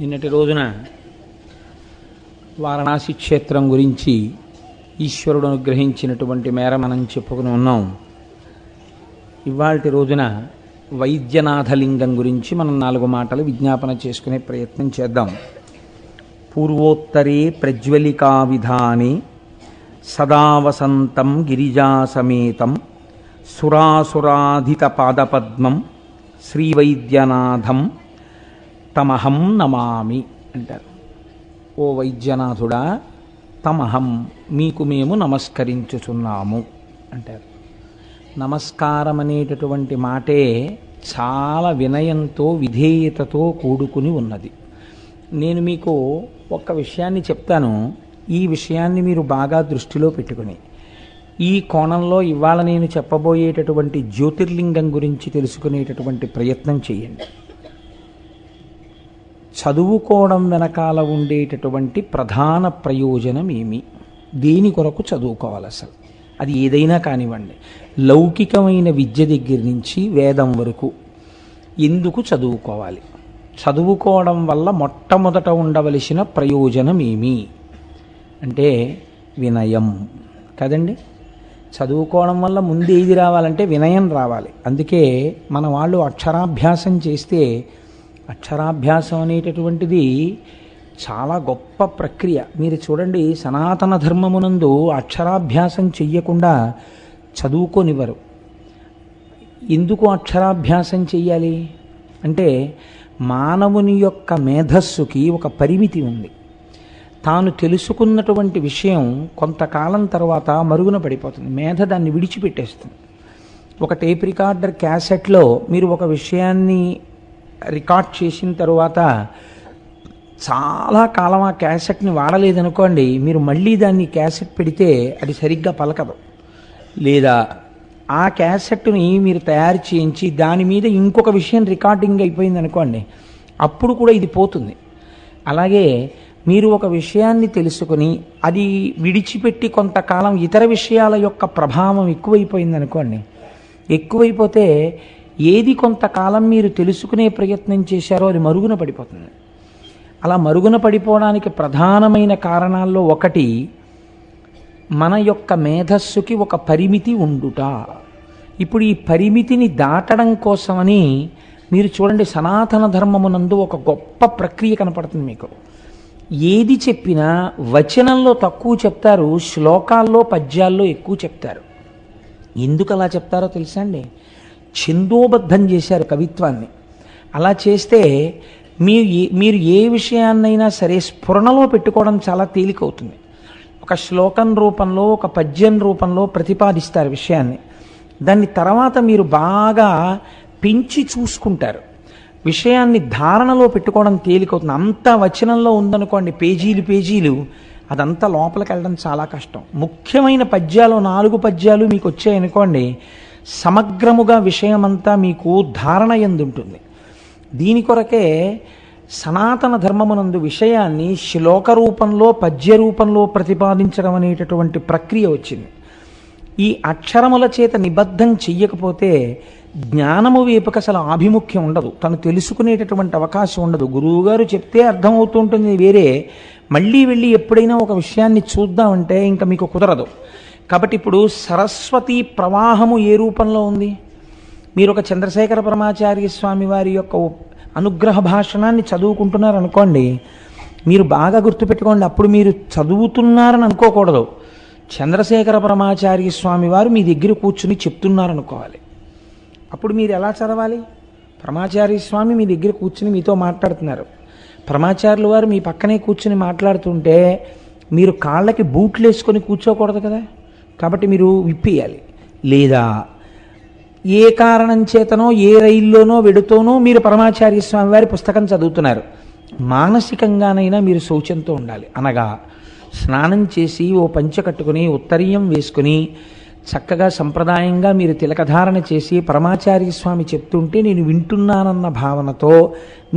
నిన్నటి రోజున వారణాసి క్షేత్రం గురించి ఈశ్వరుడు అనుగ్రహించినటువంటి మేర మనం చెప్పుకుని ఉన్నాం. ఇవాల్టి రోజున వైద్యనాథలింగం గురించి మనం 4 మాటలు విజ్ఞాపన చేసుకునే ప్రయత్నం చేద్దాం. పూర్వోత్తరే ప్రజ్వలికా విధానే సదా వసంతం గిరిజాసమేతం సురాసురాధిత పాదపద్మం శ్రీవైద్యనాథం తమహం నమామి అంటారు. ఓ వైద్యనాథుడా, తమహం మీకు మేము నమస్కరించుచున్నాము అంటారు. నమస్కారం అనేటటువంటి మాటే చాలా వినయంతో విధేయతతో కూడుకుని ఉన్నది. నేను మీకు ఒక్క విషయాన్ని చెప్తాను. ఈ విషయాన్ని మీరు బాగా దృష్టిలో పెట్టుకుని ఈ కోణంలో ఇవాళ నేను చెప్పబోయేటటువంటి జ్యోతిర్లింగం గురించి తెలుసుకునేటటువంటి ప్రయత్నం చేయండి. చదువుకోవడం వెనకాల ఉండేటటువంటి ప్రధాన ప్రయోజనం ఏమి, దేని కొరకు చదువుకోవాలి, అసలు అది ఏదైనా కానివ్వండి, లౌకికమైన విద్య దగ్గర నుంచి వేదం వరకు ఎందుకు చదువుకోవాలి, చదువుకోవడం వల్ల మొట్టమొదట ఉండవలసిన ప్రయోజనం ఏమి అంటే వినయం కదండి. చదువుకోవడం వల్ల ముందు ఏది రావాలంటే వినయం రావాలి. అందుకే మన వాళ్ళు అక్షరాభ్యాసం చేస్తే అక్షరాభ్యాసం అనేటటువంటిది చాలా గొప్ప ప్రక్రియ. మీరు చూడండి, సనాతన ధర్మమునందు అక్షరాభ్యాసం చెయ్యకుండా చదువుకోనివ్వరు. ఎందుకు అక్షరాభ్యాసం చెయ్యాలి అంటే మానవుని యొక్క మేధస్సుకి ఒక పరిమితి ఉంది. తాను తెలుసుకున్నటువంటి విషయం కొంతకాలం తర్వాత మరుగున పడిపోతుంది. మేధ దాన్ని విడిచిపెట్టేస్తుంది. ఒక టేప్ రికార్డర్ క్యాసెట్లో మీరు ఒక విషయాన్ని రికార్డ్ చేసిన తర్వాత చాలా కాలం ఆ క్యాసెట్ని వాడలేదనుకోండి, మీరు మళ్ళీ దాన్ని క్యాసెట్ పెడితే అది సరిగ్గా పలకదు. లేదా ఆ క్యాసెట్ని మీరు తయారు చేయించి దాని మీద ఇంకొక విషయం రికార్డింగ్ అయిపోయింది అనుకోండి, అప్పుడు కూడా ఇది పోతుంది. అలాగే మీరు ఒక విషయాన్ని తెలుసుకుని అది విడిచిపెట్టి కొంతకాలం ఇతర విషయాల యొక్క ప్రభావం ఎక్కువైపోయింది అనుకోండి, ఎక్కువైపోతే ఏది కొంతకాలం మీరు తెలుసుకునే ప్రయత్నం చేశారో అది మరుగున పడిపోతుంది. అలా మరుగున పడిపోవడానికి ప్రధానమైన కారణాల్లో ఒకటి మన యొక్క మేధస్సుకి ఒక పరిమితి ఉండుట. ఇప్పుడు ఈ పరిమితిని దాటడం కోసమని మీరు చూడండి, సనాతన ధర్మమునందు ఒక గొప్ప ప్రక్రియ కనపడుతుంది మీకు. ఏది చెప్పినా వచనంలో తక్కువ చెప్తారు, శ్లోకాల్లో పద్యాల్లో ఎక్కువ చెప్తారు. ఎందుకు అలా చెప్తారో తెలుసా అండి? ఛందోబద్ధం చేశారు కవిత్వాన్ని. అలా చేస్తే మీరు ఏ విషయాన్నైనా సరే స్ఫురణలో పెట్టుకోవడం చాలా తేలికవుతుంది. ఒక శ్లోకం రూపంలో, ఒక పద్యం రూపంలో ప్రతిపాదిస్తారు విషయాన్ని. దాన్ని తర్వాత మీరు బాగా పెంచి చూసుకుంటారు. విషయాన్ని ధారణలో పెట్టుకోవడం తేలికవుతుంది. అంతా వచనంలో ఉందనుకోండి, పేజీలు పేజీలు, అదంతా లోపలికి వెళ్ళడం చాలా కష్టం. ముఖ్యమైన పద్యాలు 4 పద్యాలు మీకు వచ్చాయనుకోండి, సమగ్రముగా విషయమంతా మీకు ధారణ ఎందుంటుంది. దీని కొరకే సనాతన ధర్మమునందు విషయాన్ని శ్లోక రూపంలో, పద్య రూపంలో ప్రతిపాదించడం అనేటటువంటి ప్రక్రియ వచ్చింది. ఈ అక్షరముల చేత నిబద్ధం చెయ్యకపోతే జ్ఞానము వైపుకి అసలు ఆభిముఖ్యం ఉండదు, తను తెలుసుకునేటటువంటి అవకాశం ఉండదు. గురువుగారు చెప్తే అర్థమవుతుంటుంది వేరే, మళ్ళీ వెళ్ళి ఎప్పుడైనా ఒక విషయాన్ని చూద్దామంటే ఇంకా మీకు కుదరదు. కాబట్టి ఇప్పుడు సరస్వతి ప్రవాహము ఏ రూపంలో ఉంది? మీరు ఒక చంద్రశేఖర పరమాచార్య స్వామి వారి యొక్క అనుగ్రహ భాషణాన్ని చదువుకుంటున్నారనుకోండి, మీరు బాగా గుర్తుపెట్టుకోండి, అప్పుడు మీరు చదువుతున్నారని అనుకోకూడదు. చంద్రశేఖర పరమాచార్య స్వామి వారు మీ దగ్గర కూర్చుని చెప్తున్నారనుకోవాలి. అప్పుడు మీరు ఎలా చదవాలి? పరమాచార్య స్వామి మీ దగ్గర కూర్చుని మీతో మాట్లాడుతున్నారు, పరమాచార్యుల వారు మీ పక్కనే కూర్చుని మాట్లాడుతుంటే మీరు కాళ్ళకి బూట్లు వేసుకొని కూర్చోకూడదు కదా. కాబట్టి మీరు విప్పేయాలి. లేదా ఏ కారణం చేతనో, ఏ రైల్లోనో వెడుతోనో మీరు పరమాచార్య స్వామి వారి పుస్తకం చదువుతున్నారు, మానసికంగానైనా మీరు శౌచంతో ఉండాలి. అనగా స్నానం చేసి ఓ పంచె కట్టుకుని ఉత్తరీయం వేసుకుని చక్కగా సంప్రదాయంగా మీరు తిలకధారణ చేసి పరమాచార్య స్వామి చెప్తుంటే నేను వింటున్నానన్న భావనతో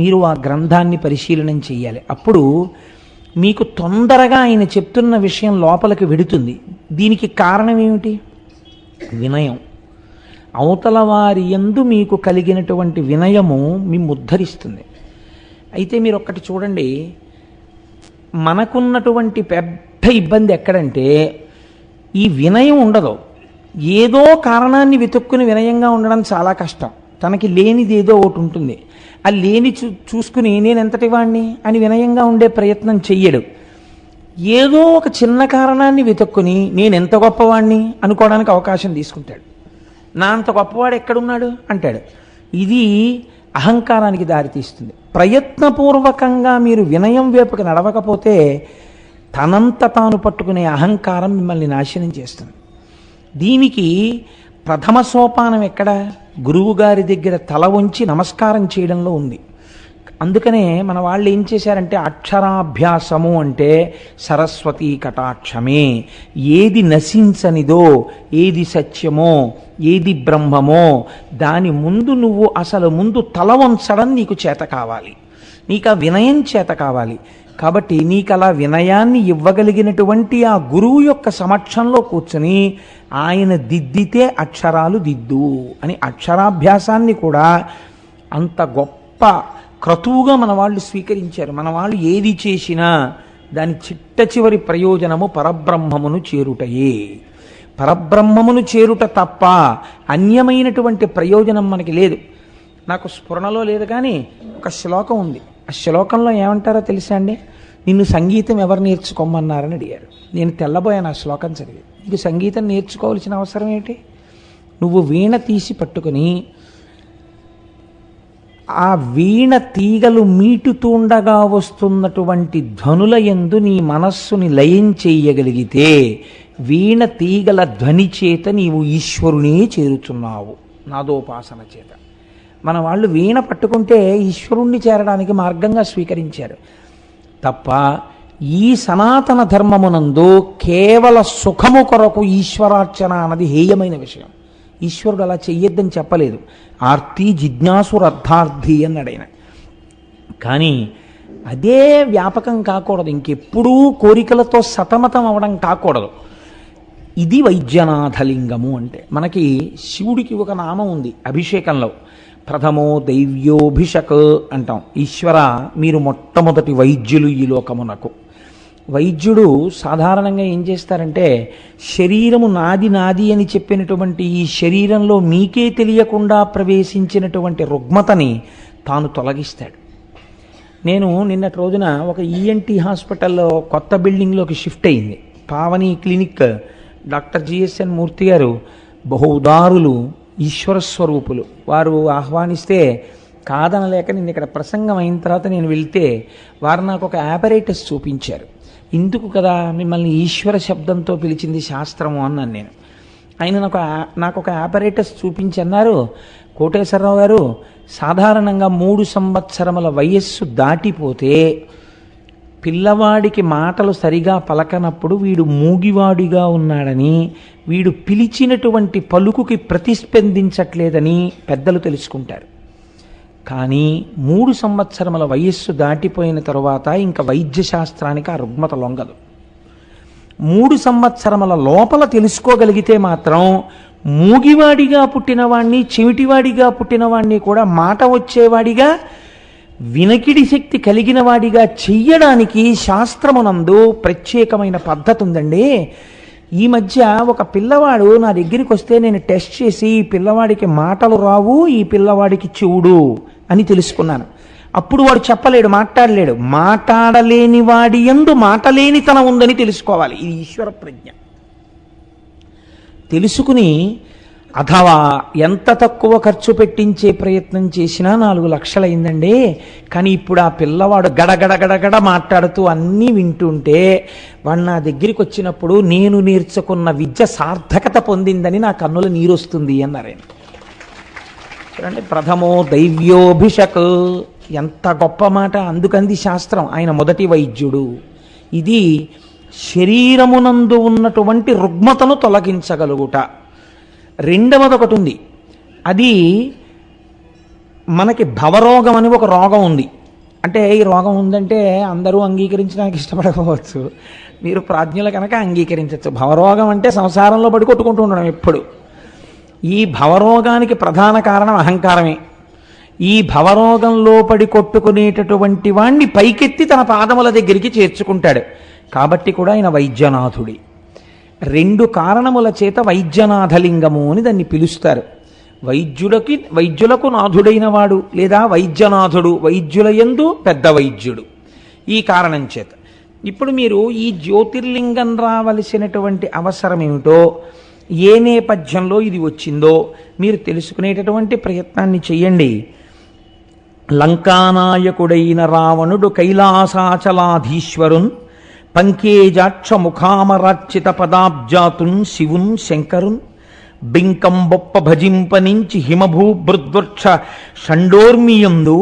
మీరు ఆ గ్రంథాన్ని పరిశీలనం చేయాలి. అప్పుడు మీకు తొందరగా ఆయన చెప్తున్న విషయం లోపలికి వెడుతుంది. దీనికి కారణం ఏమిటి? వినయం. అవతల వారి యందు మీకు కలిగినటువంటి వినయము మిమ్ము ఉద్ధరిస్తుంది. అయితే మీరు ఒక్కటి చూడండి, మనకున్నటువంటి పెద్ద ఇబ్బంది ఎక్కడంటే ఈ వినయం ఉండదు. ఏదో కారణాన్ని వెతుక్కుని వినయంగా ఉండడం చాలా కష్టం. తనకి లేనిది ఏదో ఒకటి ఉంటుంది, ఆ లేని చూసుకుని నేను ఎంతటి వాణ్ణి అని వినయంగా ఉండే ప్రయత్నం చెయ్యడు. ఏదో ఒక చిన్న కారణాన్ని వెతుక్కుని నేను ఎంత గొప్పవాణ్ణి అనుకోవడానికి అవకాశం తీసుకుంటాడు. నా అంత గొప్పవాడు ఎక్కడున్నాడు అంటాడు. ఇది అహంకారానికి దారితీస్తుంది. ప్రయత్నపూర్వకంగా మీరు వినయం వైపుకి నడవకపోతే తనంత తాను పట్టుకునే అహంకారం మిమ్మల్ని నాశనం చేస్తుంది. దీనికి ప్రథమ సోపానం ఎక్కడ? గురువుగారి దగ్గర తల వంచి నమస్కారం చేయడంలో ఉంది. అందుకనే మన వాళ్ళు ఏం చేశారంటే అక్షరాభ్యాసము అంటే సరస్వతీ కటాక్షమే. ఏది నశించనిదో, ఏది సత్యమో, ఏది బ్రహ్మమో దాని ముందు నువ్వు అసలు ముందు తల వంచడం నీకు చేత కావాలి, నీకు ఆ వినయం చేత కావాలి. కాబట్టి నీకు అలా వినయాన్ని ఇవ్వగలిగినటువంటి ఆ గురువు యొక్క సమక్షంలో కూర్చొని ఆయన దిద్దితే అక్షరాలు దిద్దు అని అక్షరాభ్యాసాన్ని కూడా అంత గొప్ప క్రతువుగా మన వాళ్ళు స్వీకరించారు. మన వాళ్ళు ఏది చేసినా దాని చిట్ట చివరి ప్రయోజనము పరబ్రహ్మమును చేరుటయే. పరబ్రహ్మమును చేరుట తప్ప అన్యమైనటువంటి ప్రయోజనం మనకి లేదు. నాకు స్ఫురణలో లేదు కానీ ఒక శ్లోకం ఉంది. ఆ శ్లోకంలో ఏమంటారో తెలుసా అండి? నిన్ను సంగీతం ఎవరు నేర్చుకోమన్నారని అడిగారు. నేను తెల్లబోయాను ఆ శ్లోకం చదివి. నీకు సంగీతం నేర్చుకోవాల్సిన అవసరం ఏంటి? నువ్వు వీణ తీసి పట్టుకుని ఆ వీణ తీగలు మీటుతుండగా వస్తున్నటువంటి ధ్వనుల యందు నీ మనస్సుని లయం చేయగలిగితే వీణ తీగల ధ్వని చేత నీవు ఈశ్వరునే చేరుతున్నావు నాదోపాసన చేత. మన వాళ్ళు వీణ పట్టుకుంటే ఈశ్వరుణ్ణి చేరడానికి మార్గంగా స్వీకరించారు తప్ప ఈ సనాతన ధర్మమునందు కేవల సుఖము కొరకు ఈశ్వరార్చన అన్నది హేయమైన విషయం. ఈశ్వరుడు అలా చెయ్యొద్దని చెప్పలేదు. ఆర్తి జిజ్ఞాసురర్థార్థి అన్నాడు ఆయన. కానీ అదే వ్యాపకం కాకూడదు, ఇంకెప్పుడూ కోరికలతో సతమతం అవడం కాకూడదు. ఇది వైద్యనాథలింగము అంటే. మనకి శివుడికి ఒక నామం ఉంది అభిషేకంలో, ప్రథమో దైవ్యోభిషక్ అంటాం. ఈశ్వర మీరు మొట్టమొదటి వైద్యులు ఈ లోకమునకు. వైద్యుడు సాధారణంగా ఏం చేస్తారంటే శరీరము నాది నాది అని చెప్పినటువంటి ఈ శరీరంలో మీకే తెలియకుండా ప్రవేశించినటువంటి రుగ్మతని తాను తొలగిస్తాడు. నేను నిన్నటి రోజున ఒక ఈఎన్టీ హాస్పిటల్లో కొత్త బిల్డింగ్లోకి షిఫ్ట్ అయింది. పావని క్లినిక్. డాక్టర్ జిఎస్ఎన్ మూర్తి గారు బహు ఉదారులు, ఈశ్వర స్వరూపులు. వారు ఆహ్వానిస్తే కాదనలేక నేను ఇక్కడ ప్రసంగం అయిన తర్వాత నేను వెళ్తే వారు నాకు ఒక ఆపరేటస్ చూపించారు. ఇందుకు కదా మిమ్మల్ని ఈశ్వర శబ్దంతో పిలిచింది శాస్త్రము అన్నాను నేను. ఆయన నాకు ఒక ఆపరేటస్ చూపించి అన్నారు, కోటేశ్వరరావు గారు సాధారణంగా 3 సంవత్సరముల వయస్సు దాటిపోతే పిల్లవాడికి మాటలు సరిగా పలకనప్పుడు వీడు మూగివాడిగా ఉన్నాడని, వీడు పిలిచినటువంటి పలుకుకి ప్రతిస్పందించట్లేదని పెద్దలు తెలుసుకుంటారు. కానీ 3 సంవత్సరముల వయస్సు దాటిపోయిన తరువాత ఇంకా వైద్యశాస్త్రానికి ఆ రుగ్మత లొంగదు. 3 సంవత్సరముల లోపల తెలుసుకోగలిగితే మాత్రం మూగివాడిగా పుట్టినవాణ్ణి, చెవిటివాడిగా పుట్టినవాణ్ణి కూడా మాట వచ్చేవాడిగా, వినకిడి శక్తి కలిగిన వాడిగా చెయ్యడానికి శాస్త్రమునందు ప్రత్యేకమైన పద్ధతి ఉందండి. ఈ మధ్య ఒక పిల్లవాడు నా దగ్గరికి వస్తే నేను టెస్ట్ చేసి ఈ పిల్లవాడికి మాటలు రావు, ఈ పిల్లవాడికి చెవుడు అని తెలుసుకున్నాను. అప్పుడు వాడు చెప్పలేడు, మాట్లాడలేడు. మాట్లాడలేని వాడి యందు మాటలేనితనం ఉందని తెలుసుకోవాలి. ఇది ఈశ్వర ప్రజ్ఞ. తెలుసుకుని అథవా ఎంత తక్కువ ఖర్చు పెట్టించే ప్రయత్నం చేసినా 4 లక్షలైందండి. కానీ ఇప్పుడు ఆ పిల్లవాడు గడగడగడగడ మాట్లాడుతూ అన్నీ వింటుంటే వాడు నా దగ్గరికి వచ్చినప్పుడు నేను నేర్చుకున్న విద్య సార్థకత పొందిందని నా కన్నుల నీరొస్తుంది అన్నారు ఆయన. చూడండి, ప్రథమో దైవ్యోభిషక్ ఎంత గొప్ప మాట. అందుకంది శాస్త్రం ఆయన మొదటి వైద్యుడు. ఇది శరీరమునందు ఉన్నటువంటి రుగ్మతను తొలగించగలుగుట. రెండవది ఒకటి ఉంది, అది మనకి భవరోగం అని ఒక రోగం ఉంది. అంటే ఈ రోగం ఉందంటే అందరూ అంగీకరించడానికి ఇష్టపడకపోవచ్చు, మీరు ప్రాజ్ఞులు కనుక అంగీకరించవచ్చు. భవరోగం అంటే సంసారంలో పడి కొట్టుకుంటూ ఉండడం ఎప్పుడు. ఈ భవరోగానికి ప్రధాన కారణం అహంకారమే. ఈ భవరోగంలో పడి కొట్టుకునేటటువంటి వాణ్ణి పైకెత్తి తన పాదముల దగ్గరికి చేర్చుకుంటాడు. కాబట్టి కూడా ఆయన వైద్యనాథుడి. 2 కారణముల చేత వైద్యనాథలింగము అని దాన్ని పిలుస్తారు. వైద్యులకు నాథుడైన వాడు, లేదా వైద్యనాథుడు, వైద్యుల యందు పెద్ద వైద్యుడు. ఈ కారణం చేత ఇప్పుడు మీరు ఈ జ్యోతిర్లింగం రావలసినటువంటి అవసరం ఏమిటో, ఏ నేపథ్యంలో ఇది వచ్చిందో మీరు తెలుసుకునేటటువంటి ప్రయత్నాన్ని చెయ్యండి. లంకానాయకుడైన రావణుడు కైలాసాచలాధీశ్వరున్ పంకేజాక్ష ముఖామరార్చిత పదాబ్జాతున్ శివున్ శంకరున్ బింకం బొప్ప భజింపనించి హిమభూభృద్వృక్ష షండోర్మియందు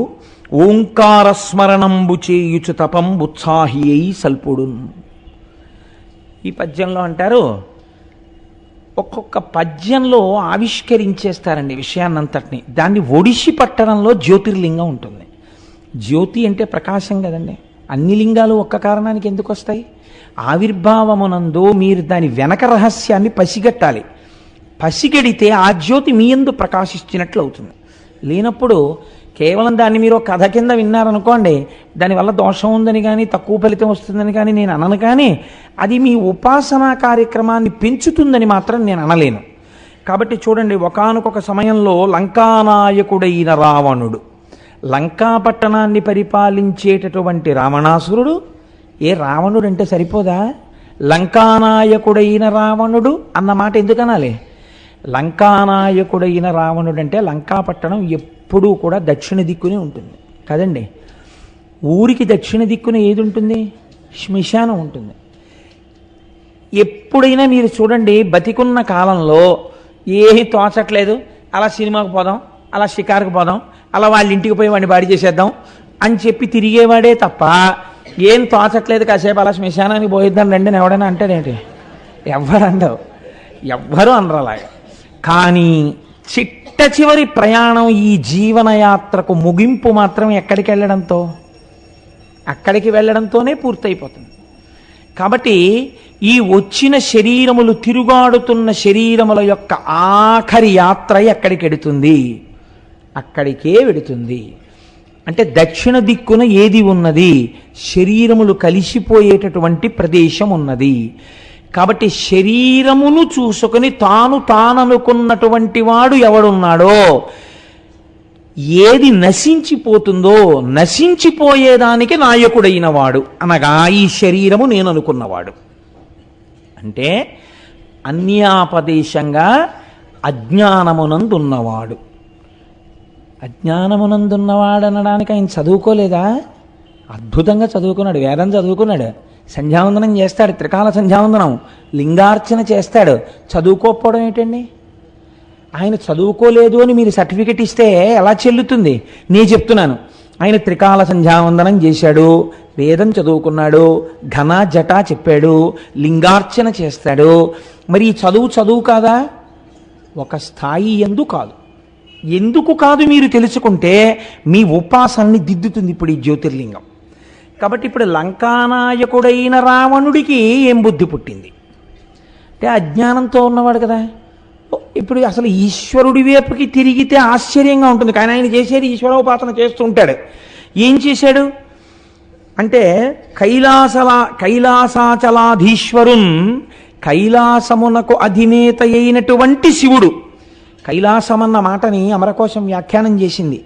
ఓంకార స్మరణంబు చేయుచు తపం ఉత్సాహి అయి సల్పుడున్. ఈ పద్యంలో అంటారు, ఒక్కొక్క పద్యంలో ఆవిష్కరించేస్తారండి విషయాన్నంతటిని. దాన్ని ఒడిసి పట్టడంలో జ్యోతిర్లింగం ఉంటుంది. జ్యోతి అంటే ప్రకాశం కదండి. అన్ని లింగాలు ఒక్క కారణానికి ఎందుకు వస్తాయి? ఆవిర్భావమునందు మీరు దాని వెనక రహస్యాన్ని పసిగట్టాలి. పసిగడితే ఆ జ్యోతి మీ యందు ప్రకాశించినట్లు అవుతుంది. లేనప్పుడు కేవలం దాన్ని మీరు కథ కింద విన్నారనుకోండి, దానివల్ల దోషం ఉందని కానీ తక్కువ ఫలితం వస్తుందని కానీ నేను అనను, కానీ అది మీ ఉపాసనా కార్యక్రమాన్ని పెంచుతుందని మాత్రం నేను అనలేను. కాబట్టి చూడండి, ఒకానొక సమయంలో లంకానాయకుడైన రావణుడు, లంకాపట్టణాన్ని పరిపాలించేటటువంటి రావణాసురుడు. రావణుడు అంటే సరిపోదా? లంకానాయకుడైన రావణుడు అన్న మాట ఎందుకు అనాలి? లంకానాయకుడైన రావణుడు అంటే లంకాపట్టణం ఎప్పుడూ కూడా దక్షిణ దిక్కునే ఉంటుంది కదండి. ఊరికి దక్షిణ దిక్కున ఏది ఉంటుంది? శ్మశానం ఉంటుంది. ఎప్పుడైనా మీరు చూడండి, బతికున్న కాలంలో ఏమీ తోచట్లేదు, అలా సినిమాకు పోదాం, అలా షికారుకు పోదాం, అలా వాళ్ళ ఇంటికి పోయి వాడిని బాడీ చేసేద్దాం అని చెప్పి తిరిగేవాడే తప్ప, ఏం తోచట్లేదు కాసేపు అలా శ్మశానానికి పోయిద్దాం రండి అని ఎవడైనా అంటాడేంటి? ఎవ్వరు అండవు, ఎవ్వరూ అనరు అలాగా. కానీ చిట్ట చివరి ప్రయాణం, ఈ జీవనయాత్రకు ముగింపు మాత్రం ఎక్కడికి వెళ్ళడంతో? అక్కడికి వెళ్ళడంతోనే పూర్తయిపోతుంది. కాబట్టి ఈ వచ్చిన శరీరములు, తిరుగాడుతున్న శరీరముల యొక్క ఆఖరి యాత్ర ఎక్కడికి వెడుతుంది? అక్కడికే వెడుతుంది. అంటే దక్షిణ దిక్కున ఏది ఉన్నది? శరీరములు కలిసిపోయేటటువంటి ప్రదేశం ఉన్నది. కాబట్టి శరీరమును చూసుకుని తాననుకున్నటువంటి వాడు ఎవడున్నాడో, ఏది నశించిపోతుందో, నశించిపోయేదానికి నాయకుడైన వాడు అనగా ఈ శరీరము నేను అనుకున్నవాడు. అంటే అన్యాపదేశంగా అజ్ఞానమునందున్నవాడు. అజ్ఞానమునందున్నవాడు అనడానికి ఆయన చదువుకోలేదా? అద్భుతంగా చదువుకున్నాడు, వేదం చదువుకున్నాడు, సంధ్యావందనం చేస్తాడు, త్రికాల సంధ్యావందనం, లింగార్చన చేస్తాడు. చదువుకోకపోవడం ఏంటండి? ఆయన చదువుకోలేదు అని మీరు సర్టిఫికెట్ ఇస్తే ఎలా చెల్లుతుంది? నేను చెప్తున్నాను, ఆయన త్రికాల సంధ్యావందనం చేశాడు, వేదం చదువుకున్నాడు, ఘన జటా చెప్పాడు, లింగార్చన చేస్తాడు. మరి ఈ చదువు కాదా? ఒక స్థాయి ఎందు కాదు. ఎందుకు కాదు మీరు తెలుసుకుంటే మీ ఉపాసనని దిద్దుతుంది ఇప్పుడు ఈ జ్యోతిర్లింగం. కాబట్టి ఇప్పుడు లంకానాయకుడైన రావణుడికి ఏం బుద్ధి పుట్టింది అంటే అజ్ఞానంతో ఉన్నవాడు కదా. ఇప్పుడు అసలు ఈశ్వరుడి వైపుకి తిరిగితే ఆశ్చర్యంగా ఉంటుంది, కానీ ఆయన చేసేది ఈశ్వరోపాసన చేస్తూ ఉంటాడు. ఏం చేశాడు అంటే కైలాసాచలాధీశ్వరున్, కైలాసమునకు అధినేత అయినటువంటి శివుడు. కైలాసమన్న మాటని అమరకోశం వ్యాఖ్యానం చేసింది.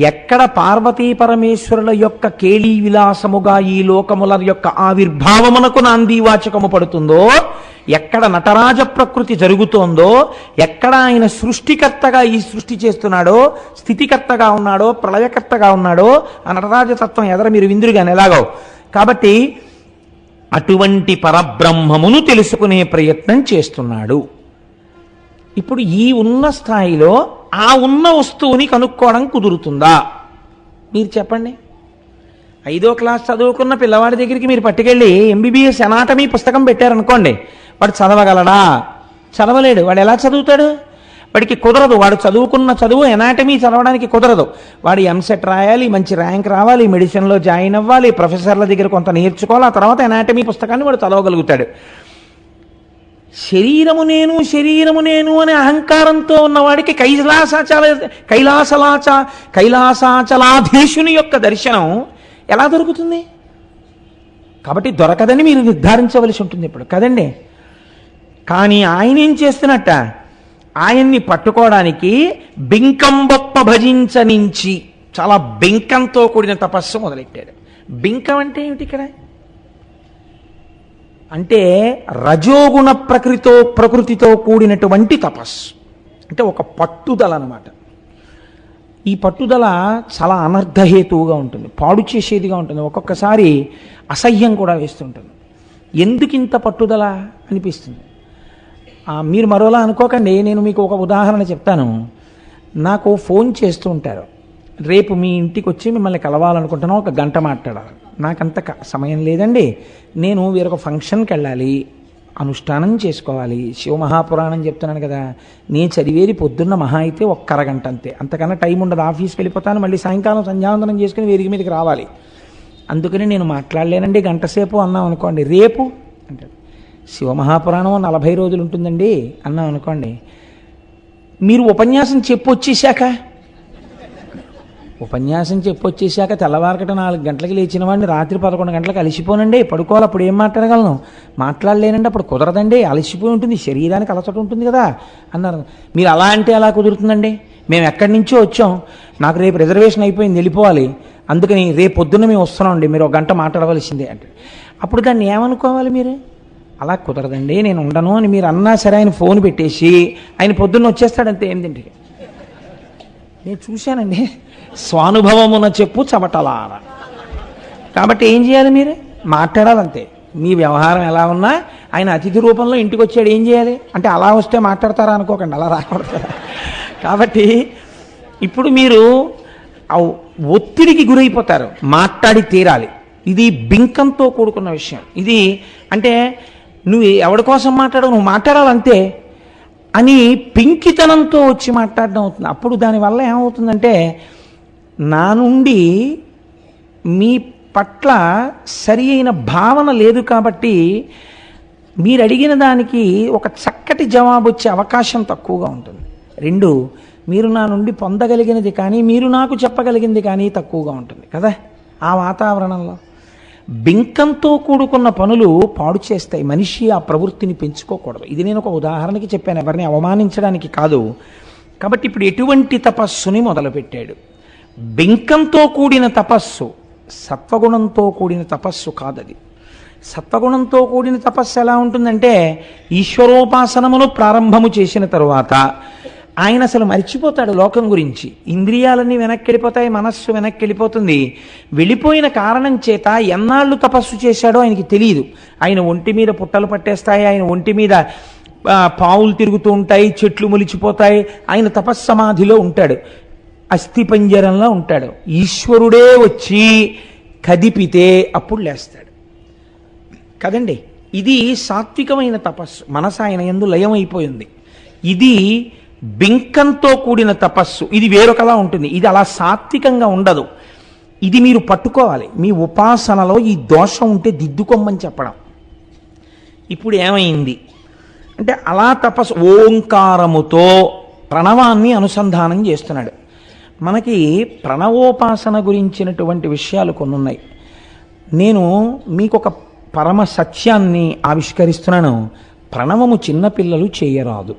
ఎక్కడ పార్వతీ పరమేశ్వరుల యొక్క కేళీ విలాసముగా ఈ లోకముల యొక్క ఆవిర్భావమునకు నాందీవాచకము పడుతుందో, ఎక్కడ నటరాజ ప్రకృతి జరుగుతోందో, ఎక్కడ ఆయన సృష్టికర్తగా ఈ సృష్టి చేస్తున్నాడో, స్థితికర్తగా ఉన్నాడో, ప్రళయకర్తగా ఉన్నాడో, ఆ నటరాజతత్వం ఎదర మీరు విందురుగానే ఎలాగో. కాబట్టి అటువంటి పరబ్రహ్మమును తెలుసుకునే ప్రయత్నం చేస్తున్నాడు. ఇప్పుడు ఈ ఉన్న స్థాయిలో ఆ ఉన్న వస్తువుని కనుక్కోవడం కుదురుతుందా? మీరు చెప్పండి. 5వ క్లాస్ చదువుకున్న పిల్లవాడి దగ్గరికి మీరు పట్టుకెళ్ళి ఎంబీబీఎస్ ఎనాటమీ పుస్తకం పెట్టారనుకోండి, వాడు చదవగలడా? చదవలేడు. వాడు ఎలా చదువుతాడు? వాడికి కుదరదు. వాడు చదువుకున్న చదువు ఎనాటమీ చదవడానికి కుదరదు. వాడు ఎంసెట్ రాయాలి, మంచి ర్యాంక్ రావాలి, మెడిసిన్లో జాయిన్ అవ్వాలి, ప్రొఫెసర్ల దగ్గర కొంత నేర్చుకోవాలి, ఆ తర్వాత ఎనాటమీ పుస్తకాన్ని వాడు చదవగలుగుతాడు. శరీరము నేను అనే అహంకారంతో ఉన్నవాడికి కైలాసాచలాధీశుని యొక్క దర్శనం ఎలా దొరుకుతుంది? కాబట్టి దొరకదని మీరు నిర్ధారించవలసి ఉంటుంది ఇప్పుడు కదండి. కానీ ఆయన ఏం చేస్తున్నట్ట, ఆయన్ని పట్టుకోవడానికి బింకంబొప్ప భజించనించి చాలా బింకంతో కూడిన తపస్సు మొదలెట్టాడు. బింకం అంటే ఏమిటి ఇక్కడ? అంటే రజోగుణ ప్రకృతితో కూడినటువంటి తపస్సు, అంటే ఒక పట్టుదల అన్నమాట. ఈ పట్టుదల చాలా అనర్థహేతువుగా ఉంటుంది, పాడు చేసేదిగా ఉంటుంది, ఒక్కొక్కసారి అసహ్యం కూడా వేస్తుంటుంది. ఎందుకింత పట్టుదల అనిపిస్తుంది. మీరు మరోలా అనుకోకండి, నేను మీకు ఒక ఉదాహరణ చెప్తాను. నాకు ఫోన్ చేస్తూ ఉంటారు, రేపు మీ ఇంటికి వచ్చి మిమ్మల్ని కలవాలనుకుంటున్నాను, 1 గంట మాట్లాడాలి. నాకంత సమయం లేదండి, నేను వేరొక ఫంక్షన్కి వెళ్ళాలి, అనుష్ఠానం చేసుకోవాలి, శివమహాపురాణం చెప్తున్నాను కదా, నేను చదివేది పొద్దున్న మహా అయితే 1 అరగంట అంతే, అంతకన్నా టైం ఉండదు. ఆఫీస్కి వెళ్ళిపోతాను, మళ్ళీ సాయంకాలం సంధ్యావందనం చేసుకుని వేదిక మీదకి రావాలి. అందుకని నేను మాట్లాడలేనండి, గంట సేపు అన్నాం అనుకోండి. రేపు అంటే శివమహాపురాణం 40 రోజులు ఉంటుందండి అన్నాం అనుకోండి. మీరు ఉపన్యాసం చెప్పొచ్చేసాక తెల్లవారకట 4 గంటలకి లేచిన వాడిని రాత్రి 11 గంటలకు అలసిపోనండి, పడుకోవాలి, అప్పుడు ఏం మాట్లాడగలను? మాట్లాడలేనండి, అప్పుడు కుదరదండి, అలసిపోయి ఉంటుంది, శరీరానికి అలసట ఉంటుంది కదా అన్నారు. మీరు అలా అంటే ఎలా కుదురుతుందండి? మేము ఎక్కడి నుంచో వచ్చాం, నాకు రేపు రిజర్వేషన్ అయిపోయింది, వెళ్ళిపోవాలి, అందుకని రేపు పొద్దున్న మేము వస్తున్నామండి, మీరు 1 గంట మాట్లాడవలసిందే అంటే అప్పుడు దాన్ని ఏమనుకోవాలి మీరు? అలా కుదరదండి, నేను ఉండను అని మీరు అన్నా సరే ఆయన ఫోన్ పెట్టేసి ఆయన పొద్దున్న వచ్చేస్తాడంతే. ఏంటంటే నేను చూశానండి, స్వానుభవమున చెప్పు చమటలార. కాబట్టి ఏం చేయాలి? మీరు మాట్లాడాలంతే. మీ వ్యవహారం ఎలా ఉన్నా ఆయన అతిథి రూపంలో ఇంటికి వచ్చాడు, ఏం చేయాలి అంటే అలా వస్తే మాట్లాడతారా అనుకోకండి, అలా రాకూడదు. కాబట్టి ఇప్పుడు మీరు ఒత్తిడికి గురైపోతారు, మాట్లాడి తీరాలి. ఇది బింకంతో కూడుకున్న విషయం. ఇది అంటే నువ్వు ఎవరి కోసం మాట్లాడవు, నువ్వు మాట్లాడాలంతే అని పింకితనంతో వచ్చి మాట్లాడడం అవుతుంది. అప్పుడు దానివల్ల ఏమవుతుందంటే, నా నుండి మీ పట్ల సరి అయిన భావన లేదు కాబట్టి మీరు అడిగిన దానికి ఒక చక్కటి జవాబు వచ్చే అవకాశం తక్కువగా ఉంటుంది. 2, మీరు నా నుండి పొందగలిగినది కానీ మీరు నాకు చెప్పగలిగింది కానీ తక్కువగా ఉంటుంది కదా. ఆ వాతావరణంలో బింకంతో కూడుకున్న పనులు పాడు చేస్తాయి. మనిషి ఆ ప్రవృత్తిని పెంచుకోకూడదు. ఇది నేను ఒక ఉదాహరణకి చెప్పాను, ఎవరిని అవమానించడానికి కాదు. కాబట్టి ఇప్పుడు ఎటువంటి తపస్సుని మొదలుపెట్టాడు? బింకంతో కూడిన తపస్సు, సత్వగుణంతో కూడిన తపస్సు కాదది. సత్వగుణంతో కూడిన తపస్సు ఎలా ఉంటుందంటే, ఈశ్వరోపాసనమును ప్రారంభము చేసిన తరువాత ఆయన అసలు మర్చిపోతాడు లోకం గురించి. ఇంద్రియాలన్నీ వెనక్కి వెళ్ళిపోతాయి, మనస్సు వెనక్కి వెళ్ళిపోతుంది. వెళ్ళిపోయిన కారణం చేత ఎన్నాళ్ళు తపస్సు చేశాడో ఆయనకి తెలియదు. ఆయన ఒంటి మీద పుట్టలు పట్టేస్తాయి, ఆయన ఒంటి మీద పావులు తిరుగుతూ ఉంటాయి, చెట్లు మొలిచిపోతాయి. ఆయన తపస్సమాధిలో ఉంటాడు, అస్థిపంజరంలో ఉంటాడు. ఈశ్వరుడే వచ్చి కదిపితే అప్పుడు లేస్తాడు కదండి. ఇది సాత్వికమైన తపస్సు, మనసు ఆయన యందు లయమైపోయింది. ఇది బింకంతో కూడిన తపస్సు, ఇది వేరొకలా ఉంటుంది. ఇది అలా సాత్వికంగా ఉండదు. ఇది మీరు పట్టుకోవాలి. మీ ఉపాసనలో ఈ దోషం ఉంటే దిద్దుకోమని చెప్పడం. ఇప్పుడు ఏమైంది అంటే, అలా తపస్సు ఓంకారముతో ప్రణవాన్ని అనుసంధానం చేస్తున్నాడు. మనకి ప్రణవోపాసన గురించినటువంటి విషయాలు కొన్ని ఉన్నాయి. నేను మీకు ఒక పరమ సత్యాన్ని ఆవిష్కరిస్తున్నాను. ప్రణవము చిన్నపిల్లలు చేయరాదు.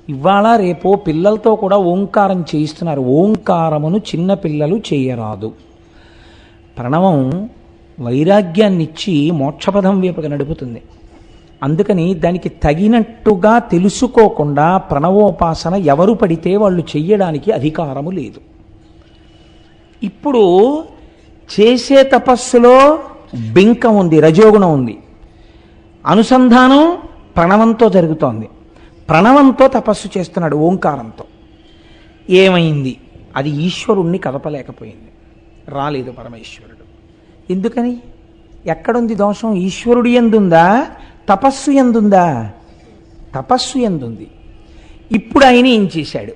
ఇవాళ రేపో పిల్లలతో కూడా ఓంకారం చేయిస్తున్నారు. ఓంకారమును చిన్నపిల్లలు చేయరాదు. ప్రణవం వైరాగ్యాన్నిచ్చి మోక్షపదం వైపుగా నడుపుతుంది. అందుకని దానికి తగినట్టుగా తెలుసుకోకుండా ప్రణవోపాసన ఎవరు పడితే వాళ్ళు చెయ్యడానికి అధికారము లేదు. ఇప్పుడు చేసే తపస్సులో బింకం ఉంది, రజోగుణం ఉంది. అనుసంధానం ప్రణవంతో జరుగుతోంది. ప్రణవంతో తపస్సు చేస్తున్నాడు, ఓంకారంతో. ఏమైంది? అది ఈశ్వరుణ్ణి కదపలేకపోయింది, రాలేదు పరమేశ్వరుడు. ఎందుకని? ఎక్కడుంది దోషం? ఈశ్వరుడు ఎందుందా, తపస్సు ఎందుందా? తపస్సు ఎందుంది. ఇప్పుడు ఆయన ఏం చేశాడు?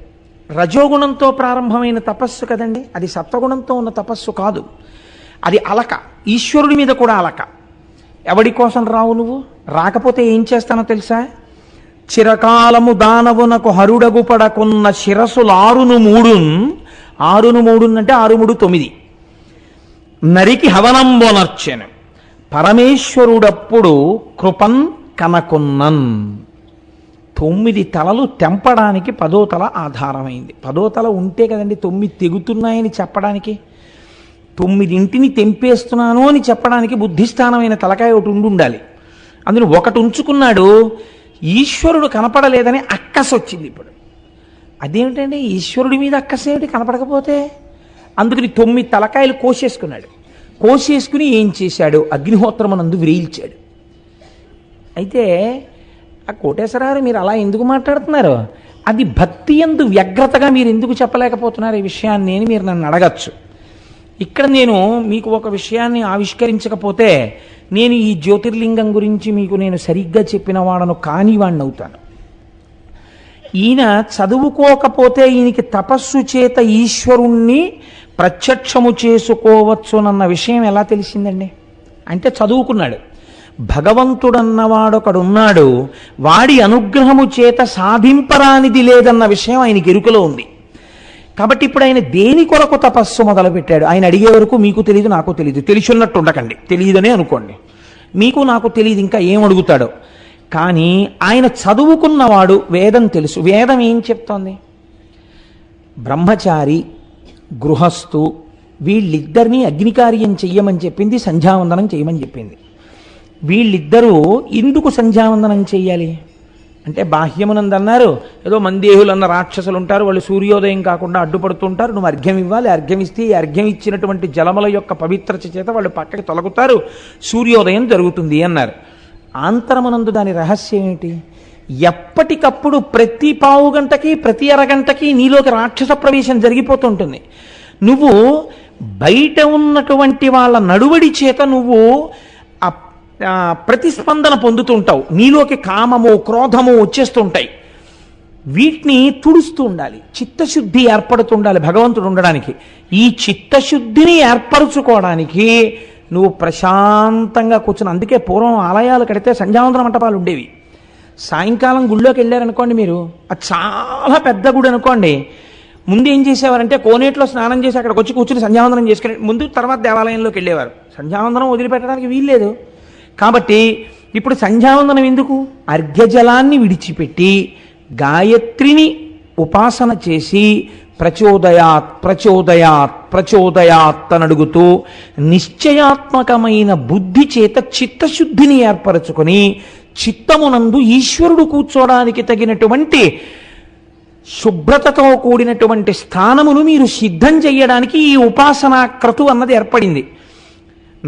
రజోగుణంతో ప్రారంభమైన తపస్సు కదండి, అది సత్వగుణంతో ఉన్న తపస్సు కాదు. అది అలక, ఈశ్వరుడి మీద కూడా అలక. ఎవడి కోసం రావు నువ్వు? రాకపోతే ఏం చేస్తానో తెలుసా? చిరకాలము దానవునకు హరుడగు పడకున్న శిరసులారును మూడున్, ఆరును మూడున్ అంటే 6 3 9, నరికి హవనంబొనర్చెను పరమేశ్వరుడప్పుడు కృపన్ కనకున్నన్. 9 తలలు తెంపడానికి 10వ తల ఆధారమైంది. 10వ తల ఉంటే కదండి 9 తెగుతున్నాయని చెప్పడానికి, 9 తెంపేస్తున్నాను అని చెప్పడానికి బుద్ధిస్థానమైన తలకాయ ఒకటి ఉండాలి. అందులో ఒకటి ఉంచుకున్నాడు. ఈశ్వరుడు కనపడలేదని అక్కస వచ్చింది. ఇప్పుడు అదేమిటండి, ఈశ్వరుడి మీద అక్కసేమిటి కనపడకపోతే? అందుకని 9 తలకాయలు కోసేసుకున్నాడు. కోసేసుకుని ఏం చేశాడు? అగ్నిహోత్రమునందు వ్రేల్చాడు. అయితే ఆ కోటేశ్వరారు మీరు అలా ఎందుకు మాట్లాడుతున్నారు? అది భక్తి యందు వ్యగ్రతగా మీరు ఎందుకు చెప్పలేకపోతున్నారు ఈ విషయాన్ని అని మీరు నన్ను అడగచ్చు. ఇక్కడ నేను మీకు ఒక విషయాన్ని ఆవిష్కరించకపోతే నేను ఈ జ్యోతిర్లింగం గురించి మీకు నేను సరిగ్గా చెప్పిన వాడను కాని వాడిని అవుతాను. ఈయన చదువుకోకపోతే ఈయనకి తపస్సు చేత ఈశ్వరుణ్ణి ప్రత్యక్షము చేసుకోవచ్చునన్న విషయం ఎలా తెలిసిందండి? అంటే చదువుకున్నాడు. భగవంతుడన్నవాడొకడున్నాడు, వాడి అనుగ్రహము చేత సాధింపరానిది లేదన్న విషయం ఆయనకి ఎరుకలో ఉంది. కాబట్టి ఇప్పుడు ఆయన దేని కొరకు తపస్సు మొదలుపెట్టాడు? ఆయన అడిగే వరకు మీకు తెలియదు, నాకు తెలియదు. తెలిసిన్నట్టు ఉండకండి, తెలియదనే అనుకోండి. మీకు నాకు తెలియదు ఇంకా ఏం అడుగుతాడో. కానీ ఆయన చదువుకున్నవాడు, వేదం తెలుసు. వేదం ఏం చెప్తోంది? బ్రహ్మచారి, గృహస్థు వీళ్ళిద్దరినీ అగ్నికార్యం చెయ్యమని చెప్పింది, సంధ్యావందనం చేయమని చెప్పింది. వీళ్ళిద్దరూ ఎందుకు సంధ్యావందనం చెయ్యాలి అంటే, బాహ్యమునందన్నారు ఏదో మందేహులు అన్న రాక్షసులు ఉంటారు, వాళ్ళు సూర్యోదయం కాకుండా అడ్డుపడుతుంటారు, నువ్వు అర్ఘ్యం ఇవ్వాలి, అర్ఘ్యం ఇస్తే ఈ అర్ఘ్యం ఇచ్చినటువంటి జలముల యొక్క పవిత్రత చేత వాళ్ళు పక్కకి తొలగుతారు, సూర్యోదయం జరుగుతుంది అన్నారు. ఆంతరమునందు దాని రహస్యం ఏమిటి? ఎప్పటికప్పుడు ప్రతి పావు గంటకి ప్రతి అరగంటకి నీలోకి రాక్షస ప్రవేశం జరిగిపోతుంటుంది. నువ్వు బయట ఉన్నటువంటి వాళ్ళ నడువడి చేత నువ్వు ప్రతిస్పందన పొందుతుంటావు. నీలోకి కామము, క్రోధము వచ్చేస్తుంటాయి. వీటిని తుడుస్తూ ఉండాలి, చిత్తశుద్ధి ఏర్పడుతుండాలి భగవంతుడు ఉండడానికి. ఈ చిత్తశుద్ధిని ఏర్పరచుకోవడానికి నువ్వు ప్రశాంతంగా కూర్చుని, అందుకే పూర్వం ఆలయాలు కడితే సంధ్యావందన మంటపాలు ఉండేవి. సాయంకాలం గుళ్ళోకి వెళ్ళారనుకోండి మీరు, అది చాలా పెద్ద గుడి అనుకోండి, ముందు ఏం చేసేవారంటే కోనేట్లో స్నానం చేసి అక్కడికి వచ్చి కూర్చుని సంధ్యావందనం చేసుకుని ముందు తర్వాత దేవాలయంలోకి వెళ్ళేవారు. సంధ్యావందనం వదిలిపెట్టడానికి వీల్లేదు. కాబట్టి ఇప్పుడు సంధ్యావందనం ఎందుకు? అర్ఘ్యజలాన్ని విడిచిపెట్టి గాయత్రిని ఉపాసన చేసి ప్రచోదయాత్ ప్రచోదయాత్ ప్రచోదయాత్ అని అడుగుతూ నిశ్చయాత్మకమైన బుద్ధి చేత చిత్తశుద్ధిని ఏర్పరచుకొని చిత్తమునందు ఈశ్వరుడు కూర్చోడానికి తగినటువంటి శుభ్రతతో కూడినటువంటి స్థానమును మీరు సిద్ధం చేయడానికి ఈ ఉపాసనా క్రతు అన్నది ఏర్పడింది.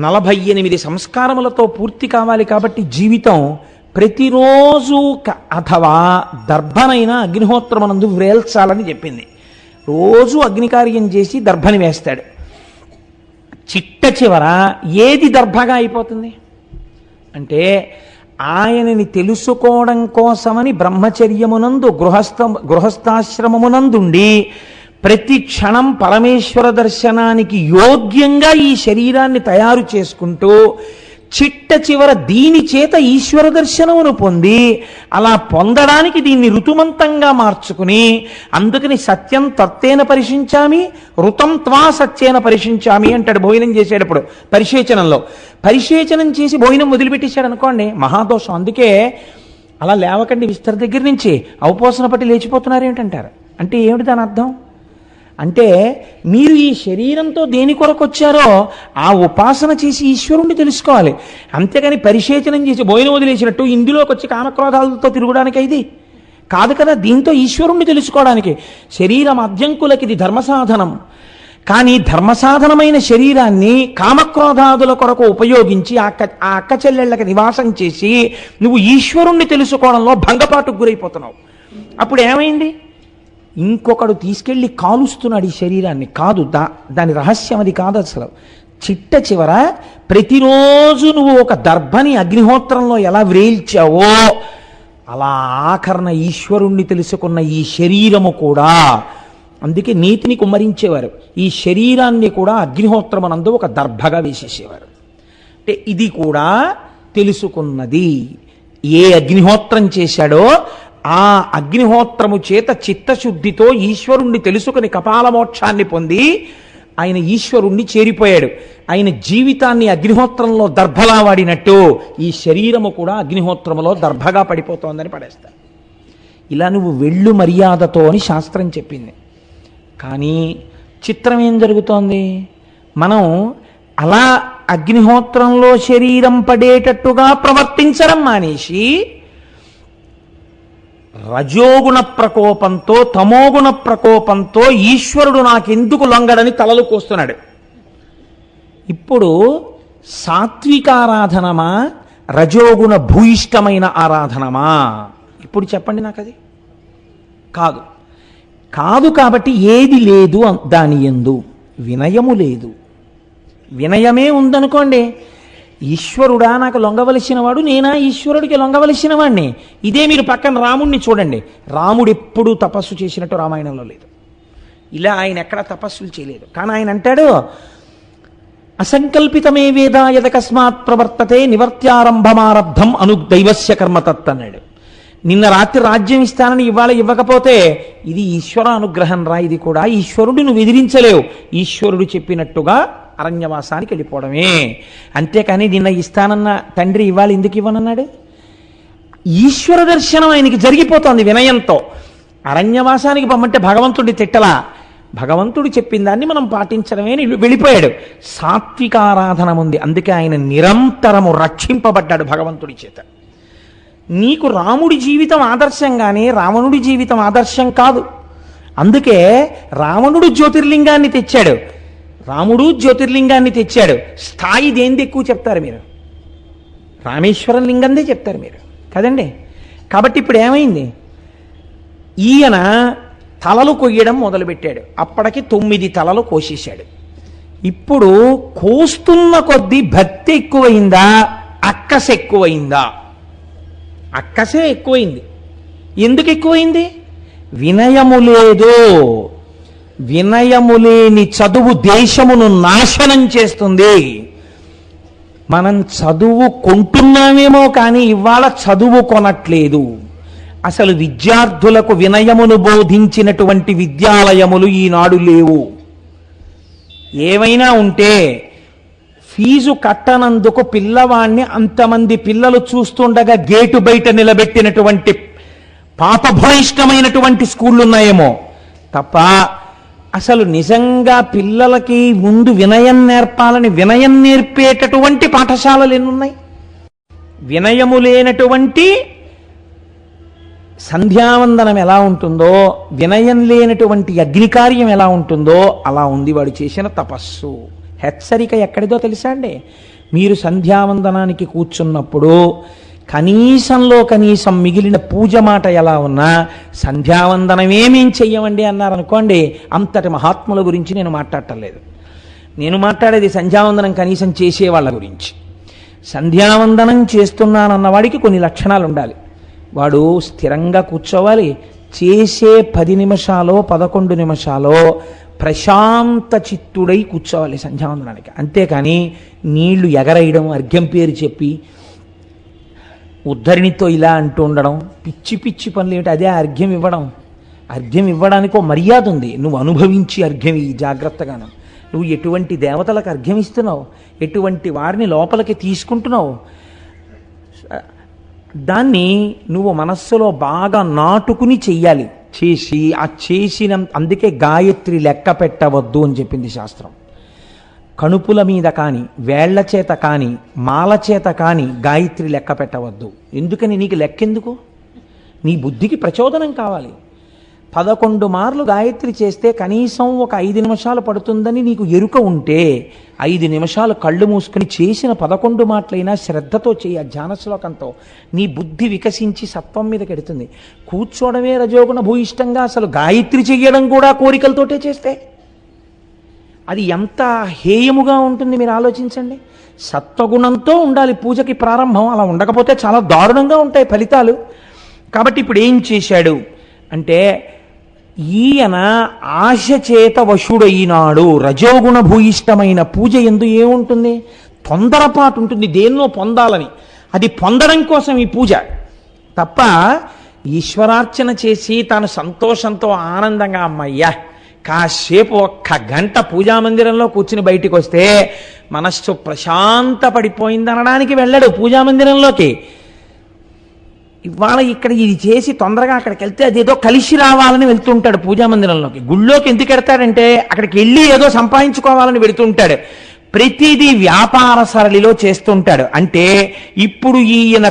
48 సంస్కారములతో పూర్తి కావాలి. కాబట్టి జీవితం ప్రతిరోజు అథవా దర్భనైనా అగ్నిహోత్రమునందు వేల్చాలని చెప్పింది. రోజు అగ్నికార్యం చేసి దర్భని వేస్తాడు. చిట్ట చివర ఏది దర్భగా అయిపోతుంది అంటే, ఆయనని తెలుసుకోవడం కోసమని బ్రహ్మచర్యమునందు గృహస్థాశ్రమమునందుండి ప్రతి క్షణం పరమేశ్వర దర్శనానికి యోగ్యంగా ఈ శరీరాన్ని తయారు చేసుకుంటూ చిట్ట చివర దీని చేత ఈశ్వర దర్శనమును పొంది, అలా పొందడానికి దీన్ని ఋతుమంతంగా మార్చుకుని, అందుకని సత్యం తత్తేన పరిశించామి ఋతం త్వా సత్యేన పరిశించామి అంటాడు భోజనం చేసేటప్పుడు. పరిశేచనం చేసి భోజనం వదిలిపెట్టేశాడు అనుకోండి, మహాదోషం. అందుకే అలా లేవకండి విస్తర దగ్గర నుంచి అవపోసన పట్టి లేచిపోతున్నారు ఏమిటంటారు. అంటే ఏమిటి దాని అర్థం? అంటే మీరు ఈ శరీరంతో దేని కొరకు వచ్చారో ఆ ఉపాసన చేసి ఈశ్వరుణ్ణి తెలుసుకోవాలి. అంతేగాని పరిశేచనం చేసి భోజనం వదిలేసినట్టు ఇందులోకి వచ్చి కామక్రోధాలతో తిరగడానికి ఇది కాదు కదా. దీంతో ఈశ్వరుణ్ణి తెలుసుకోవడానికి శరీరం అద్యంకులకి ఇది ధర్మసాధనం. కానీ ధర్మసాధనమైన శరీరాన్ని కామక్రోధాదుల కొరకు ఉపయోగించి ఆ అక్క చెల్లెళ్ళకి నివాసం చేసి నువ్వు ఈశ్వరుణ్ణి తెలుసుకోవడంలో భంగపాటుకు గురైపోతున్నావు. అప్పుడు ఏమైంది? ఇంకొకడు తీసుకెళ్ళి కాలుస్తున్నాడు ఈ శరీరాన్ని. కాదు, దాని రహస్యం అది కాదు అసలు. చిట్ట చివర ప్రతిరోజు నువ్వు ఒక దర్భని అగ్నిహోత్రంలో ఎలా వ్రేల్చావో అలా ఆఖరణ ఈశ్వరుణ్ణి తెలుసుకున్న ఈ శరీరము కూడా, అందుకే నీతిని కుమ్మరించేవారు, ఈ శరీరాన్ని కూడా అగ్నిహోత్రమునందు ఒక దర్భగా వేసేసేవారు. అంటే ఇది కూడా తెలుసుకున్నది. ఏ అగ్నిహోత్రం చేశాడో ఆ అగ్నిహోత్రము చేత చిత్తశుద్ధితో ఈశ్వరుణ్ణి తెలుసుకుని కపాల మోక్షాన్ని పొంది ఆయన ఈశ్వరుణ్ణి చేరిపోయాడు. ఆయన జీవితాన్ని అగ్నిహోత్రంలో దర్భలా వాడినట్టు ఈ శరీరము కూడా అగ్నిహోత్రములో దర్భగా పడిపోతోందని పడేస్తాడు. ఇలా నువ్వు వెళ్ళు మర్యాదతో అని శాస్త్రం చెప్పింది. కానీ చిత్రం ఏం జరుగుతోంది? మనం అలా అగ్నిహోత్రంలో శరీరం పడేటట్టుగా ప్రవర్తించడం మానేసి రజోగుణ ప్రకోపంతో తమోగుణ ప్రకోపంతో ఈశ్వరుడు నాకెందుకు లొంగడని తలలు కోస్తున్నాడు. ఇప్పుడు సాత్విక ఆరాధనమా రజోగుణ భూయిష్టమైన ఆరాధనమా? ఇప్పుడు చెప్పండి నాకు. అది కాదు. కాదు కాబట్టి ఏది లేదు దాని యందు వినయము లేదు. వినయమే ఉందనుకోండి, ఈశ్వరుడా నాకు లొంగవలసిన వాడు, నేనా ఈశ్వరుడికి లొంగవలసిన వాడిని. ఇదే మీరు పక్కన రాముణ్ణి చూడండి. రాముడు ఎప్పుడూ తపస్సు చేసినట్టు రామాయణంలో లేదు. ఇలా ఆయన ఎక్కడ తపస్సులు చేయలేదు. కానీ ఆయన అంటాడు, అసంకల్పితమే వేద యదకస్మాత్ ప్రవర్తతే నివర్త్యారంభమారబ్ధం అను దైవస్య కర్మతత్ అన్నాడు. నిన్న రాత్రి రాజ్యం ఇస్తానని ఇవాళ ఇవ్వకపోతే ఇది ఈశ్వర అనుగ్రహం రా. ఇది కూడా ఈశ్వరుడు నువ్వు ఎదిరించలేవు. ఈశ్వరుడు చెప్పినట్టుగా అరణ్యవాసానికి వెళ్ళిపోవడమే. అంతేకాని నిన్న ఇస్తానన్న తండ్రి ఇవాళ ఎందుకు ఇవ్వనన్నాడు? ఈశ్వర దర్శనం ఆయనకి జరిగిపోతోంది వినయంతో. అరణ్యవాసానికి పొమ్మంటే భగవంతుడి తిట్టలా, భగవంతుడు చెప్పిన దాన్ని మనం పాటించడమే వెళ్ళిపోయాడు. సాత్విక ఆరాధన ఉంది. అందుకే ఆయన నిరంతరము రక్షింపబడ్డాడు భగవంతుడి చేత. నీకు రాముడి జీవితం ఆదర్శంగానే రావణుడి జీవితం ఆదర్శం కాదు. అందుకే రావణుడు జ్యోతిర్లింగాన్ని తెచ్చాడు, రాముడు జ్యోతిర్లింగాన్ని తెచ్చాడు. స్థాయి దేంది ఎక్కువ చెప్తారు మీరు? రామేశ్వరం లింగందే చెప్తారు మీరు కదండి. కాబట్టి ఇప్పుడు ఏమైంది? ఈయన తలలు కొయ్యడం మొదలుపెట్టాడు. అప్పటికి 9 తలలు కోసేశాడు. ఇప్పుడు కోస్తున్న కొద్దీ భక్తి ఎక్కువైందా అక్కస ఎక్కువైందా? అక్కసే ఎక్కువైంది. ఎందుకు ఎక్కువైంది? వినయము లేదు. వినయము లేని చదువు దేశమును నాశనం చేస్తుంది. మనం చదువు కొంటున్నామేమో కానీ ఇవాళ చదువు కొనట్లేదు. అసలు విద్యార్థులకు వినయమును బోధించినటువంటి విద్యాలయములు ఈనాడు లేవు. ఏమైనా ఉంటే ఫీజు కట్టనందుకు పిల్లవాణ్ణి అంతమంది పిల్లలు చూస్తుండగా గేటు బయట నిలబెట్టినటువంటి పాపభూయిష్టమైనటువంటి స్కూళ్ళు ఉన్నాయేమో తప్ప అసలు నిజంగా పిల్లలకి ముందు వినయం నేర్పాలని వినయం నేర్పేటటువంటి పాఠశాలలు ఎన్నున్నాయి? వినయము లేనటువంటి సంధ్యావందనం ఎలా ఉంటుందో, వినయం లేనటువంటి అగ్నికార్యం ఎలా ఉంటుందో అలా ఉంది వాడు చేసిన తపస్సు. హెచ్చరిక ఎక్కడిదో తెలుసా అండి? మీరు సంధ్యావందనానికి కూర్చున్నప్పుడు కనీసంలో కనీసం మిగిలిన పూజ మాట ఎలా ఉన్నా సంధ్యావందనమే మేం చెయ్యమండి అన్నారనుకోండి, అంతటి మహాత్ముల గురించి నేను మాట్లాడటం లేదు. నేను మాట్లాడేది సంధ్యావందనం కనీసం చేసేవాళ్ళ గురించి. సంధ్యావందనం చేస్తున్నానన్నవాడికి కొన్ని లక్షణాలు ఉండాలి. వాడు స్థిరంగా కూర్చోవాలి. చేసే 10 నిమిషాలో 11 నిమిషాలో ప్రశాంత చిత్తుడై కూర్చోవాలి సంధ్యావందనానికి. అంతేకాని నీళ్లు ఎగరేయడం, అర్ఘ్యం పేరు చెప్పి ఉద్ధరిణితో ఇలా అంటూ ఉండడం, పిచ్చి పిచ్చి పనులు ఏమిటి? అదే అర్ఘ్యం ఇవ్వడం. అర్ఘ్యం ఇవ్వడానికి ఒక మర్యాద ఉంది. నువ్వు అనుభవించి అర్ఘ్యం ఇవ్వు జాగ్రత్తగాను. నువ్వు ఎటువంటి దేవతలకు అర్ఘ్యం ఇస్తున్నావు, ఎటువంటి వారిని లోపలికి తీసుకుంటున్నావు, దాన్ని నువ్వు మనస్సులో బాగా నాటుకుని చెయ్యాలి. చేసి ఆ చేసిన అందుకే గాయత్రి లెక్క పెట్టవద్దు అని చెప్పింది శాస్త్రం. కణుపుల మీద కానీ వేళ్ల చేత కానీ మాల చేత కానీ గాయత్రి లెక్క పెట్టవద్దు. ఎందుకని? నీకు లెక్కెందుకు? నీ బుద్ధికి ప్రచోదనం కావాలి. 11 మార్లు గాయత్రి చేస్తే కనీసం ఒక 5 నిమిషాలు పడుతుందని నీకు ఎరుక ఉంటే 5 నిమిషాలు కళ్ళు మూసుకుని చేసిన 11 మాటలైనా శ్రద్ధతో చేయ, ధ్యాన శ్లోకంతో నీ బుద్ధి వికసించి సత్వం మీదకి ఎడుతుంది. కూర్చోవడమే రజోగుణ భూయిష్టంగా అసలు గాయత్రి చెయ్యడం కూడా కోరికలతోటే చేస్తే అది ఎంత హేయముగా ఉంటుంది మీరు ఆలోచించండి. సత్వగుణంతో ఉండాలి పూజకి ప్రారంభం. అలా ఉండకపోతే చాలా దారుణంగా ఉంటాయి ఫలితాలు. కాబట్టి ఇప్పుడు ఏం చేశాడు అంటే, ఈయన ఆశ చేత వశుడైనాడు. రజోగుణ భూయిష్టమైన పూజ ఎందు ఏముంటుంది? తొందరపాటు ఉంటుంది దేన్నో పొందాలని. అది పొందడం కోసం ఈ పూజ తప్ప ఈశ్వరార్చన చేసి తాను సంతోషంతో ఆనందంగా అమ్మయ్యా కాసేపు ఒక్క గంట పూజామందిరంలో కూర్చుని బయటికి వస్తే మనస్సు ప్రశాంత పడిపోయిందనడానికి వెళ్ళడు పూజామందిరంలోకి. ఇవాళ ఇక్కడ ఇది చేసి తొందరగా అక్కడికి వెళ్తే అదేదో కలిసి రావాలని వెళ్తుంటాడు పూజామందిరంలోకి. గుళ్ళోకి ఎందుకు వెడతాడంటే అక్కడికి వెళ్ళి ఏదో సంపాదించుకోవాలని వెడుతుంటాడు. ప్రతిదీ వ్యాపార సరళిలో చేస్తుంటాడు. అంటే ఇప్పుడు ఈయన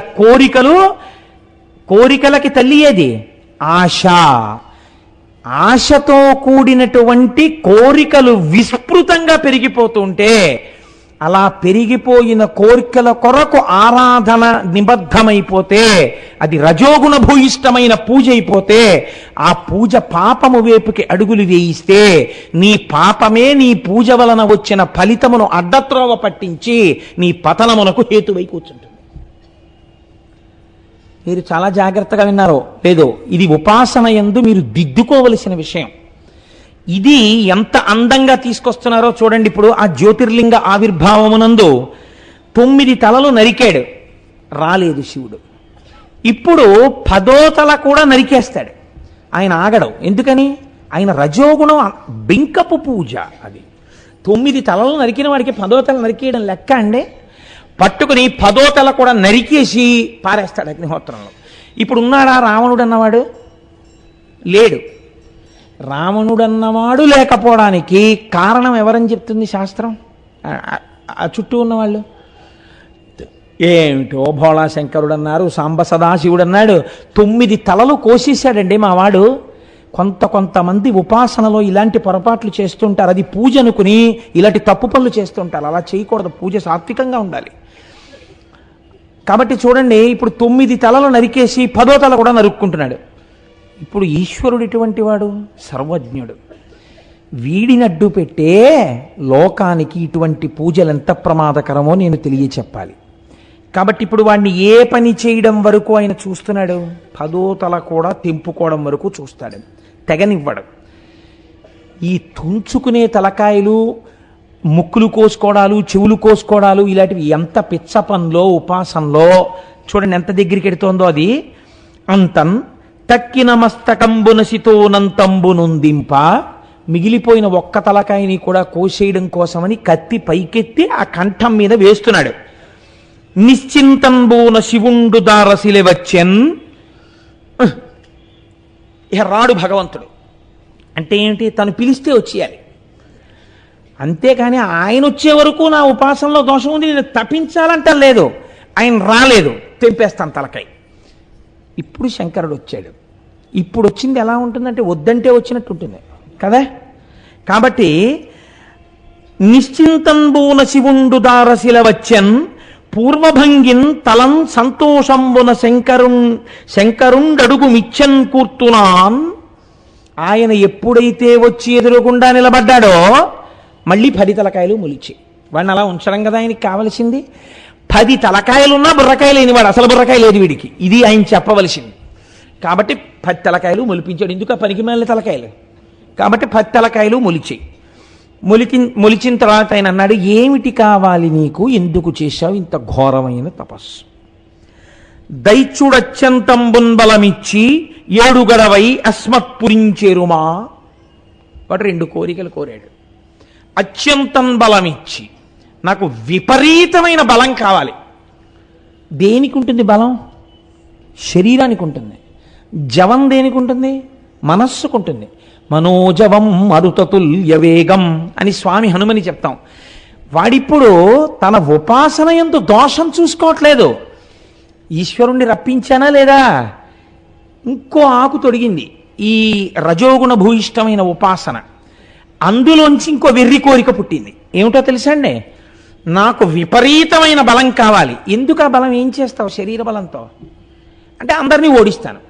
కోరికలకి తల్లి ఏది ఆశ. ఆశతో కూడినటువంటి కోరికలు విస్తృతంగా పెరిగిపోతుంటే అలా పెరిగిపోయిన కోరికల కొరకు ఆరాధన నిబద్ధమైపోతే అది రజోగుణ భూయిష్టమైన పూజ అయిపోతే ఆ పూజ పాపము వైపుకి అడుగులు వేయిస్తే నీ పాపమే నీ పూజ వలన వచ్చిన ఫలితమును అడ్డత్రోవ పట్టించి నీ పతనమునకు హేతువై కూర్చుంటుంది. మీరు చాలా జాగ్రత్తగా విన్నారో లేదో, ఇది ఉపాసన యందు మీరు దిద్దుకోవలసిన విషయం. ఇది ఎంత అందంగా తీసుకొస్తున్నారో చూడండి. ఇప్పుడు ఆ జ్యోతిర్లింగ ఆవిర్భావమునందు 9 తలలు నరికాడు, రాలేదు శివుడు. ఇప్పుడు 10వ తల కూడా నరికేస్తాడు, ఆయన ఆగడం. ఎందుకని? ఆయన రజోగుణం. బింకపు పూజ అది. 9 తలలు నరికిన వాడికి 10వ తల నరికేయడం లెక్క అండి. పట్టుకుని 10వ తల కూడా నరికేసి పారేస్తాడు అగ్నిహోత్రంలో. ఇప్పుడు ఉన్నాడా రావణుడు అన్నవాడు? లేడు. రావణుడన్నవాడు లేకపోవడానికి కారణం ఎవరని చెప్తుంది శాస్త్రం? ఆ చుట్టూ ఉన్నవాళ్ళు. ఏమిటో భోళాశంకరుడు అన్నారు, సాంబ సదాశివుడు అన్నాడు. 9 తలలు కోసేశాడండి మావాడు. కొంతమంది ఉపాసనలో ఇలాంటి పొరపాట్లు చేస్తుంటారు. అది పూజ అనుకుని ఇలాంటి తప్పు పనులు చేస్తుంటారు. అలా చేయకూడదు. పూజ సాత్వికంగా ఉండాలి. కాబట్టి చూడండి, ఇప్పుడు 9 తలలు నరికేసి 10వ తల కూడా నరుక్కుంటున్నాడు. ఇప్పుడు ఈశ్వరుడు ఎటువంటి వాడు? సర్వజ్ఞుడు. వీడినడ్డు పెట్టే లోకానికి ఇటువంటి పూజలు ఎంత ప్రమాదకరమో నేను తెలియచెప్పాలి. కాబట్టి ఇప్పుడు వాడిని ఏ పని చేయడం వరకు ఆయన చూస్తున్నాడు? 10వ తల కూడా తెంపుకోవడం వరకు చూస్తాడు, తెగనివ్వడు. ఈ తుంచుకునే తలకాయలు, ముక్కులు కోసుకోవడాలు, చెవులు కోసుకోవడాలు, ఇలాంటివి ఎంత పిచ్చ పనిలో ఉపాసనలో చూడండి ఎంత దగ్గరికి ఎడుతోందో అది. అంతం తక్కిన మస్తకంబునసితోనంతంబునుందింప, మిగిలిపోయిన ఒక్క తలకాయని కూడా కోసేయడం కోసమని కత్తి పైకెత్తి ఆ కంఠం మీద వేస్తున్నాడు. నిశ్చింతంబూన శివుండు దారసిలె వచ్చెన్. ఇక రాడు భగవంతుడు. అంటే ఏంటి? తను పిలిస్తే వచ్చేయాలి. అంతేకాని ఆయన వచ్చే వరకు నా ఉపాసనలో దోషం ఉంది, నేను తప్పించాలంట లేదు. ఆయన రాలేదు, తెంపేస్తాను తలకాయ. ఇప్పుడు శంకరుడు వచ్చాడు. ఇప్పుడు వచ్చింది ఎలా ఉంటుందంటే వద్దంటే వచ్చినట్టు ఉంటుంది కదా. కాబట్టి నిశ్చింతంబూన శివుండు దారసిల వచ్చెన్ పూర్వభంగిన్ తలం సంతోషంబున శంకరుండడుగు మిచ్చన్ కూర్తునాన్. ఆయన ఎప్పుడైతే వచ్చి ఎదురుగుండా నిలబడ్డాడో మళ్ళీ 10 తలకాయలు మొలిచి. వాడిని అలా ఉంచడం కదా ఆయనకి కావలసింది. 10 తలకాయలున్నా బుర్రకాయ లేనివాడు, అసలు బుర్రకాయ లేదు వీడికి. ఇది ఆయన చెప్పవలసింది. కాబట్టి 10 తలకాయలు మొలిపించాడు. ఎందుకు? ఆ పనికి మేలిన తలకాయలు కాబట్టి 10 తలకాయలు మొలిచాయి. మొలిచిన తర్వాత ఆయన అన్నాడు, ఏమిటి కావాలి నీకు? ఎందుకు చేశావు ఇంత ఘోరమైన తపస్సు? దైత్యుడత్యంతంబున్ బలమిచ్చి 7 గడవై అస్మత్పురించేరుమా. వాడు 2 కోరికలు కోరాడు. అత్యంతం బలమిచ్చి, నాకు విపరీతమైన బలం కావాలి. దేనికి ఉంటుంది బలం? శరీరానికి ఉంటుంది. జవం దేనికి ఉంటుంది? మనస్సుకు ఉంటుంది. మనోజవం మరుతతుల్య వేగం అని స్వామి హనుమని చెప్తాం. వాడిప్పుడు తన ఉపాసన యందు దోషం చూసుకోవట్లేదు. ఈశ్వరుణ్ణి రప్పించానా లేదా? ఇంకో ఆకు తొడిగింది ఈ రజోగుణ భూయిష్టమైన ఉపాసన. అందులోంచి ఇంకో వెర్రి కోరిక పుట్టింది. ఏమిటో తెలుసా అండి? నాకు విపరీతమైన బలం కావాలి. ఎందుకు ఆ బలం? ఏం చేస్తావు శరీర బలంతో? అంటే అందరినీ ఓడిస్తాను.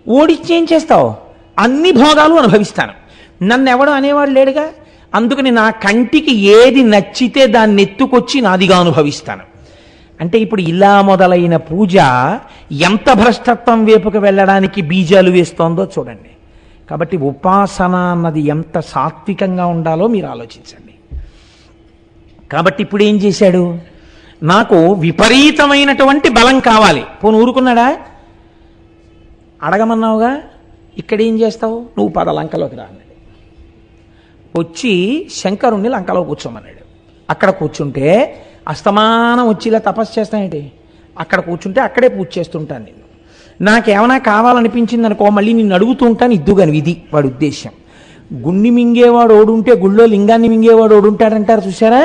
ఓడిచ్చి ఏం చేస్తావు? అన్ని భోగాలు అనుభవిస్తాను. నన్ను ఎవడో అనేవాడు లేడుగా. అందుకని నా కంటికి ఏది నచ్చితే దాన్ని ఎత్తుకొచ్చి నాదిగా అనుభవిస్తాను. అంటే ఇప్పుడు ఇలా మొదలైన పూజ ఎంత భ్రష్టత్వం వైపుకు వెళ్ళడానికి బీజాలు వేస్తోందో చూడండి. కాబట్టి ఉపాసన అన్నది ఎంత సాత్వికంగా ఉండాలో మీరు ఆలోచించండి. కాబట్టి ఇప్పుడు ఏం చేశాడు? నాకు విపరీతమైనటువంటి బలం కావాలి. పోను ఊరుకున్నాడా? అడగమన్నావుగా, ఇక్కడేం చేస్తావు, నువ్వు పద లంకలోకి రా అన్నాడు. వచ్చి శంకరుణ్ణి లంకలో కూర్చోమన్నాడు. అక్కడ కూర్చుంటే అస్తమానం వచ్చి ఇలా తపస్సు చేస్తానేంటి, అక్కడ కూర్చుంటే అక్కడే పూజ చేస్తుంటాను నేను. నాకేమైనా కావాలనిపించింది అనుకో, మళ్ళీ నిన్ను అడుగుతూ ఉంటాను, ఇద్దుగాని. ఇది వాడి ఉద్దేశం. గుండి మింగేవాడు ఓడుంటే గుళ్ళో లింగాన్ని మింగేవాడు ఓడుంటాడంటారు చూసారా?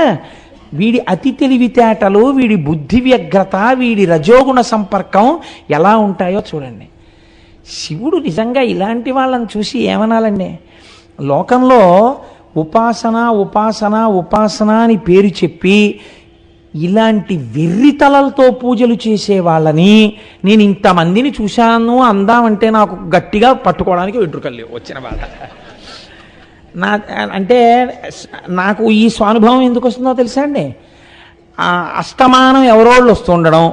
వీడి అతి తెలివితేటలు, వీడి బుద్ధి వ్యగ్రత, వీడి రజోగుణ సంపర్కం ఎలా ఉంటాయో చూడండి. శివుడు నిజంగా ఇలాంటి వాళ్ళని చూసి ఏమనాలండి? లోకంలో ఉపాసన ఉపాసన ఉపాసన అని పేరు చెప్పి ఇలాంటి వెర్రితలలతో పూజలు చేసే వాళ్ళని నేను ఇంతమందిని చూశాను అందామంటే నాకు గట్టిగా పట్టుకోవడానికి వెంట్రుకలు లేవు. వచ్చిన బాధ అంటే నాకు ఈ స్వానుభవం ఎందుకు వస్తుందో తెలుసా అండి? అస్తమానం ఎవరోళ్ళు వస్తుండడం,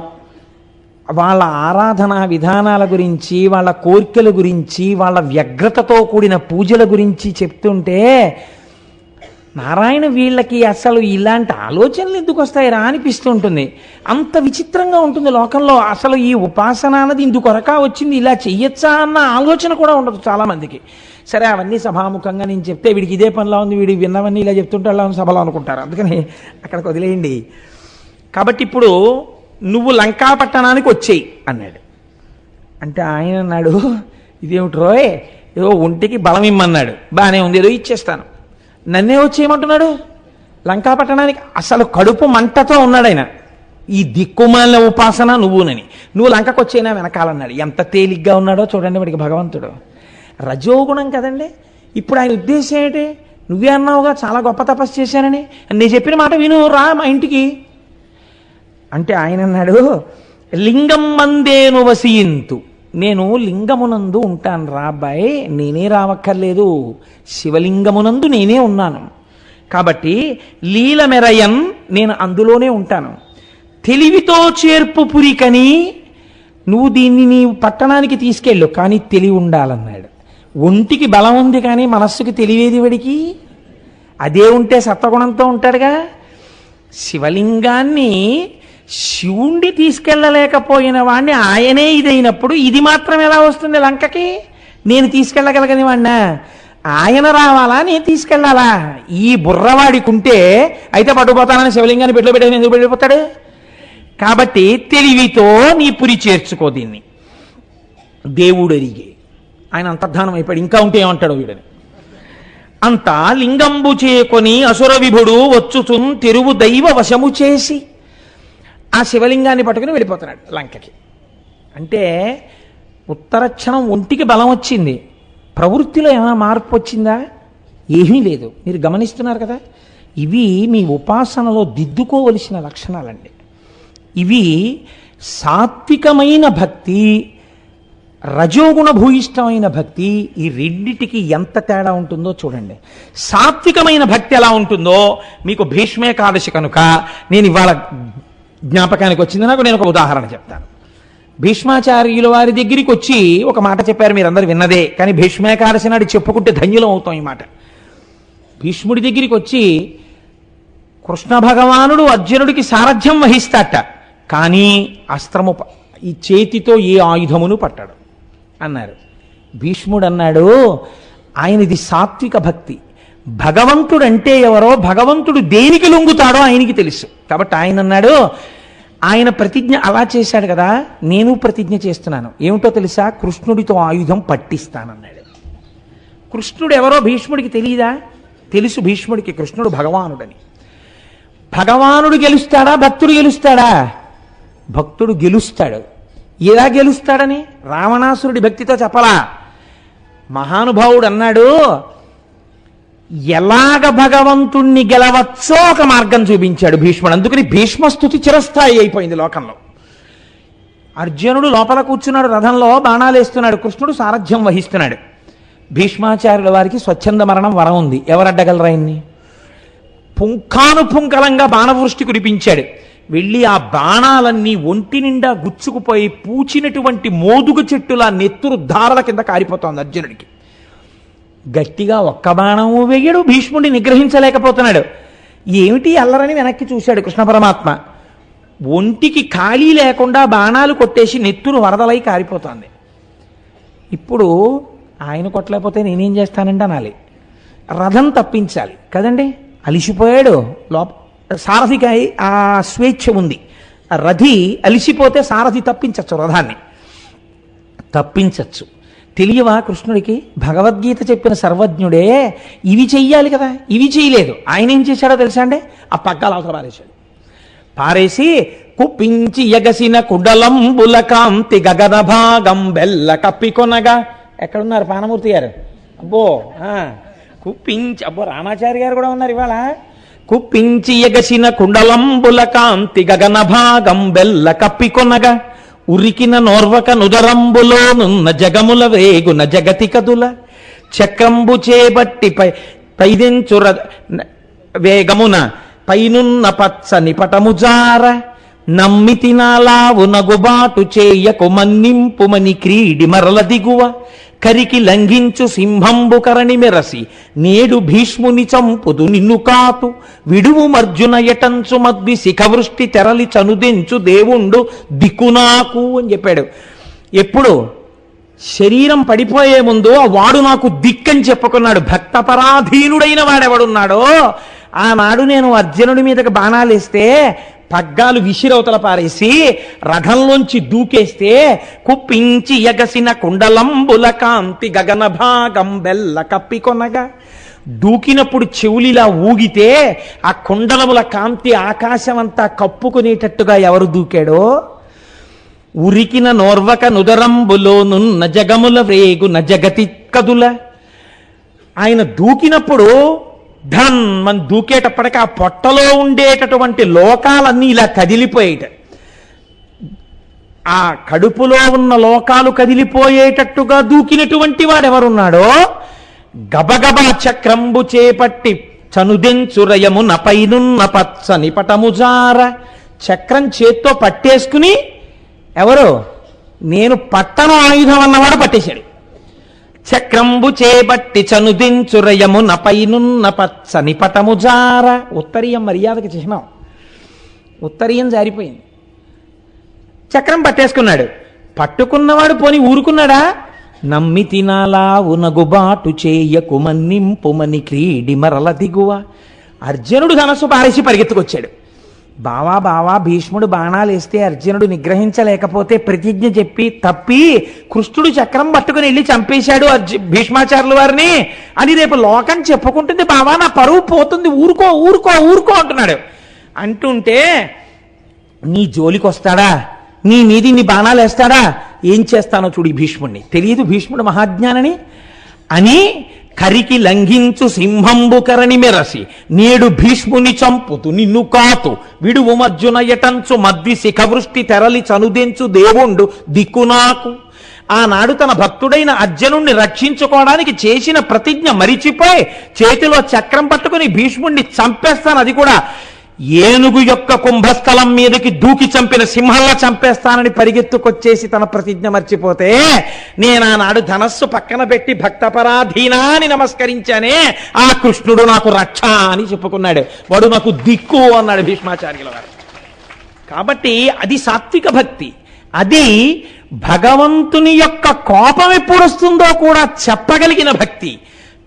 వాళ్ళ ఆరాధన విధానాల గురించి, వాళ్ళ కోరికల గురించి, వాళ్ళ వ్యగ్రతతో కూడిన పూజల గురించి చెప్తుంటే నారాయణ వీళ్ళకి అసలు ఇలాంటి ఆలోచనలు ఎందుకు వస్తాయిరా అనిపిస్తుంటుంది. అంత విచిత్రంగా ఉంటుంది లోకంలో. అసలు ఈ ఉపాసన అన్నది ఇందుకొరకా వచ్చింది, ఇలా చెయ్యొచ్చా అన్న ఆలోచన కూడా ఉండదు చాలామందికి. సరే, అవన్నీ సభాముఖంగా నేను చెప్తే వీడికి ఇదే పనిలా ఉంది, వీడికి విన్నవన్నీ ఇలా చెప్తుంటే అలా సభలో అనుకుంటారు. అందుకని అక్కడికి వదిలేయండి. కాబట్టి ఇప్పుడు నువ్వు లంకా పట్టణానికి వచ్చేయి అన్నాడు. అంటే ఆయన అన్నాడు, ఇదేమిటి రోయ్, ఏదో ఒంటికి బలం ఇమ్మన్నాడు, బాగానే ఉంది, ఏదో ఇచ్చేస్తాను. నన్నే వచ్చేయమంటున్నాడు లంకా పట్టణానికి. అసలు కడుపు మంటతో ఉన్నాడు ఆయన. ఈ దిక్కుమాలిన ఉపాసన నువ్వునని, నువ్వు లంకకు వచ్చేనా వెనకాలన్నాడు. ఎంత తేలిగ్గా ఉన్నాడో చూడండి వాడికి భగవంతుడు. రజోగుణం కదండి. ఇప్పుడు ఆయన ఉద్దేశం ఏంటి? నువ్వే అన్నావుగా చాలా గొప్ప తపస్సు చేశానని, నేను చెప్పిన మాట విను, రా మా ఇంటికి అంటే ఆయన అన్నాడు, లింగం మందేను వసియింతు, నేను లింగమునందు ఉంటాను రా అబ్బాయి, నేనే రావక్కర్లేదు, శివలింగమునందు నేనే ఉన్నాను. కాబట్టి లీలమెరయన్, నేను అందులోనే ఉంటాను. తెలివితో చేర్పు పురికని, నువ్వు దీన్ని నీ పట్టణానికి తీసుకెళ్ళు, కానీ తెలివి ఉండాలన్నాడు. ఒంటికి బలం ఉంది కానీ మనస్సుకి తెలివేది వాడికి. అదే ఉంటే సత్వగుణంతో ఉంటాడుగా. శివలింగాన్ని శివుండి తీసుకెళ్ళలేకపోయిన వాడిని ఆయనే ఇదైనప్పుడు ఇది మాత్రం ఎలా వస్తుంది లంకకి? నేను తీసుకెళ్ళగలగని వాడినా? ఆయన రావాలా, నేను తీసుకెళ్ళాలా? ఈ బుర్రవాడికి ఉంటే అయితే పట్టుకుపోతానని శివలింగాన్ని పెట్టులో పెట్టేసి ఎందుకు వెళ్ళిపోతాడు? కాబట్టి తెలివితో నీ పురి చేర్చుకో దీన్ని. దేవుడు అడిగే ఆయన అంతర్ధానం అయిపోయాడు. ఇంకా ఉంటే ఏమంటాడు వీడని. అంతా లింగంబు చేకొని అసుర విభుడు వచ్చుచున్ తెరువు దైవ వశము చేసి ఆ శివలింగాన్ని పట్టుకుని వెళ్ళిపోతున్నాడు లంకకి. అంటే ఉత్తరక్షణం ఒంటికి బలం వచ్చింది, ప్రవృత్తిలో ఏమైనా మార్పు వచ్చిందా? ఏమీ లేదు. మీరు గమనిస్తున్నారు కదా. ఇవి మీ ఉపాసనలో దిద్దుకోవలసిన లక్షణాలండి. ఇవి సాత్వికమైన భక్తి, రజోగుణ భూయిష్టమైన భక్తి, ఈ రెండిటికి ఎంత తేడా ఉంటుందో చూడండి. సాత్వికమైన భక్తి ఎలా ఉంటుందో మీకు భీష్మేకాదశి కనుక నేను ఇవాళ జ్ఞాపకానికి వచ్చింది. నాకు నేను ఒక ఉదాహరణ చెప్తాను. భీష్మాచార్యుల వారి దగ్గరికి వచ్చి ఒక మాట చెప్పారు, మీరందరూ విన్నదే, కానీ భీష్మేకాదశి నాడు చెప్పుకుంటే ధన్యులం అవుతాం ఈ మాట. భీష్ముడి దగ్గరికి వచ్చి కృష్ణ భగవానుడు అర్జునుడికి సారథ్యం వహిస్తాట, కానీ అస్త్రము ఈ చేతితో ఏ ఆయుధమును పట్టాడు అన్నారు. భీష్ముడు అన్నాడు, ఆయనది సాత్విక భక్తి. భగవంతుడు అంటే ఎవరో, భగవంతుడు దేనికి లొంగుతాడో ఆయనకి తెలుసు. కాబట్టి ఆయన అన్నాడు, ఆయన ప్రతిజ్ఞ అలా చేశాడు కదా, నేను ప్రతిజ్ఞ చేస్తున్నాను. ఏమిటో తెలుసా? కృష్ణుడితో ఆయుధం పట్టిస్తానన్నాడు. కృష్ణుడు ఎవరో భీష్ముడికి తెలియదా? తెలుసు భీష్ముడికి కృష్ణుడు భగవానుడని. భగవానుడు గెలుస్తాడా, భక్తుడు గెలుస్తాడా? భక్తుడు గెలుస్తాడు. ఎలా గెలుస్తాడని రావణాసురుడి భక్తితో చెప్పలా. మహానుభావుడు అన్నాడు, ఎలాగ భగవంతుణ్ణి గెలవచ్చో ఒక మార్గం చూపించాడు భీష్ముడు. అందుకని భీష్మస్తుతి చిరస్థాయి అయిపోయింది లోకంలో. అర్జునుడు లోపల కూర్చున్నాడు, రథంలో బాణాలు వేస్తున్నాడు, కృష్ణుడు సారథ్యం వహిస్తున్నాడు. భీష్మాచార్యుల వారికి స్వచ్ఛంద మరణం వరం ఉంది. ఎవరు అడ్డగలరా ఆయన్ని? పుంఖానుపుంఖలంగా బాణవృష్టి కురిపించాడు. వెళ్ళి ఆ బాణాలన్నీ ఒంటి నిండా గుచ్చుకుపోయి పూచినటువంటి మోదుగ చెట్టులా నెత్తురు ధారల కింద కారిపోతోంది అర్జునుడికి. గట్టిగా ఒక్క బాణము వేయడు, భీష్ముడిని నిగ్రహించలేకపోతున్నాడు. ఏమిటి అల్లరని వెనక్కి చూశాడు కృష్ణ పరమాత్మ. ఒంటికి ఖాళీ లేకుండా బాణాలు కొట్టేసి నెత్తురు వరదలై కారిపోతుంది. ఇప్పుడు ఆయన కొట్టలేకపోతే నేనేం చేస్తానంటే అనాలి. రథం తప్పించాలి కదండి, అలిసిపోయాడు. సారథికి ఆ స్వేచ్ఛ ఉంది. రథి అలిసిపోతే సారథి తప్పించచ్చు, రథాన్ని తప్పించచ్చు. తెలియవా కృష్ణుడికి? భగవద్గీత చెప్పిన సర్వజ్ఞుడే ఇవి చెయ్యాలి కదా, ఇవి చేయలేదు. ఆయన ఏం చేశాడో తెలుసా అండి? ఆ పగ్గాలు అవతల పారేశాడు. పారేసి కుప్పించి ఎగసిన కుడలంబుల కాంతి గగన భాగం బెల్ల కప్పికొనగా. ఎక్కడున్నారు పానమూర్తి గారు? అబ్బో కుప్పించి, అబ్బో రామాచారి గారు కూడా ఉన్నారు ఇవాళ. కుప్పించి ఎగసిన కుండలంబుల కాంతి గగన భాగం బెల్ల కప్పికొనగా ఉరికిన నోర్వక నుదరంబులోనున్న జగముల వేగున జగతి కదుల చక్రంబు చేబట్టి పైదెంచుర వేగమున పైనున్న పచ్చని పటముజార నమ్మితి నాలావు నగుబాటు చేయకు మన్నింపుమని క్రీడి మరల దిగువ కరికి లంఘించు సింహంబు కరణి మెరసి నేడు భీష్ముని చంపుదు నిన్ను కాతు విడువు మర్జున ఎటంచు మద్వి శిఖవృష్టి తెరలి చనుదెంచు దేవుండు దిక్కునాకు అని చెప్పాడు. ఎప్పుడు శరీరం పడిపోయే ముందు వాడు నాకు దిక్కని చెప్పుకున్నాడు. భక్తపరాధీనుడైన వాడెవడున్నాడో ఆనాడు నేను అర్జునుడి మీదకి బాణాలేస్తే పగ్గాలు విసిరవతల పారేసి రథంలోంచి దూకేస్తే కుప్పించి ఎగసిన కుండలంబుల కాంతి గగన భాగం బెల్ల కప్పికొనగా దూకినప్పుడు చెవులిలా ఊగితే ఆ కుండలముల కాంతి ఆకాశమంతా కప్పుకునేటట్టుగా ఎవరు దూకాడో ఉరికిన నోర్వక నుదరంబులోనున్న జగముల వేగున జగతి కదుల. ఆయన దూకినప్పుడు ధన్ మన దూకేటప్పటికి ఆ పొట్టలో ఉండేటటువంటి లోకాలన్నీ ఇలా కదిలిపోయేట, ఆ కడుపులో ఉన్న లోకాలు కదిలిపోయేటట్టుగా దూకినటువంటి వాడెవరున్నాడో గబగబా చక్రంబు చేపట్టి చనుదెంచురయము నపైనున్న పచ్చని పటముజార చక్రం చేత్తో పట్టేసుకుని ఎవరు? నేను పట్టను ఆయుధం అన్నవాడు పట్టేశాడు. చక్రంబు చేబట్టి చనుదించురయము నపైనున్న పచ్చని పటముజార. ఉత్తరీయం మర్యాదకి చిహ్నం. ఉత్తరీయం జారిపోయింది. చక్రం పట్టేసుకున్నాడు. పట్టుకున్నవాడు పోని ఊరుకున్నాడా? నమ్మి తినాలా ఉనగుబాటు చేయకు మన్నింపుమని క్రీడి మరల దిగువ. అర్జునుడు ధనస్సు పారేసి పరిగెత్తుకొచ్చాడు. బావా భీష్ముడు బాణాలు వేస్తే అర్జునుడు నిగ్రహించలేకపోతే ప్రతిజ్ఞ చెప్పి తప్పి కృష్ణుడు చక్రం పట్టుకుని వెళ్ళి చంపేశాడు భీష్మాచార్యుల వారిని అని రేపు లోకం చెప్పుకుంటుంది. బావా నా పరువు పోతుంది, ఊరుకో ఊరుకో ఊరుకో అంటున్నాడు. అంటుంటే నీ జోలికి వస్తాడా, నీ మీది నీ బాణాలు వేస్తాడా, ఏం చేస్తానో చూడు భీష్ముడిని. తెలియదు భీష్ముడు మహాజ్ఞానని అని కరికి లంఘించు సింహంబు కరణి మెరసి నేడు భీష్ముని చంపుతు నిన్ను కాతు విడువు మర్జున ఎటంచు మద్వి శిఖవృష్టి తెరలి చనుదెంచు దేవుండు దిక్కునాకు. ఆనాడు తన భక్తుడైన అర్జునుణ్ణి రక్షించుకోవడానికి చేసిన ప్రతిజ్ఞ మరిచిపోయి చేతిలో చక్రం పట్టుకుని భీష్ముణ్ణి చంపేస్తాను, అది కూడా ఏనుగు యొక్క కుంభస్థలం మీదకి దూకి చంపిన సింహంలా చంపేస్తానని పరిగెత్తుకొచ్చేసి తన ప్రతిజ్ఞ మర్చిపోతే నేను ఆనాడు ధనస్సు పక్కన పెట్టి భక్తపరాధీనాన్ని నమస్కరించానే ఆ కృష్ణుడు నాకు రక్ష అని చెప్పుకున్నాడు. వాడు నాకు దిక్కు అన్నాడు భీష్మాచార్యుల వారు. కాబట్టి అది సాత్విక భక్తి. అది భగవంతుని యొక్క కోపం ఎప్పుడు వస్తుందో కూడా చెప్పగలిగిన భక్తి.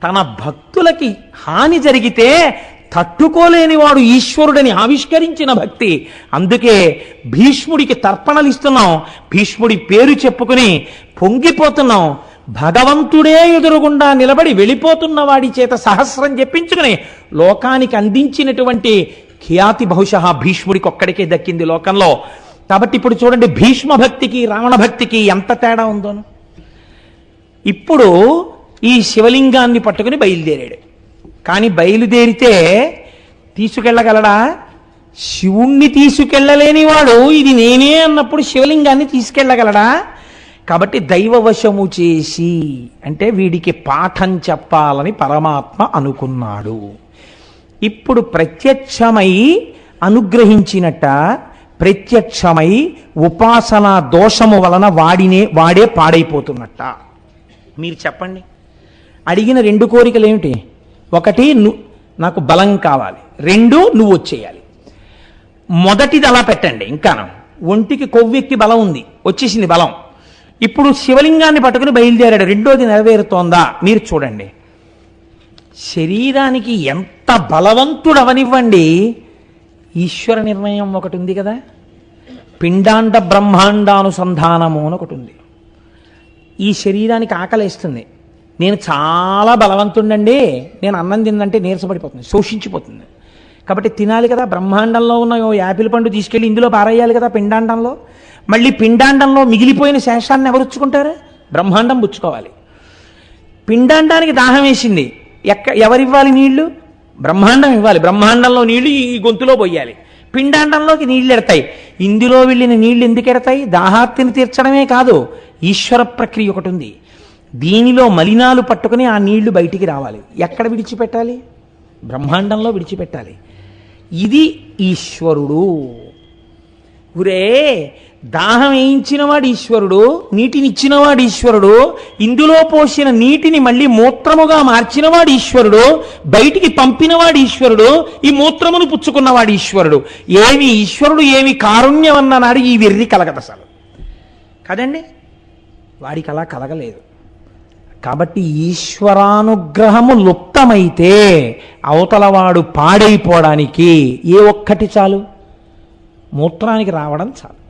తన భక్తులకి హాని జరిగితే తట్టుకోలేని వాడు ఈశ్వరుడిని ఆవిష్కరించిన భక్తి. అందుకే భీష్ముడికి తర్పణలు ఇస్తున్నాం, భీష్ముడి పేరు చెప్పుకుని పొంగిపోతున్నాం. భగవంతుడే ఎదురుగుండా నిలబడి వెళ్ళిపోతున్న వాడి చేత సహస్రం చెప్పించుకుని లోకానికి అందించినటువంటి ఖ్యాతి బహుశా భీష్ముడికి ఒక్కడికే దక్కింది లోకంలో. కాబట్టి ఇప్పుడు చూడండి భీష్మ భక్తికి రావణ భక్తికి ఎంత తేడా ఉందో. ఇప్పుడు ఈ శివలింగాన్ని పట్టుకుని బయలుదేరాడు. కానీ బయలుదేరితే తీసుకెళ్ళగలడా? శివుణ్ణి తీసుకెళ్ళలేని వాడు ఇది నేనే అన్నప్పుడు శివలింగాన్ని తీసుకెళ్ళగలడా? కాబట్టి దైవవశము చేసి అంటే వీడికి పాఠం చెప్పాలని పరమాత్మ అనుకున్నాడు. ఇప్పుడు ప్రత్యక్షమై అనుగ్రహించినట్ట, ప్రత్యక్షమై ఉపాసనా దోషము వలన వాడే పాడైపోతున్నట్ట. మీరు చెప్పండి. అడిగిన రెండు కోరికలు ఏమిటి? ఒకటి నాకు బలం కావాలి, రెండు నువ్వు వచ్చేయాలి. మొదటిది అలా పెట్టండి. ఇంకాను ఒంటికి కొవ్వెక్కి బలం ఉంది, వచ్చేసింది బలం. ఇప్పుడు శివలింగాన్ని పట్టుకుని బయలుదేరాడు. రెండోది నెరవేరుతోందా మీరు చూడండి. శరీరానికి ఎంత బలవంతుడవనివ్వండి, ఈశ్వర నిర్ణయం ఒకటి ఉంది కదా, పిండాండ బ్రహ్మాండానుసంధానము అని ఒకటి ఉంది. ఈ శరీరానికి ఆకలేస్తుంది, నేను చాలా బలవంతుండండి, నేను అన్నం తిందంటే నీరసపడిపోతుంది, శోషించిపోతుంది. కాబట్టి తినాలి కదా, బ్రహ్మాండంలో ఉన్న యాపిల్ పండు తీసుకెళ్ళి ఇందులో పారేయాలి కదా పిండాండంలో. మళ్ళీ పిండాండంలో మిగిలిపోయిన శేషాన్ని ఎవరు పుచ్చుకుంటారు? బ్రహ్మాండం పుచ్చుకోవాలి. పిండాండానికి దాహం వేసింది, ఎవరివ్వాలి నీళ్లు? బ్రహ్మాండం ఇవ్వాలి. బ్రహ్మాండంలో నీళ్లు ఈ గొంతులో పోయాలి, పిండాండంలోకి నీళ్లు ఎడతాయి. ఇందులో వెళ్ళిన నీళ్లు ఎందుకు ఎడతాయి? దాహార్తిని తీర్చడమే కాదు, ఈశ్వర ప్రక్రియ ఒకటి ఉంది. దీనిలో మలినాలు పట్టుకుని ఆ నీళ్లు బయటికి రావాలి. ఎక్కడ విడిచిపెట్టాలి? బ్రహ్మాండంలో విడిచిపెట్టాలి. ఇది ఈశ్వరుడు. ఉరే, దాహం వేయించినవాడు ఈశ్వరుడు, నీటినిచ్చినవాడు ఈశ్వరుడు, ఇందులో పోసిన నీటిని మళ్ళీ మూత్రముగా మార్చినవాడు ఈశ్వరుడు, బయటికి పంపినవాడు ఈశ్వరుడు, ఈ మూత్రమును పుచ్చుకున్నవాడు ఈశ్వరుడు. ఏమి ఈశ్వరుడు, ఏమి కారుణ్యం అన్ననాడు ఈ వెర్రి కలగదు అసలు కదండి. వాడికి అలా కలగలేదు. కాబట్టి ఈశ్వరానుగ్రహము లుప్తమైతే అవతలవాడు పాడైపోవడానికి ఏ ఒక్కటి చాలు? మూత్రానికి రావడం చాలు.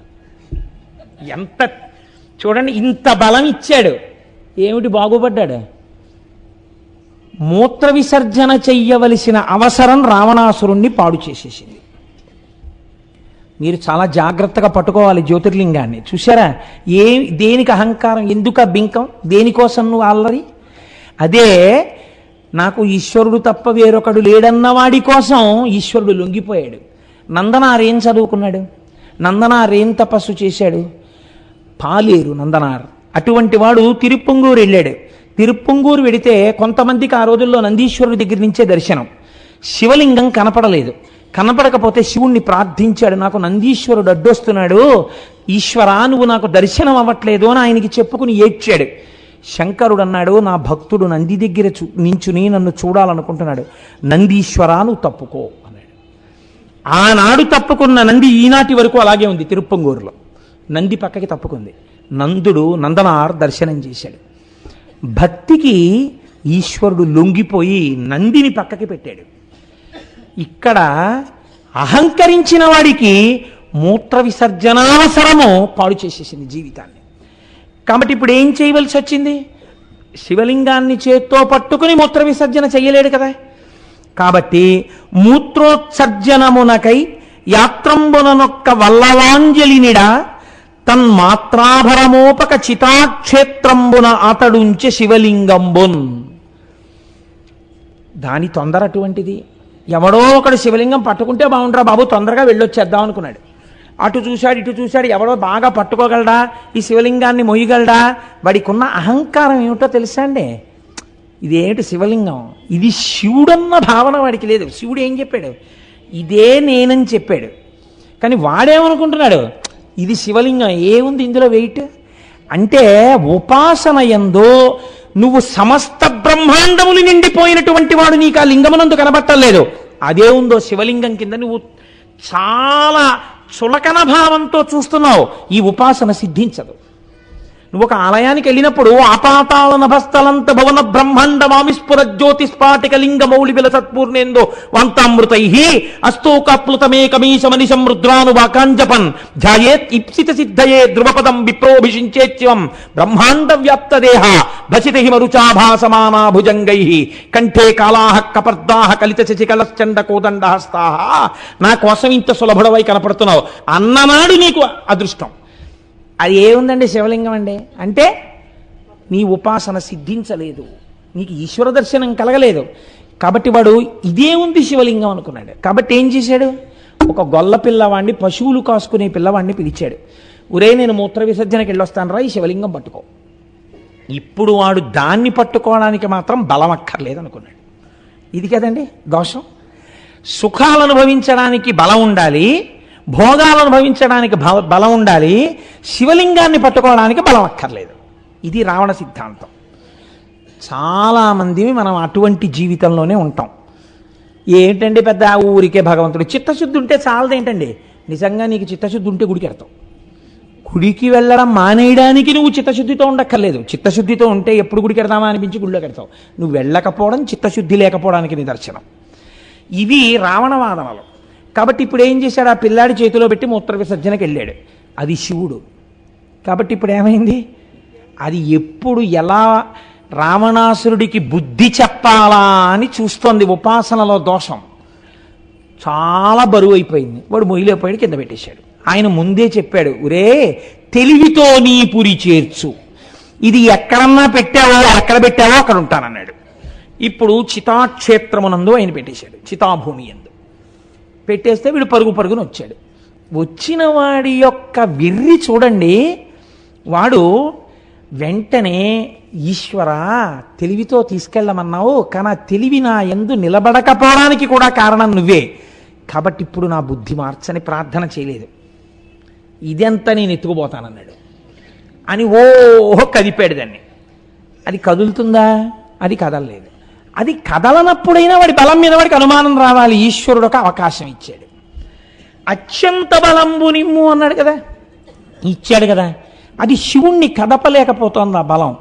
ఎంత చూడండి, ఇంత బలం ఇచ్చాడు, ఏమిటి బాగుపడ్డాడు? మూత్ర విసర్జన చెయ్యవలసిన అవసరం రావణాసురుణ్ణి పాడు చేసేసింది. మీరు చాలా జాగ్రత్తగా పట్టుకోవాలి జ్యోతిర్లింగాన్ని. చూసారా, దేనికి అహంకారం, ఎందుక బింకం, దేనికోసం నువ్వు అల్లరి? అదే నాకు ఈశ్వరుడు తప్ప వేరొకడు లేడన్నవాడి కోసం ఈశ్వరుడు లొంగిపోయాడు. నందనారేం చదువుకున్నాడు? నందనారేం తపస్సు చేశాడు? పాలేరు నందనార్. అటువంటి వాడు తిరుప్పంగూరు వెళ్ళాడు. తిరుప్పంగూరు వెడితే కొంతమందికి ఆ రోజుల్లో నందీశ్వరుడి దగ్గర నుంచే దర్శనం. శివలింగం కనపడలేదు. కనపడకపోతే శివుణ్ణి ప్రార్థించాడు, నాకు నందీశ్వరుడు అడ్డొస్తున్నాడు, ఈశ్వరా నువ్వు నాకు దర్శనం అవ్వట్లేదు అని ఆయనకి చెప్పుకుని ఏడ్చాడు. శంకరుడు అన్నాడు, నా భక్తుడు నంది దగ్గర నించుని నన్ను చూడాలనుకుంటున్నాడు, నందీశ్వరా నువ్వు తప్పుకో అన్నాడు. ఆనాడు తప్పుకున్న నంది ఈనాటి వరకు అలాగే ఉంది. తిరుప్పంగూరులో నంది పక్కకి తప్పుకుంది. నందుడు నందనార్ దర్శనం చేశాడు. భక్తికి ఈశ్వరుడు లొంగిపోయి నందిని పక్కకి పెట్టాడు. ఇక్కడ అహంకరించిన వాడికి మూత్ర విసర్జనావసరము పాడు చేసేసింది జీవితాన్ని. కాబట్టి ఇప్పుడు ఏం చేయవలసి వచ్చింది? శివలింగాన్ని చేత్తో పట్టుకుని మూత్ర విసర్జన చెయ్యలేడు కదా. కాబట్టి మూత్రోత్సర్జనమునకై యాత్రంబుననొక్క వల్లవాంజలినిడ తన్మాత్రాభరమోపక చితాక్షేత్రంబున అతడుంచె శివలింగంబున్. దాని తొందర అటువంటిది. ఎవడో ఒకడు శివలింగం పట్టుకుంటే బాగుంటారా బాబు, తొందరగా వెళ్ళొచ్చేద్దాం అనుకున్నాడు. అటు చూశాడు, ఇటు చూశాడు, ఎవడో బాగా పట్టుకోగలడా, ఈ శివలింగాన్ని మొయ్యగలడా? వాడికి ఉన్న అహంకారం ఏమిటో తెలుసా అండి? ఇదేమిటి శివలింగం, ఇది శివుడన్న భావన వాడికి లేదు. శివుడు ఏం చెప్పాడు? ఇదే నేనని చెప్పాడు. కానీ వాడేమనుకుంటున్నాడు? ఇది శివలింగం, ఏముంది ఇందులో వెయిట్ అంటే? ఉపాసన యందు నువ్వు సమస్త బ్రహ్మాండములు నిండిపోయినటువంటి వాడు నీకు ఆ లింగమునందు కనబట్టలేదు. అదే ఉందో శివలింగం కింద నువ్వు చాలా చులకన భావంతో చూస్తున్నావు. ఈ ఉపాసన సిద్ధించదు. నువ్వు ఒక ఆలయానికి వెళ్ళినప్పుడు ఆపాతాళ నభస్థలంత భవన బ్రహ్మాండ మామిస్ఫుర జ్యోతిస్పాటిక లింగ మౌళి విల సత్పూర్ణేందో వాంతామృతై అస్తోకప్లుతమేకమీశమనిశం రుద్రానువాకాంజపన్ ధ్యాయేత్ ఇప్సిత సిద్ధయే ధ్రువపదం విప్రోభిషించేత్యం బ్రహ్మాండ వ్యాప్త దేహ భసిత హిమరుచాభాసమానా భుజంగై కంఠే కాళాహ కపర్దాహ కలిత శశికలశ్చండ కోదండహస్తాహ. నా కోసం ఇంత సులభుడవై కనపడుతున్నావు అన్ననాడు నీకు అదృష్టం. అది ఏముందండి శివలింగం అండి అంటే? నీ ఉపాసన సిద్ధించలేదు, నీకు ఈశ్వర దర్శనం కలగలేదు. కాబట్టి వాడు ఇదే ఉంది శివలింగం అనుకున్నాడు. కాబట్టి ఏం చేశాడు? ఒక గొల్ల పిల్లవాడిని, పశువులు కాసుకునే పిల్లవాడిని పిలిచాడు. ఒరే నేను మూత్ర విసర్జనకి వెళ్ళొస్తాను రా, ఈ శివలింగం పట్టుకో. ఇప్పుడు వాడు దాన్ని పట్టుకోవడానికి మాత్రం బలం అక్కర్లేదు అనుకున్నాడు. ఇది కదండి దోషం. సుఖాలు అనుభవించడానికి బలం ఉండాలి, భోగాలను అనుభవించడానికి బలం ఉండాలి, శివలింగాన్ని పట్టుకోవడానికి బలం అక్కర్లేదు. ఇది రావణ సిద్ధాంతం. చాలామంది మనం అటువంటి జీవితంలోనే ఉంటాం. ఏంటండి పెద్ద ఊరికే భగవంతుడు, చిత్తశుద్ధి ఉంటే చాలదేంటండి? నిజంగా నీకు చిత్తశుద్ధి ఉంటే గుడికి వెళ్తావు. గుడికి వెళ్ళడం మానేయడానికి నువ్వు చిత్తశుద్ధితో ఉండక్కర్లేదు. చిత్తశుద్ధితో ఉంటే ఎప్పుడు గుడికి వెడదామా అనిపించి గుడిలోకి వెళ్తావు. నువ్వు వెళ్ళకపోవడం చిత్తశుద్ధి లేకపోవడానికి నిదర్శనం. ఇవి రావణవాదనలు. కాబట్టి ఇప్పుడు ఏం చేశాడు? ఆ పిల్లాడి చేతిలో పెట్టి మూత్ర విసర్జనకి వెళ్ళాడు. అది శివుడు. కాబట్టి ఇప్పుడు ఏమైంది? అది ఎప్పుడు ఎలా రావణాసురుడికి బుద్ధి చెప్పాలా అని చూస్తోంది. ఉపాసనలో దోషం చాలా బరువు అయిపోయింది. వాడు మొయ్యలేకపోయాడు, కింద పెట్టేశాడు. ఆయన ముందే చెప్పాడు, ఒరే తెలివితో నీ పురి చేర్చు, ఇది ఎక్కడన్నా పెట్టావో ఎక్కడ పెట్టావో అక్కడ ఉంటానన్నాడు. ఇప్పుడు చితాక్షేత్రమునందు ఆయన పెట్టేశాడు. చితాభూమి ఎందు పెట్టేస్తే వీడు పరుగు పరుగున వచ్చాడు. వచ్చిన వాడి యొక్క వెర్రి చూడండి. వాడు వెంటనే, ఈశ్వర తెలివితో తీసుకెళ్ళమన్నావు, కానీ ఆ తెలివి నా యందు నిలబడకపోవడానికి కూడా కారణం నువ్వే, కాబట్టి ఇప్పుడు నా బుద్ధి మార్చని ప్రార్థన చేయలేదు, ఇదంతా నేను ఎత్తుకుపోతానన్నాడు అని ఓహో కదిపాడు దాన్ని. అది కదులుతుందా? అది కదలలేదు. అది కదలనప్పుడైనా వాడి బలం మీద వాడికి అనుమానం రావాలి. ఈశ్వరుడు ఒక అవకాశం ఇచ్చాడు. అత్యంత బలంబు నిమ్ము అన్నాడు కదా, ఇచ్చాడు కదా. అది శివుణ్ణి కదపలేకపోతోంది. ఆ బలం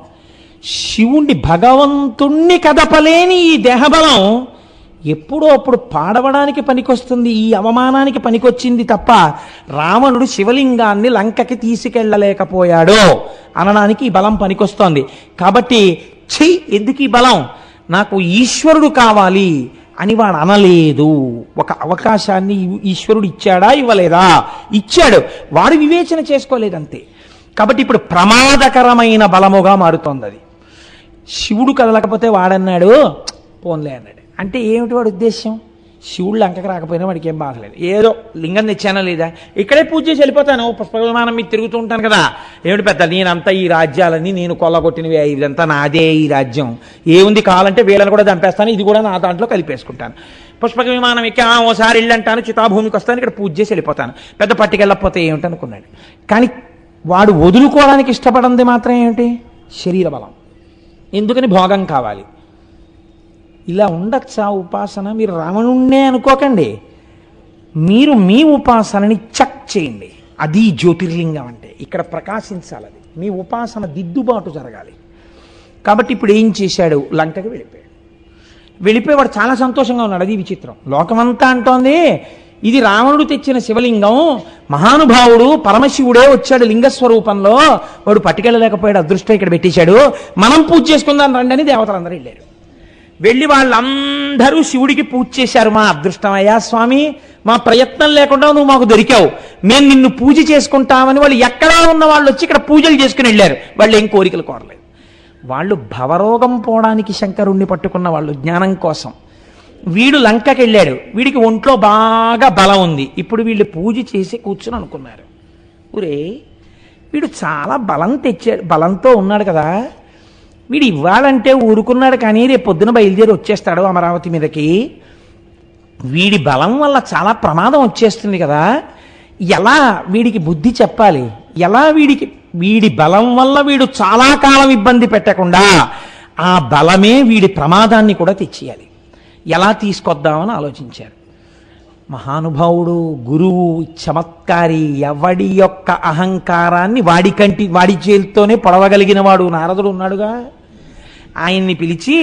శివుణ్ణి, భగవంతుణ్ణి కదపలేని ఈ దేహబలం ఎప్పుడో అప్పుడు పాడవడానికి పనికొస్తుంది, ఈ అవమానానికి పనికొచ్చింది తప్ప రావణుడు శివలింగాన్ని లంకకి తీసుకెళ్ళలేకపోయాడు అనడానికి ఈ బలం పనికొస్తోంది. కాబట్టి ఎందుకు ఈ బలం, నాకు ఈశ్వరుడు కావాలి అని వాడు అనలేదు. ఒక అవకాశాన్ని ఈశ్వరుడు ఇచ్చాడా ఇవ్వలేదా? ఇచ్చాడు. వాడు వివేచన చేసుకోలేదంతే. కాబట్టి ఇప్పుడు ప్రమాదకరమైన బలముగా మారుతోంది అది. శివుడు కదలకపోతే వాడన్నాడు పోన్లే అన్నాడు. అంటే ఏమిటి వాడి ఉద్దేశ్యం? శివుడు లంకకు రాకపోయినా వాడికి ఏం బాగలేదు, ఏదో లింగం తెచ్చానా లేదా, ఇక్కడే పూజ చేసి వెళ్ళిపోతాను, పుష్ప విమానం మీద తిరుగుతూ ఉంటాను కదా, ఏమిటి పెద్ద నేనంతా ఈ రాజ్యాలన్నీ నేను కొల్లగొట్టినవి, ఇదంతా నాదే ఈ రాజ్యం, ఏముంది కావాలంటే వీళ్ళని కూడా చంపేస్తాను, ఇది కూడా నా దాంట్లో కలిపేసుకుంటాను, పుష్పక విమానం ఎక్కి ఓసారి ఇల్లంటాను, చితాభూమికి వస్తాను, ఇక్కడ పూజ చేసి వెళ్ళిపోతాను, పెద్ద పట్టుకెళ్ళకపోతే ఏమిటనుకున్నాడు. కానీ వాడు వదులుకోవడానికి ఇష్టపడింది మాత్రం ఏమిటి? శరీర బలం. ఎందుకని? భోగం కావాలి. ఇలా ఉండొచ్చా ఉపాసన? మీరు రావణుణ్ణే అనుకోకండి, మీరు మీ ఉపాసనని చెక్ చేయండి. అది జ్యోతిర్లింగం అంటే. ఇక్కడ ప్రకాశించాలి అది. మీ ఉపాసన దిద్దుబాటు జరగాలి. కాబట్టి ఇప్పుడు ఏం చేశాడు? లంకకి వెళ్ళిపోయాడు. వెళ్ళిపోయేవాడు చాలా సంతోషంగా ఉన్నాడు. అది విచిత్రం. లోకమంతా అంటోంది ఇది రావణుడు తెచ్చిన శివలింగం, మహానుభావుడు పరమశివుడే వచ్చాడు లింగస్వరూపంలో, వాడు పట్టుకెళ్ళలేకపోయాడు, అదృష్టం ఇక్కడ పెట్టేశాడు, మనం పూజ చేసుకుందాం రండి అని దేవతలందరూ వెళ్ళారు. వెళ్ళి వాళ్ళందరూ శివుడికి పూజ చేశారు. మా అదృష్టమయ్యా స్వామి, మా ప్రయత్నం లేకుండా నువ్వు మాకు దొరికావు, మేము నిన్ను పూజ చేసుకుంటామని వాళ్ళు ఎక్కడా ఉన్న వాళ్ళు వచ్చి ఇక్కడ పూజలు చేసుకుని వెళ్ళారు. వాళ్ళు ఏం కోరికలు కోరలేదు. వాళ్ళు భవరోగం పోవడానికి శంకరుణ్ణి పట్టుకున్న వాళ్ళు, జ్ఞానం కోసం. వీడు లంకకి వెళ్ళాడు, వీడికి ఒంట్లో బాగా బలం ఉంది. ఇప్పుడు వీళ్ళు పూజ చేసి కూర్చుని అనుకున్నారు, ఊరే వీడు చాలా బలం తెచ్చాడు, బలంతో ఉన్నాడు కదా, వీడు ఇవ్వాలంటే ఊరుకున్నాడు, కానీ రేపు పొద్దున బయలుదేరి వచ్చేస్తాడు అమరావతి మీదకి, వీడి బలం వల్ల చాలా ప్రమాదం వచ్చేస్తుంది కదా, ఎలా వీడికి బుద్ధి చెప్పాలి, ఎలా వీడి బలం వల్ల వీడు చాలా కాలం ఇబ్బంది పెట్టకుండా ఆ బలమే వీడి ప్రమాదాన్ని కూడా తెచ్చేయాలి, ఎలా తీసుకొద్దామని ఆలోచించారు. మహానుభావుడు, గురువు, చమత్కారి, ఎవడి యొక్క అహంకారాన్ని వాడి చేతితోనే పొడవగలిగిన వాడు నారదుడు ఉన్నాడుగా, ఆయన్ని పిలిచి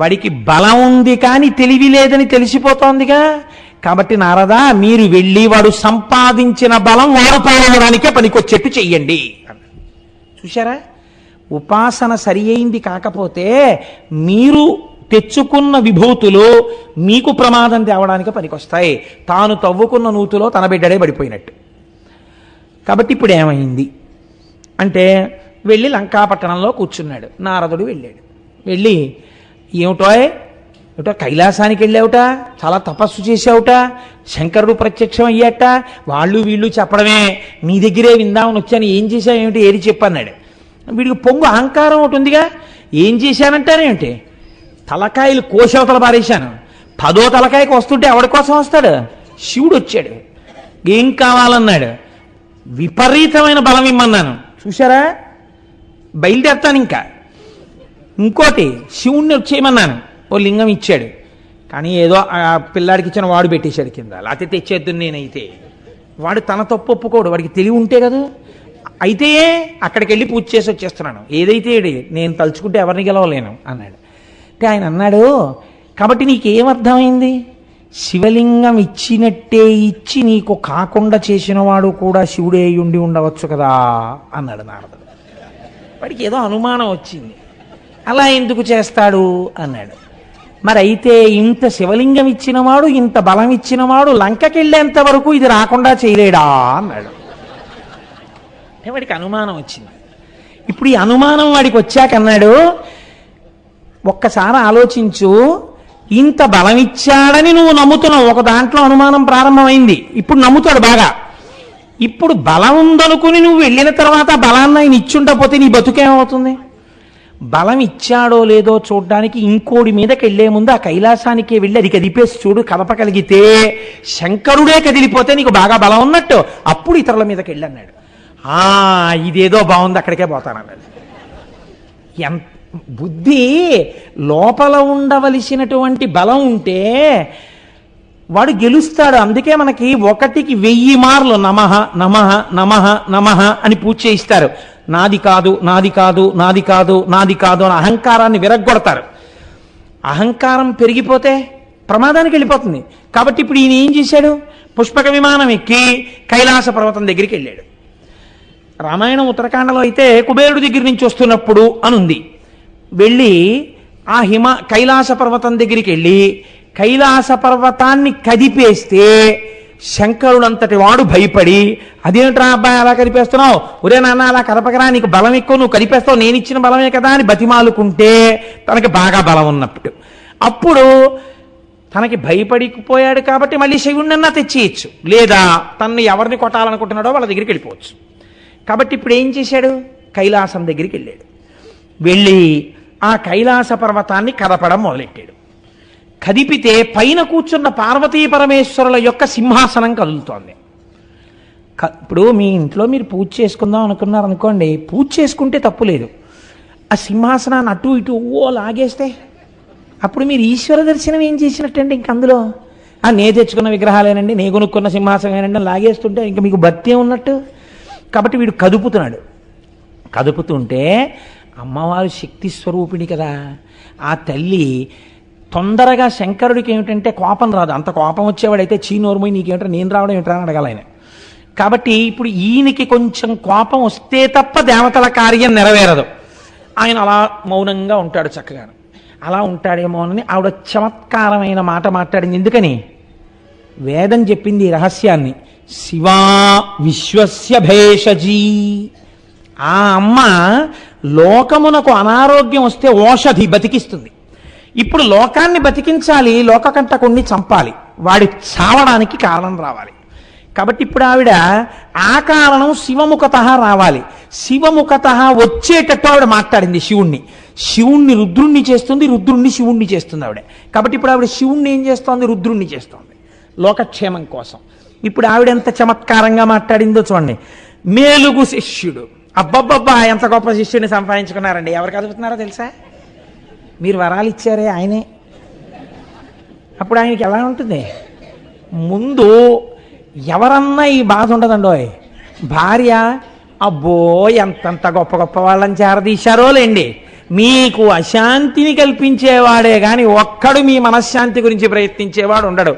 వాడికి బలం ఉంది కానీ తెలివి లేదని తెలిసిపోతోందిగా, కాబట్టి నారదా మీరు వెళ్ళి వాడు సంపాదించిన బలం వాడు పాలనడానికే పనికొచ్చేట్టు చెయ్యండి. చూశారా, ఉపాసన సరి అయింది కాకపోతే మీరు తెచ్చుకున్న విభూతులు మీకు ప్రమాదం తేవడానికి పనికొస్తాయి. తాను తవ్వుకున్న నూతులో తన బిడ్డడే పడిపోయినట్టు. కాబట్టి ఇప్పుడు ఏమైంది అంటే, వెళ్ళి లంకాపట్టణంలో కూర్చున్నాడు. నారదుడు వెళ్ళాడు. వెళ్ళి ఏమిటో కైలాసానికి వెళ్ళావుట, చాలా తపస్సు చేసావుట, శంకరుడు ప్రత్యక్షం అయ్యాట, వాళ్ళు వీళ్ళు చెప్పడమే, నీ దగ్గరే విందామని వచ్చాను, ఏం చేశావు ఏమిటి, ఏది చెప్పన్నాడు. వీడికి పొంగు అహంకారం ఒకటి ఉందిగా, ఏం చేశానంటారేమిటి, తలకాయలు కోశవతల పారేశాను, 10వ తలకాయకి వస్తుంటే ఎవడి కోసం వస్తాడు, శివుడు వచ్చాడు, ఏం కావాలన్నాడు, విపరీతమైన బలం ఇమ్మన్నాను, చూశారా బయలుదేరుతాను ఇంకా, ఇంకోటి శివుణ్ణి వచ్చేయమన్నాను, ఓ లింగం ఇచ్చాడు, కానీ ఏదో ఆ పిల్లాడికి ఇచ్చిన వాడు పెట్టేశాడు కింద, లేకపోతే తెచ్చేద్దు నేనైతే. వాడు తన తప్పు ఒప్పుకోడు, వాడికి తెలివి ఉంటే కదా. అయితే అక్కడికి వెళ్ళి పూజ చేసి వచ్చేస్తున్నాను, ఏదైతే నేను తలుచుకుంటే ఎవరిని గెలవలేను అన్నాడు. అంటే ఆయన అన్నాడు, కాబట్టి నీకేమర్థమైంది? శివలింగం ఇచ్చినట్టే ఇచ్చి నీకు కాకుండా చేసిన వాడు కూడా శివుడే ఉండి ఉండవచ్చు కదా అన్నాడు నారదుడు. వాడికి ఏదో అనుమానం వచ్చింది, అలా ఎందుకు చేస్తాడు అన్నాడు. మరి అయితే ఇంత శివలింగం ఇచ్చినవాడు, ఇంత బలం ఇచ్చినవాడు లంకకెళ్ళేంత వరకు ఇది రాకుండా చేయలేడా అన్నాడు. అంటే వాడికి అనుమానం వచ్చింది. ఇప్పుడు ఈ అనుమానం వాడికి వచ్చాక అన్నాడు, ఒక్కసారి ఆలోచించు, ఇంత బలం ఇచ్చాడని నువ్వు నమ్ముతున్నావు, ఒక దాంట్లో అనుమానం ప్రారంభమైంది, ఇప్పుడు నమ్ముతాడు బాగా. ఇప్పుడు బలం ఉందనుకుని నువ్వు వెళ్ళిన తర్వాత బలాన్ని ఆయన ఇచ్చుండపోతే నీ బతుకేమవుతుంది? బలం ఇచ్చాడో లేదో చూడ్డానికి ఇంకోడి మీదకి వెళ్లే ముందు ఆ కైలాసానికి వెళ్ళి అది కదిపేసి చూడు, కదపగలిగితే శంకరుడే కదిలిపోతే నీకు బాగా బలం ఉన్నట్టు, అప్పుడు ఇతరుల మీదకి వెళ్ళి అన్నాడు. ఇదేదో బాగుంది, అక్కడికే పోతానన్నాడు. ఎంత బుద్ధి లోపల ఉండవలసినటువంటి బలం ఉంటే వాడు గెలుస్తాడు. అందుకే మనకి 1కి 1000 మార్లు నమః నమః నమః నమః అని పూజ చేయిస్తారు. నాది కాదు, నాది కాదు, నాది కాదు, నాది కాదు అని అహంకారాన్ని విరగ్గొడతారు. అహంకారం పెరిగిపోతే ప్రమాదానికి వెళ్ళిపోతుంది. కాబట్టి ఇప్పుడు ఈయన ఏం చేశాడు? పుష్పక విమానం ఎక్కి కైలాస పర్వతం దగ్గరికి వెళ్ళాడు. రామాయణం ఉత్తరాఖండలో అయితే కుబేరుడి దగ్గర నుంచి వస్తున్నప్పుడు అనుంది. వెళ్ళి ఆ కైలాస పర్వతం దగ్గరికి వెళ్ళి కైలాస పర్వతాన్ని కదిపేస్తే శంకరుడంతటి వాడు భయపడి, అదేంట్రా అబ్బాయి అలా కదిపేస్తున్నావు, ఒరే నాన్న అలా కదపకరా, నీకు బలం ఎక్కువ, నువ్వు కదిపేస్తావు, నేను ఇచ్చిన బలమే కదా అని బతిమాలుకుంటే తనకి బాగా బలం ఉన్నప్పుడు. అప్పుడు తనకి భయపడిపోయాడు కాబట్టి మళ్ళీ శివుణ్ణన్నా తెచ్చేయచ్చు, లేదా తనని ఎవరిని కొట్టాలనుకుంటున్నాడో వాళ్ళ దగ్గరికి వెళ్ళిపోవచ్చు. కాబట్టి ఇప్పుడు ఏం చేశాడు? కైలాసం దగ్గరికి వెళ్ళాడు. వెళ్ళి ఆ కైలాస పర్వతాన్ని కదపడం మొదలెట్టాడు. కదిపితే పైన కూర్చున్న పార్వతీ పరమేశ్వరుల యొక్క సింహాసనం కదులుతోంది. ఇప్పుడు మీ ఇంట్లో మీరు పూజ చేసుకుందాం అనుకున్నారనుకోండి, పూజ చేసుకుంటే తప్పు లేదు. ఆ సింహాసనాన్ని అటు ఇటు లాగేస్తే అప్పుడు మీరు ఈశ్వర దర్శనం ఏం చేసినట్టండి? ఇంక అందులో నే తెచ్చుకున్న విగ్రహాలేనండి, నే కొనుక్కున్న సింహాసనమేనండి లాగేస్తుంటే ఇంకా మీకు భక్తి ఉన్నట్టు. కాబట్టి వీడు కదుపుతున్నాడు. కదుపుతుంటే అమ్మవారు శక్తి స్వరూపిణి కదా, ఆ తల్లి తొందరగా శంకరుడికి ఏమిటంటే కోపం రాదు. అంత కోపం వచ్చేవాడైతే చీనోర్మోయి నీకేమిటో నేను రావడం ఏమిట్రా అని అడగాలి ఆయన. కాబట్టి ఇప్పుడు ఈయనకి కొంచెం కోపం వస్తే తప్ప దేవతల కార్యం నెరవేరదు. ఆయన అలా మౌనంగా ఉంటాడు, చక్కగా అలా ఉంటాడేమో అని ఆవిడ చమత్కారమైన మాట మాట్లాడింది. ఎందుకని? వేదం చెప్పింది ఈ రహస్యాన్ని, శివా విశ్వస్య భేషజీ. ఆ అమ్మ లోకమునకు అనారోగ్యం వస్తే ఓషధి బతికిస్తుంది. ఇప్పుడు లోకాన్ని బతికించాలి, లోకకంటకుణ్ణి చంపాలి, వాడి చావడానికి కారణం రావాలి. కాబట్టి ఇప్పుడు ఆవిడ ఆ కారణం శివముఖత రావాలి. శివముఖత వచ్చేటట్టు ఆవిడ మాట్లాడింది శివుణ్ణి రుద్రుణ్ణి చేస్తుంది, రుద్రుణ్ణి శివుణ్ణి చేస్తుంది ఆవిడ. కాబట్టి ఇప్పుడు ఆవిడ శివుణ్ణి ఏం చేస్తోంది? రుద్రుణ్ణి చేస్తోంది లోకక్షేమం కోసం. ఇప్పుడు ఆవిడ ఎంత చమత్కారంగా మాట్లాడిందో చూడండి. మేలుగు శిష్యుడు, అబ్బబ్బబ్బా ఎంత గొప్ప శిష్యుడిని సంపాదించుకున్నారండి. ఎవరు కదుపుతున్నారో తెలుసా? మీరు వరాలు ఇచ్చారే ఆయనే. అప్పుడు ఆయనకి ఎలా ఉంటుంది? ముందు ఎవరన్నా ఈ బాధ ఉండదండోయ్. భార్య, అబ్బో ఎంతంత గొప్ప గొప్ప వాళ్ళని చేరదీశారో లేండి, మీకు అశాంతిని కల్పించేవాడే కానీ ఒక్కడు మీ మనశ్శాంతి గురించి ప్రయత్నించేవాడు ఉండడు.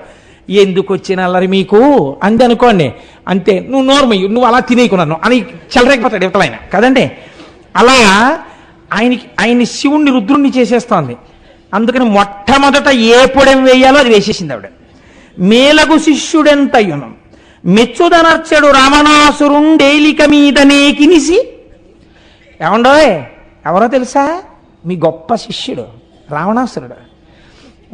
ఎందుకు వచ్చిన అల్లరి మీకు అంది అనుకోండి, అంతే, నువ్వు నోర్మయ్యు, నువ్వు అలా తినేకున్నాను అని చెలరేకపోతాడు ఇవతలైన కదండి. అలా ఆయన్ని శివుణ్ణి రుద్రుణ్ణి చేసేస్తోంది. అందుకని మొట్టమొదట ఏ పొడెం వేయాలో అది వేసేసింది ఆవిడ. మేలగు శిష్యుడెంతయును మెచ్చుదనర్చడు రావణాసురుండేలిక మీదనే కినిసి. ఏమండోయ్, ఎవరో తెలుసా? మీ గొప్ప శిష్యుడు రావణాసురుడు.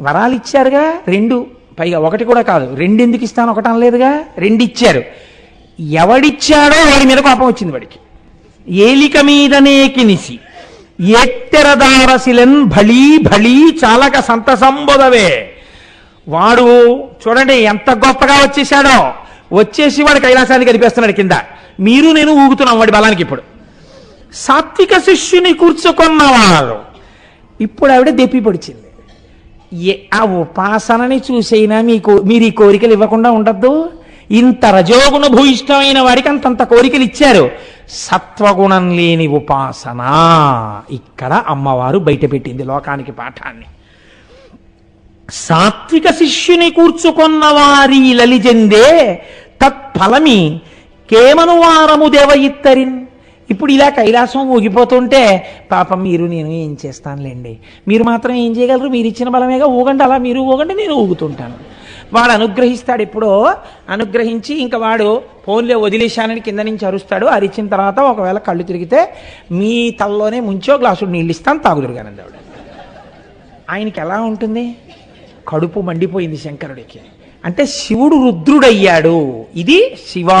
వరాలు ఇచ్చారుగా 2, పైగా 1 కూడా కాదు, 2 ఎందుకు ఇస్తాను, 1 అనలేదుగా, 2 ఇచ్చారు. ఎవడిచ్చాడో వాడి మీద కోపం వచ్చింది వాడికి. ఏలిక మీదనే కినిసి ఎట్టెరదారసిలెన్ భళీ భళీ చాలక సంతసంబోధవే. వాడు చూడండి ఎంత గొప్పగా వచ్చేసాడో, వచ్చేసి వాడు కైలాసాన్ని కనిపిస్తున్నాడు కింద, మీరు నేను ఊగుతున్నాం వాడి బలానికి. ఇప్పుడు సాత్విక శిష్యుని కూర్చుకున్నవాడు. ఇప్పుడు ఆవిడ దెప్పి పొడిచింది. ఆ ఉపాసనని చూసైనా మీరు ఈ కోరికలు ఇవ్వకుండా ఉండద్దు. ఇంత రజోగుణ భూయిష్టమైన వాడికి అంతంత కోరికలు ఇచ్చారు. సత్వగుణం లేని ఉపాసన, ఇక్కడ అమ్మవారు బయటపెట్టింది లోకానికి పాఠాన్ని. సాత్విక శిష్యుని కూర్చుకొన్న వారి లలిజెందే తత్ఫలమి కేమనువారము దేవ ఇత్తరిన్. ఇప్పుడు ఇలా కైలాసం ఊగిపోతుంటే పాపం నేను ఏం చేస్తానులేండి, మీరు మాత్రం ఏం చేయగలరు, మీరు ఇచ్చిన బలమేగా, ఊగండి, అలా మీరు ఊగండి, నేను ఊగుతుంటాను. వాడు అనుగ్రహిస్తాడు. ఎప్పుడో అనుగ్రహించి ఇంకా వాడు ఫోన్లో వదిలేశానని కింద నుంచి అరుస్తాడు. అరిచిన తర్వాత ఒకవేళ కళ్ళు తిరిగితే మీ తలలోనే ముంచో గ్లాసుడు నీళ్ళు ఇస్తాను, తాగుదురుగానండి ఆవిడ. ఆయనకి ఎలా ఉంటుంది? కడుపు మండిపోయింది శంకరుడికి. అంటే శివుడు రుద్రుడయ్యాడు. ఇది శివా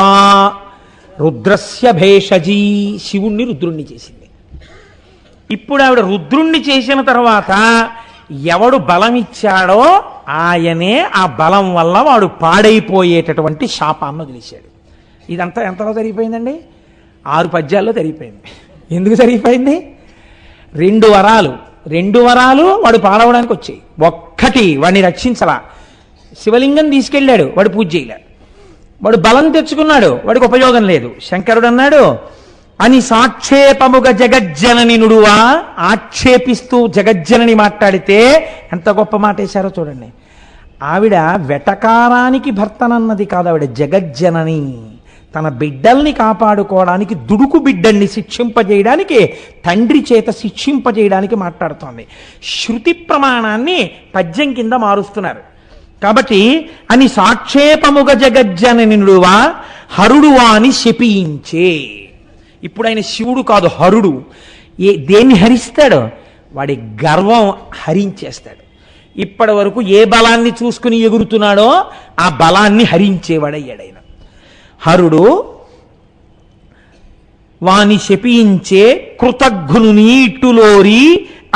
రుద్రస్య భేషజీ, శివుణ్ణి రుద్రుణ్ణి చేసింది. ఇప్పుడు ఆవిడ రుద్రుణ్ణి చేసిన తర్వాత ఎవడు బలం ఇచ్చాడో ఆయనే ఆ బలం వల్ల వాడు పాడైపోయేటటువంటి శాపాన్ని వదిలేశాడు. ఇదంతా ఎంతలో జరిగిపోయిందండి? 6 పద్యాల్లో జరిగిపోయింది. ఎందుకు జరిగిపోయింది? 2 వరాలు వాడు పాడవడానికి వచ్చాయి. ఒక్కటి వాడిని రక్షించలా. శివలింగం తీసుకెళ్ళాడు, వాడు పూజ చేయలే. వాడు బలం తెచ్చుకున్నాడు, వాడికి ఉపయోగం లేదు. శంకరుడు అన్నాడు, అని సాక్షేపముగ జగజ్జనని నుడువా. ఆక్షేపిస్తూ జగజ్జనని మాట్లాడితే ఎంత గొప్ప మాట వేశారో చూడండి. ఆవిడ వెటకారానికి భర్తనన్నది కాదు, ఆవిడ జగజ్జనని. తన బిడ్డల్ని కాపాడుకోవడానికి, దుడుకు బిడ్డల్ని శిక్షింపజేయడానికి, తండ్రి చేత శిక్షింపజేయడానికి మాట్లాడుతోంది. శృతి ప్రమాణాన్ని పద్యం కింద మారుస్తున్నారు. కాబట్టి అని సాక్షేపముగ జగజ్జనని నుడువా హరుడువా అని శపించే. ఇప్పుడు ఆయన శివుడు కాదు, హరుడు. దేన్ని హరిస్తాడు? వాడి గర్వం హరించేస్తాడు. ఇప్పటి వరకు ఏ బలాన్ని చూసుకుని ఎగురుతున్నాడో ఆ బలాన్ని హరించేవాడయ్యాడు ఆయన. హరుడు వాని శపించే కృతఘ్నుని ఇట్టులోరి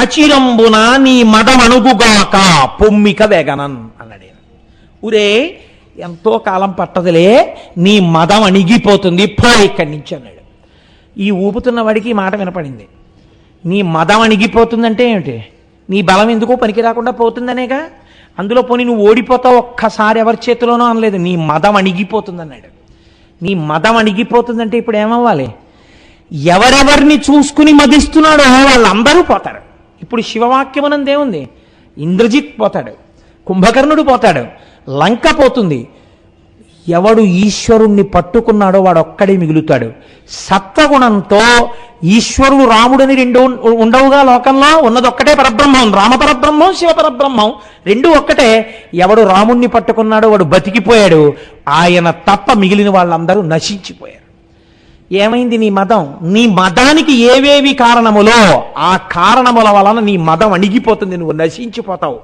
అచిరంబున నీ మదమణుగుగాక పొమ్మిక వేగనన్ అన్నాడు. ఊరే ఎంతో కాలం పట్టదులే, నీ మదం అణిగిపోతుంది, పో ఇక్కడి నుంచి అన్నాడు. ఈ ఊపుతున్న వాడికి ఈ మాట వినపడింది. నీ మదం అణిగిపోతుందంటే ఏమిటి? నీ బలం ఎందుకో పనికి రాకుండా పోతుందనేగా. అందులో పోనీ నువ్వు ఓడిపోతావు ఒక్కసారి ఎవరి చేతిలోనో అనలేదు, నీ మదం అణిగిపోతుంది అన్నాడు. నీ మదం అణిగిపోతుందంటే ఇప్పుడు ఏమవ్వాలి? ఎవరెవరిని చూసుకుని మదిస్తున్నాడో వాళ్ళందరూ పోతారు. ఇప్పుడు శివవాక్యమనందేముంది? ఇంద్రజిత్ పోతాడు, కుంభకర్ణుడు పోతాడు, లంక పోతుంది. ఎవడు ఈశ్వరుణ్ణి పట్టుకున్నాడో వాడు ఒక్కడే మిగులుతాడు. సత్వగుణంతో ఈశ్వరుడు రాముడని 2 ఉండవుగా లోకంలో. ఉన్నది ఒక్కటే పరబ్రహ్మం, రామ పరబ్రహ్మం, శివ పరబ్రహ్మం, 2 ఒక్కటే. ఎవడు రాముణ్ణి పట్టుకున్నాడో వాడు బతికిపోయాడు. ఆయన తప్ప మిగిలిన వాళ్ళందరూ నశించిపోయారు. ఏమైంది నీ మదం? నీ మదానికి ఏవేవి కారణములో ఆ కారణముల వలన నీ మదం అణిగిపోతుంది, నువ్వు నశించిపోతావు.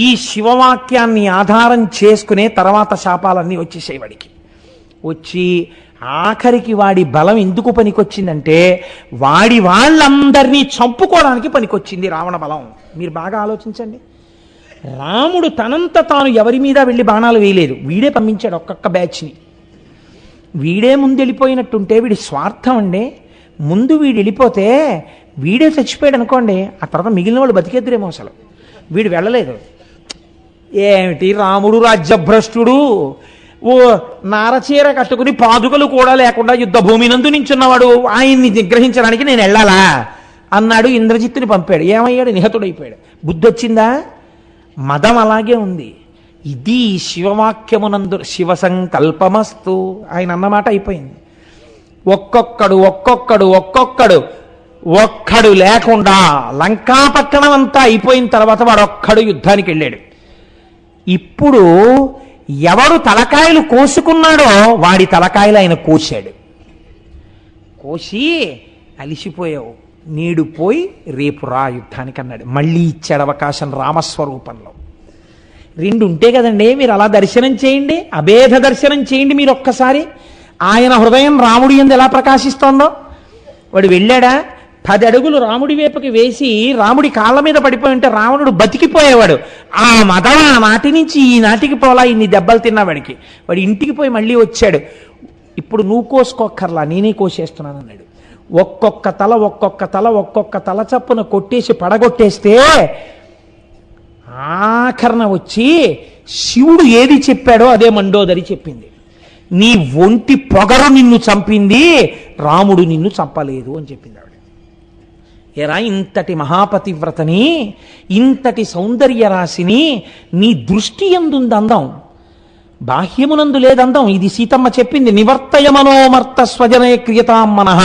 ఈ శివవాక్యాన్ని ఆధారం చేసుకునే తర్వాత శాపాలన్నీ వచ్చేసాయి వాడికి. వచ్చి ఆఖరికి వాడి బలం ఎందుకు పనికొచ్చిందంటే వాళ్ళందరినీ చంపుకోవడానికి పనికొచ్చింది రావణ బలం. మీరు బాగా ఆలోచించండి. రాముడు తనంత తాను ఎవరి మీద వెళ్ళి బాణాలు వేయలేదు, వీడే పంపించాడు ఒక్కొక్క బ్యాచ్ని. వీడే ముందు వెళ్ళిపోయినట్టుంటే వీడి స్వార్థం అండి. ముందు వీడు వెళ్ళిపోతే వీడే చచ్చిపోయాడు అనుకోండి, ఆ తర్వాత మిగిలిన వాళ్ళు బతికేద్దరేమో. అసలు వీడు వెళ్ళలేదు. ఏమిటి రాముడు రాజ్యభ్రష్టుడు, ఓ నారచీర కట్టుకుని పాదుకలు కూడా లేకుండా యుద్ధ భూమి నందు నించున్నవాడు, ఆయన్ని నిగ్రహించడానికి నేను వెళ్ళాలా అన్నాడు. ఇంద్రజిత్తుని పంపాడు. ఏమయ్యాడు? నిహతుడైపోయాడు. బుద్ధి వచ్చిందా? మదం అలాగే ఉంది. ఇది శివవాక్యమునందు శివ సంకల్పమస్తు ఆయన అన్నమాట అయిపోయింది. ఒక్కడు లేకుండా లంకాపట్టణం అంతా అయిపోయిన తర్వాత వాడు ఒక్కడు యుద్ధానికి వెళ్ళాడు. ఇప్పుడు ఎవడు తలకాయలు కోసుకున్నాడో వాడి తలకాయలు ఆయన కోశాడు. కోసి అలిసిపోయావు, నేడు పోయి రేపు రా యుద్ధానికి అన్నాడు. మళ్ళీ ఇచ్చాడు అవకాశం రామస్వరూపంలో. 2 ఉంటే కదండి. మీరు అలా దర్శనం చేయండి, అభేద దర్శనం చేయండి. మీరు ఒక్కసారి ఆయన హృదయం రాముడి యందు ఎలా ప్రకాశిస్తోందో. వాడు వెళ్ళాడా, 10 అడుగులు రాముడి వైపుకి వేసి రాముడి కాళ్ళ మీద పడిపోయి ఉంటే రావణుడు బతికిపోయేవాడు. ఆ మదం ఆ నాటి నుంచి ఈ నాటికి పోలా ఇన్ని దెబ్బలు తిన్నవాడికి. వాడు ఇంటికి పోయి మళ్ళీ వచ్చాడు. ఇప్పుడు నువ్వు కోసుకోక్కర్లా, నేనే కోసేస్తున్నాను అన్నాడు. ఒక్కొక్క తల చప్పున కొట్టేసి పడగొట్టేస్తే ఆఖరణ వచ్చి శివుడు ఏది చెప్పాడో అదే మండోదరి చెప్పింది. నీ ఒంటి పొగరు నిన్ను చంపింది, రాముడు నిన్ను చంపలేదు అని చెప్పింది ఆవిడ. ఎరా ఇంతటి మహాపతివ్రతని, ఇంతటి సౌందర్య రాశిని, నీ దృష్టి ఎందుంది అందం, బాహ్యమునందు లేదందం. ఇది సీతమ్మ చెప్పింది. నివర్తయ మనోమర్త స్వజనే క్రియతాం మనః.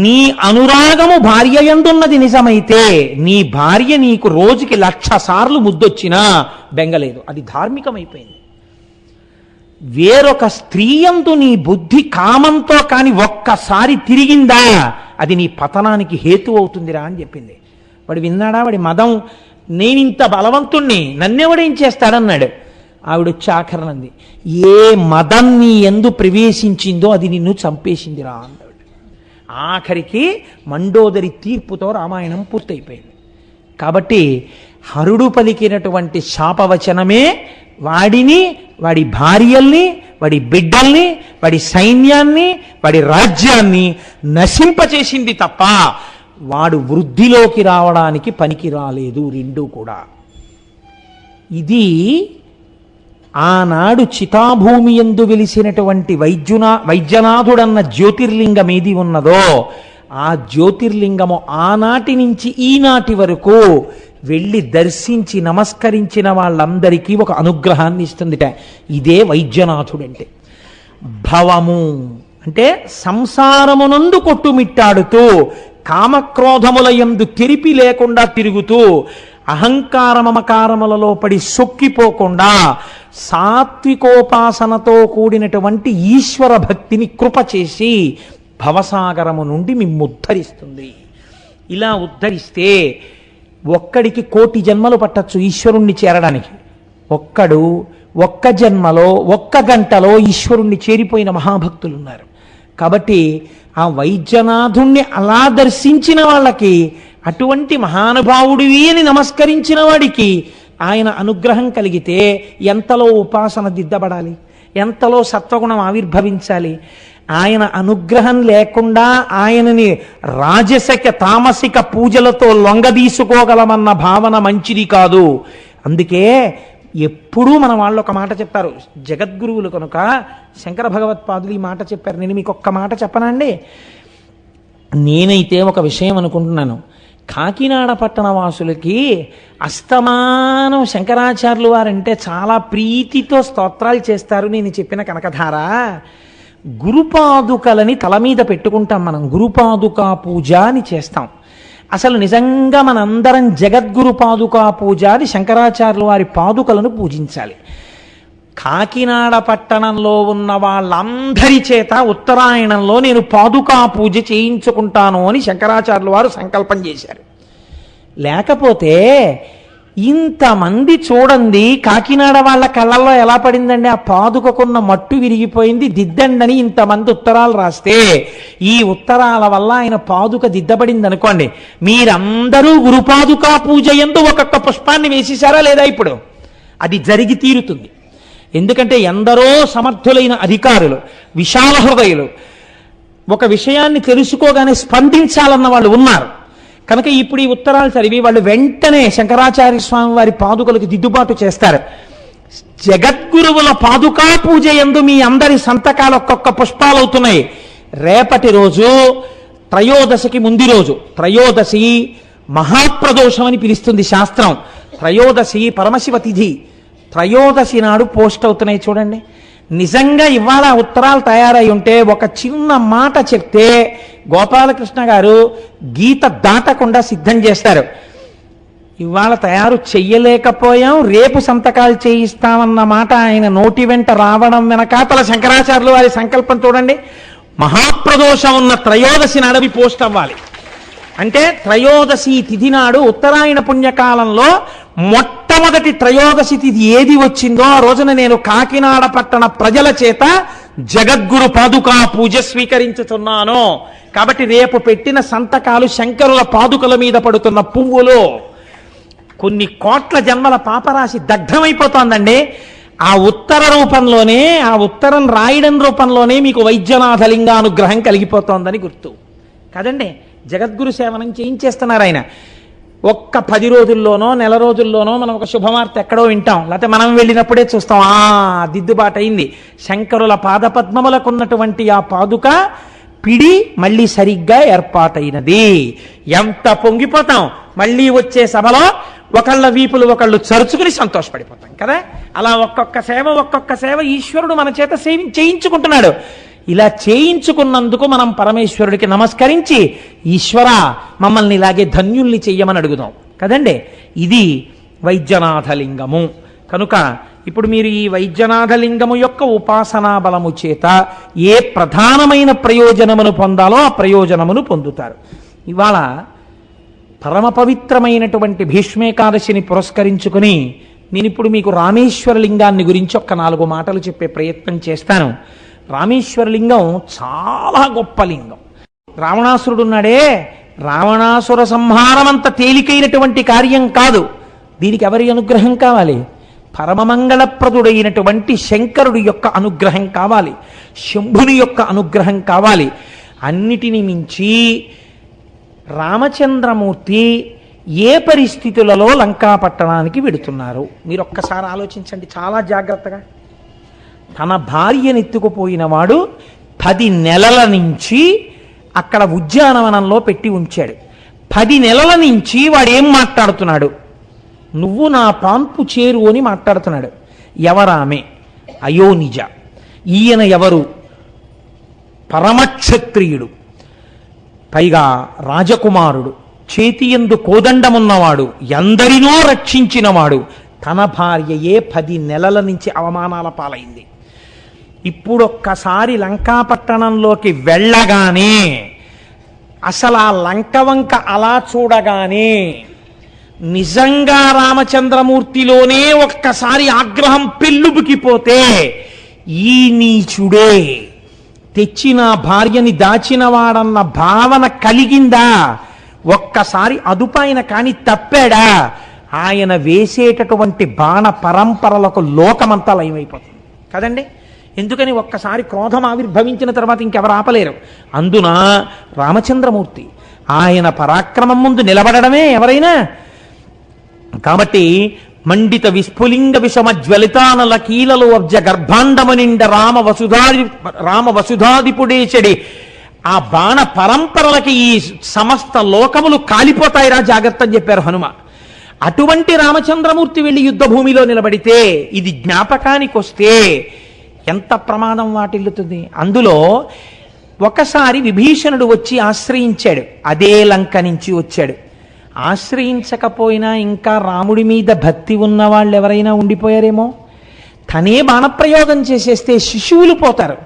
నీ అనురాగము భార్య యందున్నది నిజమైతే, నీ భార్య నీకు రోజుకి 1,00,000 సార్లు ముద్దొచ్చినా బెంగలేదు. అది ధార్మికమైపోయింది. వేరొక స్త్రీయందు నీ బుద్ధి కామంతో కాని ఒక్కసారి తిరిగిందా, అది నీ పతనానికి హేతు అవుతుందిరా అని చెప్పింది. వాడు విన్నాడా? వాడి మదం, నేనింత బలవంతుణ్ణి, నన్నెవడేం చేస్తాడన్నాడు. ఆవిడొచ్చి ఆఖరణంది, ఏ మదం నీ ఎందు ప్రవేశించిందో అది నిన్ను చంపేసిందిరా అన్నాడు. ఆఖరికి మండోదరి తీర్పుతో రామాయణం పూర్తయిపోయింది. కాబట్టి హరుడు పలికినటువంటి శాపవచనమే వాడిని, వాడి భార్యల్ని, వాడి బిడ్డల్ని, వాడి సైన్యాన్ని, వాడి రాజ్యాన్ని నశింపచేసింది తప్ప వాడు వృద్ధిలోకి రావడానికి పనికి రాలేదు. రెండూ కూడా. ఇది ఆనాడు చితాభూమి యందు వెలిసినటువంటి వైద్యనాథుడన్న జ్యోతిర్లింగం ఏది ఉన్నదో ఆ జ్యోతిర్లింగము ఆనాటి నుంచి ఈనాటి వరకు వెళ్ళి దర్శించి నమస్కరించిన వాళ్ళందరికీ ఒక అనుగ్రహాన్ని ఇస్తుందిట. ఇదే వైద్యనాథుడంటే. భవము అంటే సంసారమునందు కొట్టుమిట్టాడుతూ, కామక్రోధముల యందు తెరిపి లేకుండా తిరుగుతూ, అహంకార మమకారములలో పడి సొక్కిపోకుండా సాత్వికోపాసనతో కూడినటువంటి ఈశ్వర భక్తిని కృప చేసి భవసాగరము నుండి మిమ్ము ఉద్ధరిస్తుంది. ఇలా ఉద్ధరిస్తే ఒక్కడికి 1,000,000 జన్మలు పట్టచ్చు ఈశ్వరుణ్ణి చేరడానికి. ఒక్కడు ఒక్క జన్మలో 1 గంటలో ఈశ్వరుణ్ణి చేరిపోయిన మహాభక్తులు ఉన్నారు. కాబట్టి ఆ వైద్యనాథుణ్ణి అలా దర్శించిన వాళ్ళకి, అటువంటి మహానుభావుడివి అని నమస్కరించిన వాడికి ఆయన అనుగ్రహం కలిగితే ఎంతలో ఉపాసన దిద్దబడాలి, ఎంతలో సత్వగుణం ఆవిర్భవించాలి. ఆయన అనుగ్రహం లేకుండా ఆయనని రాజసిక తామసిక పూజలతో లొంగదీసుకోగలమన్న భావన మంచిది కాదు. అందుకే ఎప్పుడూ మన వాళ్ళు ఒక మాట చెప్తారు, జగద్గురువులు కనుక శంకర భగవత్పాదులు ఈ మాట చెప్పారు. నేను మీకు ఒక్క మాట చెప్పనండి. నేనైతే ఒక విషయం అనుకుంటున్నాను. కాకినాడ పట్టణ వాసులకి అస్తమానం శంకరాచార్యులు వారంటే చాలా ప్రీతితో స్తోత్రాలు చేస్తారు. నేను చెప్పిన కనకధార గురుపాదుకలని తల మీద పెట్టుకుంటాం మనం. గురుపాదుకా పూజ అని చేస్తాం. అసలు నిజంగా మనందరం జగద్గురు పాదుకా పూజ అని శంకరాచార్యుల వారి పాదుకలను పూజించాలి. కాకినాడ పట్టణంలో ఉన్న వాళ్ళందరి చేత ఉత్తరాయణంలో నేను పాదుకా పూజ చేయించుకుంటాను అని శంకరాచార్యుల వారు సంకల్పం చేశారు. లేకపోతే ఇంతమంది చూడండి, కాకినాడ వాళ్ళ కళ్ళల్లో ఎలా పడిందండి? ఆ పాదుకకున్న మట్టు విరిగిపోయింది, దిద్దండని ఇంతమంది ఉత్తరాలు రాస్తే ఈ ఉత్తరాల వల్ల ఆయన పాదుక దిద్దబడింది అనుకోండి. మీరందరూ గురుపాదుకా పూజ యందు ఒక్కొక్క పుష్పాన్ని వేసేశారా లేదా? ఇప్పుడు అది జరిగి తీరుతుంది. ఎందుకంటే ఎందరో సమర్థులైన అధికారులు, విశాల హృదయులు ఒక విషయాన్ని తెలుసుకోగానే స్పందించాలన్న వాళ్ళు ఉన్నారు. కనుక ఇప్పుడు ఈ ఉత్తరాలు చదివి వాళ్ళు వెంటనే శంకరాచార్య స్వామి వారి పాదుకలకు దిద్దుబాటు చేస్తారు. జగద్గురువుల పాదుకా పూజ యందు మీ అందరి సంతకాలు ఒక్కొక్క పుష్పాలు అవుతున్నాయి. రేపటి రోజు త్రయోదశికి ముందు రోజు, త్రయోదశి మహాప్రదోషం అని పిలుస్తుంది శాస్త్రం. త్రయోదశి పరమశివ తిథి. త్రయోదశి నాడు పోస్ట్ అవుతున్నాయి చూడండి. నిజంగా ఇవాళ ఉత్తరాలు తయారై ఉంటే ఒక చిన్న మాట చెప్తే గోపాలకృష్ణ గారు గీత దాటకుండా సిద్ధం చేస్తారు. ఇవాళ తయారు చెయ్యలేకపోయాం, రేపు సంతకాలు చేయిస్తామన్న మాట ఆయన నోటి వెంట రావడం వెనకాతల శంకరాచార్యుల వారి సంకల్పం చూడండి. మహాప్రదోషం ఉన్న త్రయోదశి నాడవి పోస్ట్ అవ్వాలి. అంటే త్రయోదశి తిథి నాడు ఉత్తరాయణ పుణ్యకాలంలో మొట్టమొదటి త్రయోదశి తిథి ఏది వచ్చిందో ఆ రోజున నేను కాకినాడ పట్టణ ప్రజల చేత జగద్గురు పాదుకా పూజ స్వీకరించుతున్నాను. కాబట్టి రేపు పెట్టిన సంతకాలు శంకరుల పాదుకల మీద పడుతున్న పువ్వులు. కొన్ని కోట్ల జన్మల పాపరాశి దగ్ధమైపోతోందండి. ఆ ఉత్తర రూపంలోనే, ఆ ఉత్తరం రాయడం రూపంలోనే మీకు వైద్యనాథలింగానుగ్రహం కలిగిపోతోందని గుర్తు కదండి. జగద్గురు సేవనం చేయించేస్తున్నారు ఆయన. ఒక్క 10 రోజుల్లోనో నెల రోజుల్లోనో మనం ఒక శుభవార్త ఎక్కడో వింటాం, లేకపోతే మనం వెళ్ళినప్పుడే చూస్తాం, దిద్దుబాటు అయింది. శంకరుల పాదపద్మములకు ఉన్నటువంటి ఆ పాదుక పిడి మళ్ళీ సరిగ్గా ఏర్పాటైనది. ఎంత పొంగిపోతాం, మళ్ళీ వచ్చే సభలో ఒకళ్ళ వీపులు ఒకళ్ళు చరుచుకుని సంతోషపడిపోతాం కదా. అలా ఒక్కొక్క సేవ ఈశ్వరుడు మన చేత చేయించుకుంటున్నాడు. ఇలా చేయించుకున్నందుకు మనం పరమేశ్వరుడికి నమస్కరించి, ఈశ్వర మమ్మల్ని ఇలాగే ధన్యుల్ని చెయ్యమని అడుగుదాం కదండి. ఇది వైద్యనాథలింగము. కనుక ఇప్పుడు మీరు ఈ వైద్యనాథలింగము యొక్క ఉపాసనా బలము చేత ఏ ప్రధానమైన ప్రయోజనమును పొందాలో ఆ ప్రయోజనమును పొందుతారు. ఇవాళ పరమ పవిత్రమైనటువంటి భీష్మేకాదశిని పురస్కరించుకుని నేను ఇప్పుడు మీకు రామేశ్వరలింగాన్ని గురించి ఒక్క 4 మాటలు చెప్పే ప్రయత్నం చేస్తాను. రామేశ్వరలింగం చాలా గొప్ప లింగం. రావణాసురుడున్నాడే, రావణాసుర సంహారం అంత తేలికైనటువంటి కార్యం కాదు. దీనికి ఎవరి అనుగ్రహం కావాలి? పరమమంగళప్రదుడైనటువంటి శంకరుడి యొక్క అనుగ్రహం కావాలి, శంభుని యొక్క అనుగ్రహం కావాలి. అన్నిటిని మించి రామచంద్రమూర్తి ఏ పరిస్థితులలో లంకాపట్టణానికి వెడుతున్నారు మీరు ఒక్కసారి ఆలోచించండి చాలా జాగ్రత్తగా. తన భార్యను ఎత్తుకుపోయిన వాడు 10 నెలల నుంచి అక్కడ ఉద్యానవనంలో పెట్టి ఉంచాడు. 10 నెలల నుంచి వాడేం మాట్లాడుతున్నాడు? నువ్వు నా పాన్పు చేరు అని మాట్లాడుతున్నాడు. ఎవరామె? అయోనిజ. ఈయన ఎవరు? పరమక్షత్రియుడు, పైగా రాజకుమారుడు, చేతియందు కోదండమున్నవాడు, ఎందరినో రక్షించినవాడు. తన భార్యయే 10 నెలల నుంచి అవమానాల పాలైంది. ఇప్పుడొక్కసారి లంకాపట్టణంలోకి వెళ్ళగానే, అసలు ఆ లంక వంక అలా చూడగానే నిజంగా రామచంద్రమూర్తిలోనే ఒక్కసారి ఆగ్రహం పెళ్ళుబుకిపోతే, ఈ నీచుడే తెచ్చిన భార్యని దాచినవాడన్న భావన కలిగిందా? ఒక్కసారి అదుపాయన కాని తప్పాడా? ఆయన వేసేటటువంటి బాణ పరంపరలకు లోకమంతా లయమైపోతుంది కదండి. ఎందుకని? ఒక్కసారి క్రోధం ఆవిర్భవించిన తర్వాత ఇంకెవరు ఆపలేరు. అందున రామచంద్రమూర్తి ఆయన పరాక్రమం ముందు నిలబడమే ఎవరైనా. కాబట్టి మండిత విస్ఫులింగ విషమ జ్వలితానల కీలలు అబ్జ గర్భాండమనిండ రామ వసుధాదిపుడేశడి ఆ బాణ పరంపరలకి ఈ సమస్త లోకములు కాలిపోతాయిరా జాగ్రత్త అని చెప్పారు హనుమ. అటువంటి రామచంద్రమూర్తి వెళ్ళి యుద్ధ భూమిలో నిలబడితే, ఇది జ్ఞాపకానికి వస్తే ఎంత ప్రమాదం వాటిల్లుతుంది. అందులో ఒకసారి విభీషణుడు వచ్చి ఆశ్రయించాడు, అదే లంక నుంచి వచ్చాడు. ఆశ్రయించకపోయినా ఇంకా రాముడి మీద భక్తి ఉన్న వాళ్ళు ఎవరైనా ఉండిపోయారేమో. తనే బాణప్రయోగం చేసేస్తే శిశువులు పోతారు,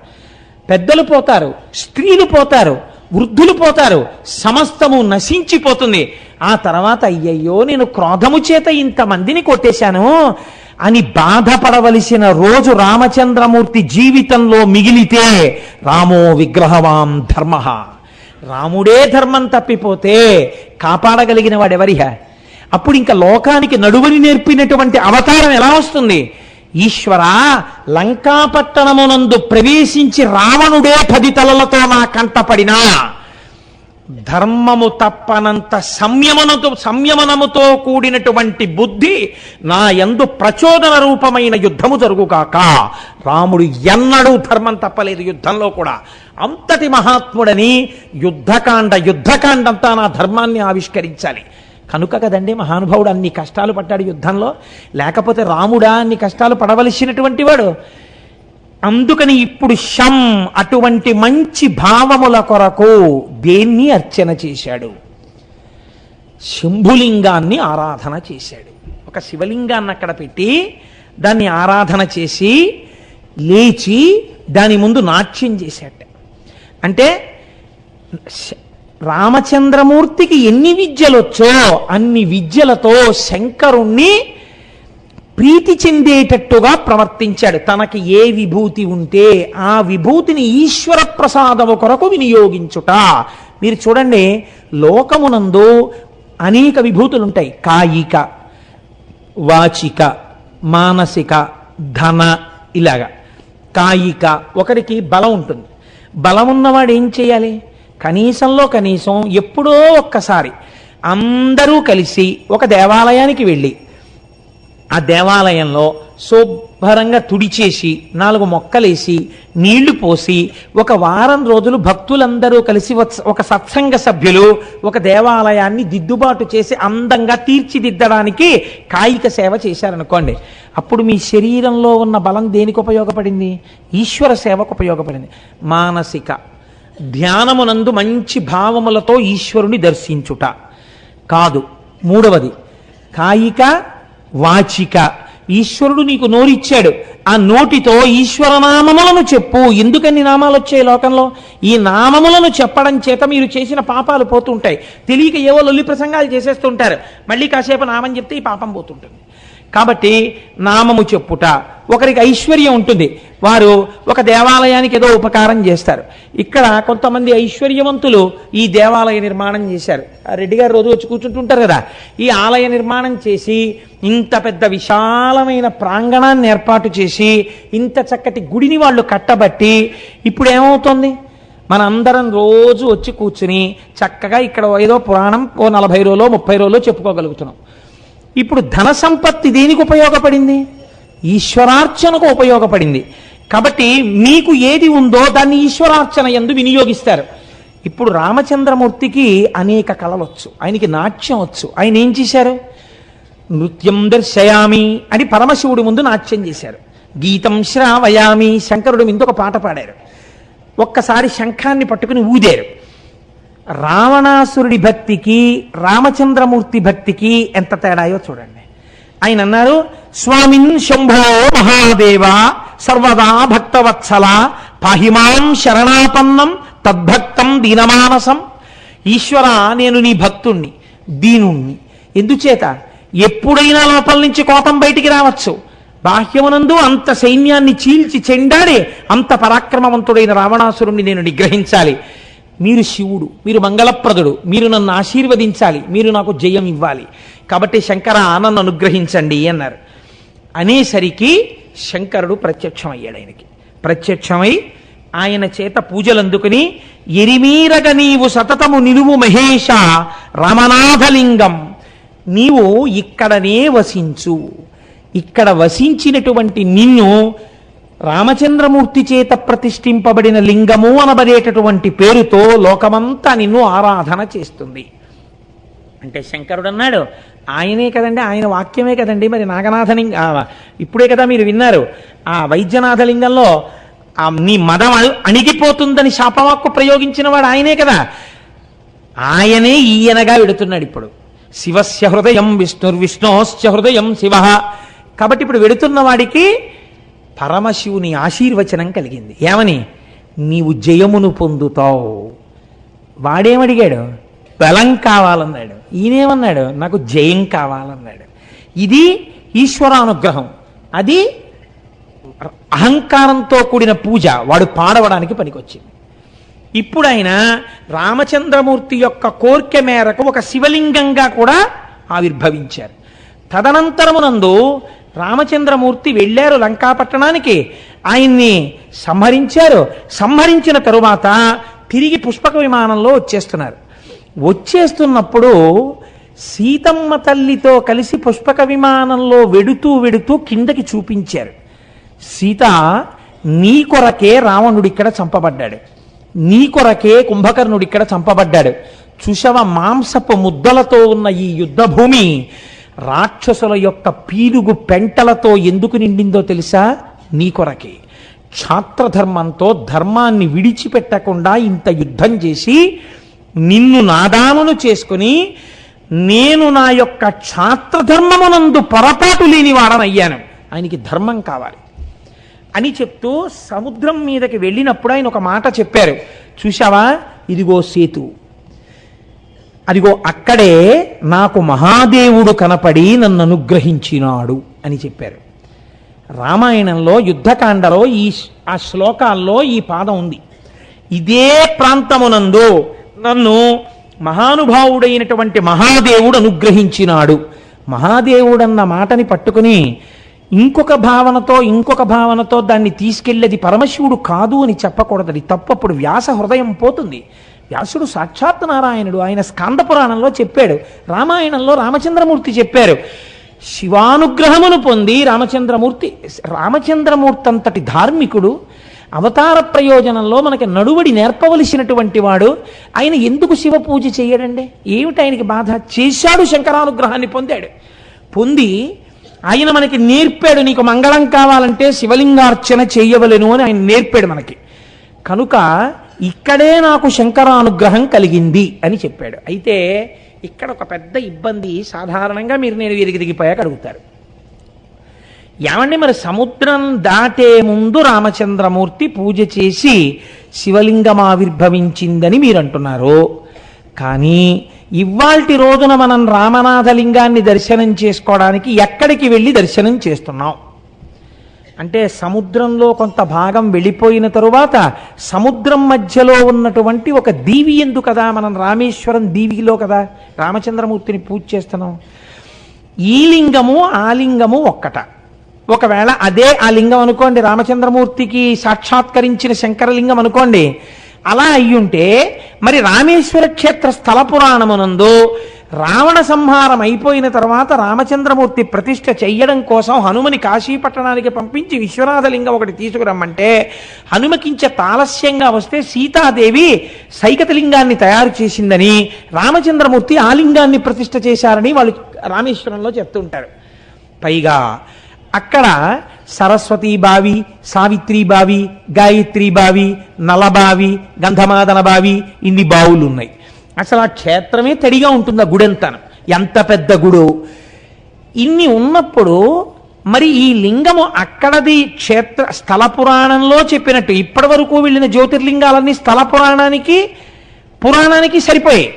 పెద్దలు పోతారు, స్త్రీలు పోతారు, వృద్ధులు పోతారు, సమస్తము నశించిపోతుంది. ఆ తర్వాత అయ్యయ్యో నేను క్రోధము చేత ఇంతమందిని కొట్టేశాను అని బాధపడవలసిన రోజు రామచంద్రమూర్తి జీవితంలో మిగిలితే, రామో విగ్రహవాం ధర్మ, రాముడే ధర్మం తప్పిపోతే కాపాడగలిగిన వాడెవరిహ? అప్పుడు ఇంకా లోకానికి నడువని నేర్పినటువంటి అవతారం ఎలా వస్తుంది? ఈశ్వర, లంకాపట్టణమునందు ప్రవేశించి రావణుడే 10 తలలతో నా కంటపడినా ధర్మము తప్పనంత సంయమనముతో కూడినటువంటి బుద్ధి నా యందు ప్రచోదన రూపమైన యుద్ధము జరుగుగాక. రాముడు ఎన్నడూ ధర్మం తప్పలేదు యుద్ధంలో కూడా. అంతటి మహాత్ముడని యుద్ధకాండంతా నా ధర్మాన్ని ఆవిష్కరించాలి కనుక కదండి మహానుభావుడు అన్ని కష్టాలు పడ్డాడు యుద్ధంలో. లేకపోతే రాముడా అన్ని కష్టాలు పడవలసినటువంటి వాడు. అందుకని ఇప్పుడు అటువంటి మంచి భావముల కొరకు దేన్ని అర్చన చేశాడు? శంభులింగాన్ని ఆరాధన చేశాడు. ఒక శివలింగాన్ని అక్కడ పెట్టి దాన్ని ఆరాధన చేసి లేచి దాని ముందు నాట్యం చేశాట. అంటే రామచంద్రమూర్తికి ఎన్ని విద్యలొచ్చో అన్ని విద్యలతో శంకరుణ్ణి ప్రీతి చెందేటట్టుగా ప్రవర్తించాడు. తనకి ఏ విభూతి ఉంటే ఆ విభూతిని ఈశ్వర ప్రసాదము కొరకు వినియోగించుట. మీరు చూడండి, లోకమునందు అనేక విభూతులు ఉంటాయి. కాయిక, వాచిక, మానసిక, ధన, ఇలాగా. కాయిక, ఒకరికి బలం ఉంటుంది. బలం ఉన్నవాడు ఏం చేయాలి? కనీసంలో కనీసం ఎప్పుడో ఒక్కసారి అందరూ కలిసి ఒక దేవాలయానికి వెళ్ళి ఆ దేవాలయంలో శుభ్రంగా తుడిచేసి 4 మొక్కలేసి నీళ్లు పోసి ఒక వారం రోజులు భక్తులందరూ కలిసి ఒక సత్సంగ సభ్యులు ఒక దేవాలయాన్ని దిద్దుబాటు చేసి అందంగా తీర్చిదిద్దడానికి కాయిక సేవ చేశారనుకోండి. అప్పుడు మీ శరీరంలో ఉన్న బలం దేనికి ఉపయోగపడింది? ఈశ్వర సేవకు ఉపయోగపడింది. మానసిక ధ్యానమునందు మంచి భావములతో ఈశ్వరుని దర్శించుట కాదు. 3వది కాయిక వాచిక. ఈశ్వరుడు నీకు నోరిచ్చాడు, ఆ నోటితో ఈశ్వరనామములను చెప్పు. ఎందుకని నామాలు వచ్చాయి లోకంలో? ఈ నామములను చెప్పడం చేత మీరు చేసిన పాపాలు పోతుంటాయి. తెలియక ఏవో లొల్లి ప్రసంగాలు చేసేస్తుంటారు, మళ్ళీ కాసేపు నామం చెప్తే ఈ పాపం పోతుంటుంది. కాబట్టి నామము చెప్పుట. ఒకరికి ఐశ్వర్యం ఉంటుంది, వారు ఒక దేవాలయానికి ఏదో ఉపకారం చేస్తారు. ఇక్కడ కొంతమంది ఐశ్వర్యవంతులు ఈ దేవాలయ నిర్మాణం చేశారు. రెడ్డి గారు రోజు వచ్చి కూర్చుంటుంటారు కదా. ఈ ఆలయ నిర్మాణం చేసి ఇంత పెద్ద విశాలమైన ప్రాంగణాన్ని ఏర్పాటు చేసి ఇంత చక్కటి గుడిని వాళ్ళు కట్టబట్టి ఇప్పుడు ఏమవుతుంది? మనందరం రోజు వచ్చి కూర్చుని చక్కగా ఇక్కడ ఏదో పురాణం 40 రోజులో 30 రోజులో చెప్పుకోగలుగుతున్నాం. ఇప్పుడు ధన సంపత్తి దేనికి ఉపయోగపడింది? ఈశ్వరార్చనకు ఉపయోగపడింది. కాబట్టి మీకు ఏది ఉందో దాన్ని ఈశ్వరార్చన యందు వినియోగిస్తారు. ఇప్పుడు రామచంద్రమూర్తికి అనేక కళలొచ్చు, ఆయనకి నాట్యం వచ్చు. ఆయన ఏం చేశారు? నృత్యం దర్శయామి అని పరమశివుడి ముందు నాట్యం చేశారు. గీతం శ్రావయామి, శంకరుడు మీద ఒక పాట పాడారు. ఒక్కసారి శంఖాన్ని పట్టుకుని ఊదారు. రావణాసురుడి భక్తికి రామచంద్రమూర్తి భక్తికి ఎంత తేడాయో చూడండి. ఆయన అన్నారు, స్వామిన్ శంభో మహాదేవ సర్వదా భక్తవత్సల పాహిమాం శరణాపన్నం తద్భక్తం దీనమానసం. ఈశ్వర, నేను నీ భక్తుణ్ణి, దీనుణ్ణి. ఎందుచేత? ఎప్పుడైనా లోపల నుంచి కోపం బయటికి రావచ్చు. బాహ్యమునందు అంత సైన్యాన్ని చీల్చి చెండాడి అంత పరాక్రమవంతుడైన రావణాసురుణ్ణి నేను నిగ్రహించాలి. మీరు శివుడు, మీరు మంగళప్రదుడు, మీరు నన్ను ఆశీర్వదించాలి, మీరు నాకు జయం ఇవ్వాలి. కాబట్టి శంకర నన్ను అనుగ్రహించండి అన్నారు. అనేసరికి శంకరుడు ప్రత్యక్షమయ్యాడు. ఆయనకి ప్రత్యక్షమై ఆయన చేత పూజలు అందుకుని, ఎరిమీరగ నీవు సతతము నిలువు మహేష రామనాథలింగం, నీవు ఇక్కడనే వసించు. ఇక్కడ వసించినటువంటి నిన్ను రామచంద్రమూర్తి చేత ప్రతిష్ఠింపబడిన లింగము అనబడేటటువంటి పేరుతో లోకమంతా నిన్ను ఆరాధన చేస్తుంది. అంటే శంకరుడు అన్నాడు, ఆయనే కదండి, ఆయన వాక్యమే కదండి, మరి నాగనాథలింగ ఇప్పుడే కదా మీరు విన్నారు. ఆ వైద్యనాథలింగంలో నీ మదం అణిగిపోతుందని శాపవాక్కు ప్రయోగించిన వాడు ఆయనే కదా. ఆయనే ఈయనగా వెడుతున్నాడు ఇప్పుడు. శివస్య హృదయం విష్ణుర్విష్ణోశ్చ హృదయం శివ. కాబట్టి ఇప్పుడు వెడుతున్న వాడికి పరమశివుని ఆశీర్వచనం కలిగింది. ఏమని? నీవు జయమును పొందుతావు. వాడేమడిగాడు? బలం కావాలన్నాడు. ఈయనేమన్నాడు? నాకు జయం కావాలన్నాడు. ఇది ఈశ్వరానుగ్రహం. అది అహంకారంతో కూడిన పూజ వాడు పాడవడానికి పనికొచ్చింది. ఇప్పుడు ఆయన రామచంద్రమూర్తి యొక్క కోరిక మేరకు ఒక శివలింగంగా కూడా ఆవిర్భవించారు. తదనంతరమునందు రామచంద్రమూర్తి వెళ్ళారు లంకాపట్టణానికి, ఆయన్ని సంహరించారు. సంహరించిన తరువాత తిరిగి పుష్పక విమానంలో వచ్చేస్తున్నప్పుడు సీతమ్మ తల్లితో కలిసి పుష్పక విమానంలో వెడుతూ కిందకి చూపించారు. సీత, నీ కొరకే రావణుడు ఇక్కడ చంపబడ్డాడు, నీ కొరకే కుంభకర్ణుడు ఇక్కడ చంపబడ్డాడు. చూశావ, మాంసపు ముద్దలతో ఉన్న ఈ యుద్ధ భూమి రాక్షసుల యొక్క పీలుగు పెంటలతో ఎందుకు నిండిందో తెలుసా? నీ కొరకే. క్షాత్రధర్మంతో ధర్మాన్ని విడిచిపెట్టకుండా ఇంత యుద్ధం చేసి నిన్ను నాదానును చేసుకుని నేను నా యొక్క క్షాత్రధర్మమునందు పొరపాటు లేని వాడనయ్యాను, ఆయనకి ధర్మం కావాలి అని చెప్తూ సముద్రం మీదకి వెళ్ళినప్పుడు ఆయన ఒక మాట చెప్పారు. చూశావా, ఇదిగో సేతు, అదిగో అక్కడే నాకు మహాదేవుడు కనపడి నన్ను అనుగ్రహించినాడు అని చెప్పారు. రామాయణంలో యుద్ధకాండలో ఆ శ్లోకాల్లో ఈ పాదం ఉంది. ఇదే ప్రాంతమునందు నన్ను మహానుభావుడైనటువంటి మహాదేవుడు అనుగ్రహించినాడు. మహాదేవుడన్న మాటని పట్టుకుని ఇంకొక భావనతో దాన్ని తీసుకెళ్ళేది పరమశివుడు కాదు అని చెప్పకూడదు. అది తప్పప్పుడు వ్యాస హృదయం పోతుంది. వ్యాసుడు సాక్షాత్ నారాయణుడు. ఆయన స్కాంద పురాణంలో చెప్పాడు, రామాయణంలో రామచంద్రమూర్తి చెప్పారు. శివానుగ్రహమును పొంది రామచంద్రమూర్తి అంతటి ధార్మికుడు, అవతార ప్రయోజనంలో మనకి నడువడి నేర్పవలసినటువంటి వాడు, ఆయన ఎందుకు శివ పూజ చేయడండి? ఏమిటి ఆయనకి బాధ? చేశాడు, శంకరానుగ్రహాన్ని పొందాడు. పొంది ఆయన మనకి నేర్పాడు, నీకు మంగళం కావాలంటే శివలింగార్చన చేయవలెను అని ఆయన నేర్పాడు మనకి. కనుక ఇక్కడే నాకు శంకరానుగ్రహం కలిగింది అని చెప్పాడు. అయితే ఇక్కడ ఒక పెద్ద ఇబ్బంది సాధారణంగా నేను వీరికి దిగిపోయాక అడుగుతారు, ఏమండి మరి సముద్రం దాటే ముందు రామచంద్రమూర్తి పూజ చేసి శివలింగం ఆవిర్భవించిందని మీరు అంటున్నారు, కానీ ఇవాల్టి రోజున మనం రామనాథలింగాన్ని దర్శనం చేసుకోవడానికి ఎక్కడికి వెళ్ళి దర్శనం చేస్తున్నాం అంటే, సముద్రంలో కొంత భాగం వెళ్ళిపోయిన తరువాత సముద్రం మధ్యలో ఉన్నటువంటి ఒక దీవి ఎందు కదా మనం రామేశ్వరం దీవిలో కదా రామచంద్రమూర్తిని పూజ చేస్తున్నాం. ఈ లింగము ఆ లింగము ఒక్కట. ఒకవేళ అదే ఆ లింగం అనుకోండి, రామచంద్రమూర్తికి సాక్షాత్కరించిన శంకరలింగం అనుకోండి, అలా అయ్యుంటే మరి రామేశ్వర క్షేత్ర స్థల పురాణమునందు రావణ సంహారం అయిపోయిన తర్వాత రామచంద్రమూర్తి ప్రతిష్ఠ చెయ్యడం కోసం హనుమని కాశీపట్టణానికి పంపించి విశ్వనాథలింగం ఒకటి తీసుకురమ్మంటే, హనుమకించ తాలస్యంగా వస్తే సీతాదేవి సైకతలింగాన్ని తయారు చేసిందని, రామచంద్రమూర్తి ఆ లింగాన్ని ప్రతిష్ఠ చేశారని వాళ్ళు రామేశ్వరంలో చెప్తుంటారు. పైగా అక్కడ సరస్వతీ బావి, సావిత్రి బావి, గాయత్రి బావి, నలబావి, గంధమాదన బావి, ఇన్ని బావులు ఉన్నాయి. అసలు ఆ క్షేత్రమే తడిగా ఉంటుంది, ఆ గుడంతాను ఎంత పెద్ద గుడు. ఇన్ని ఉన్నప్పుడు మరి ఈ లింగము అక్కడది క్షేత్ర స్థల పురాణంలో చెప్పినట్టు ఇప్పటి వరకు వెళ్ళిన జ్యోతిర్లింగాలన్నీ స్థల పురాణానికి సరిపోయాయి.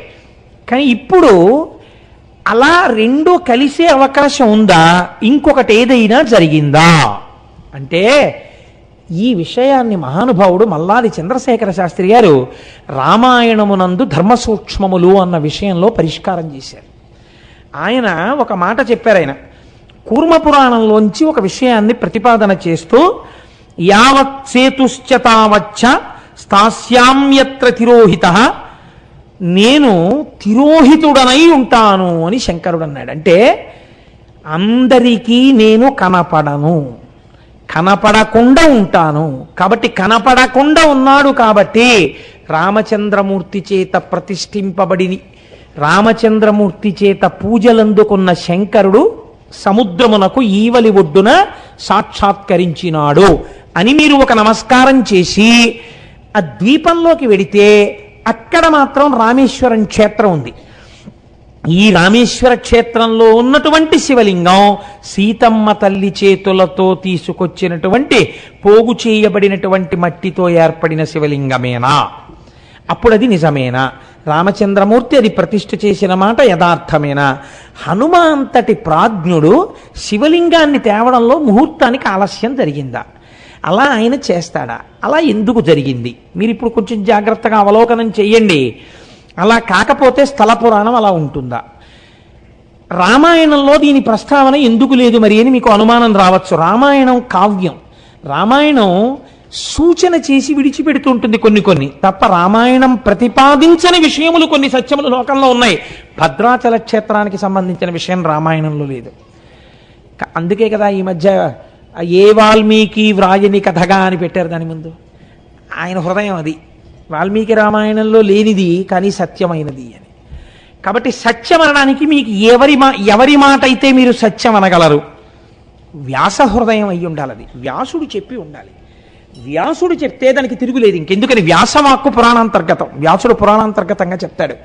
కానీ ఇప్పుడు అలా రెండు కలిసే అవకాశం ఉందా? ఇంకొకటి ఏదైనా జరిగిందా అంటే, ఈ విషయాన్ని మహానుభావుడు మల్లాది చంద్రశేఖర శాస్త్రి గారు రామాయణమునందు ధర్మ సూక్ష్మములు అన్న విషయంలో పరిష్కారం చేశారు. ఆయన ఒక మాట చెప్పారు. ఆయన కూర్మపురాణంలోంచి ఒక విషయాన్ని ప్రతిపాదన చేస్తూ, యావత్ సేతుశ్చ తావచ్చ స్థాస్యామ్యత్ర తిరోహిత, నేను తిరోహితుడనై ఉంటాను అని శంకరుడు అన్నాడు. అంటే అందరికీ నేను కనపడను, కనపడకుండా ఉంటాను. కాబట్టి కనపడకుండా ఉన్నాడు కాబట్టి రామచంద్రమూర్తి చేత ప్రతిష్ఠింపబడి రామచంద్రమూర్తి చేత పూజలందుకున్న శంకరుడు సముద్రమునకు ఈవలి ఒడ్డున సాక్షాత్కరించినాడు అని మీరు ఒక నమస్కారం చేసి ఆ ద్వీపంలోకి వెడితే అక్కడ మాత్రం రామేశ్వరం క్షేత్రం ఉంది. ఈ రామేశ్వర క్షేత్రంలో ఉన్నటువంటి శివలింగం సీతమ్మ తల్లి చేతులతో తీసుకొచ్చినటువంటి పోగు చేయబడినటువంటి మట్టితో ఏర్పడిన శివలింగమేనా? అప్పుడు అది నిజమేనా? రామచంద్రమూర్తి అది ప్రతిష్ఠ చేసిన మాట యథార్థమేనా? హనుమ అంతటి ప్రాజ్ఞుడు శివలింగాన్ని తేవడంలో ముహూర్తానికి ఆలస్యం జరిగిందా? అలా ఆయన చేస్తాడా? అలా ఎందుకు జరిగింది? మీరు ఇప్పుడు కొంచెం జాగ్రత్తగా అవలోకనం చెయ్యండి. అలా కాకపోతే స్థల పురాణం అలా ఉంటుందా? రామాయణంలో దీని ప్రస్తావన ఎందుకు లేదు మరి అని మీకు అనుమానం రావచ్చు. రామాయణం కావ్యం, రామాయణం సూచన చేసి విడిచిపెడుతుంటుంది కొన్ని తప్ప రామాయణం ప్రతిపాదించని విషయములు కొన్ని సత్యములు లోకంలో ఉన్నాయి. భద్రాచల క్షేత్రానికి సంబంధించిన విషయం రామాయణంలో లేదు. అందుకే కదా ఈ మధ్య ఏ వాల్మీకి వ్రాయని కథగా అని పెట్టారు దాని ముందు. ఆయన హృదయం అది వాల్మీకి రామాయణంలో లేనిది కానీ సత్యమైనది అని. కాబట్టి సత్యం అనడానికి మీకు ఎవరి మాట అయితే మీరు సత్యం అనగలరు? వ్యాస హృదయం అయి ఉండాలి. అది వ్యాసుడు చెప్పి ఉండాలి. వ్యాసుడు చెప్తే దానికి తిరుగులేదు ఇంకెందుకని. వ్యాసవాక్కు పురాణాంతర్గతం, వ్యాసుడు పురాణాంతర్గతంగా చెప్తాడు.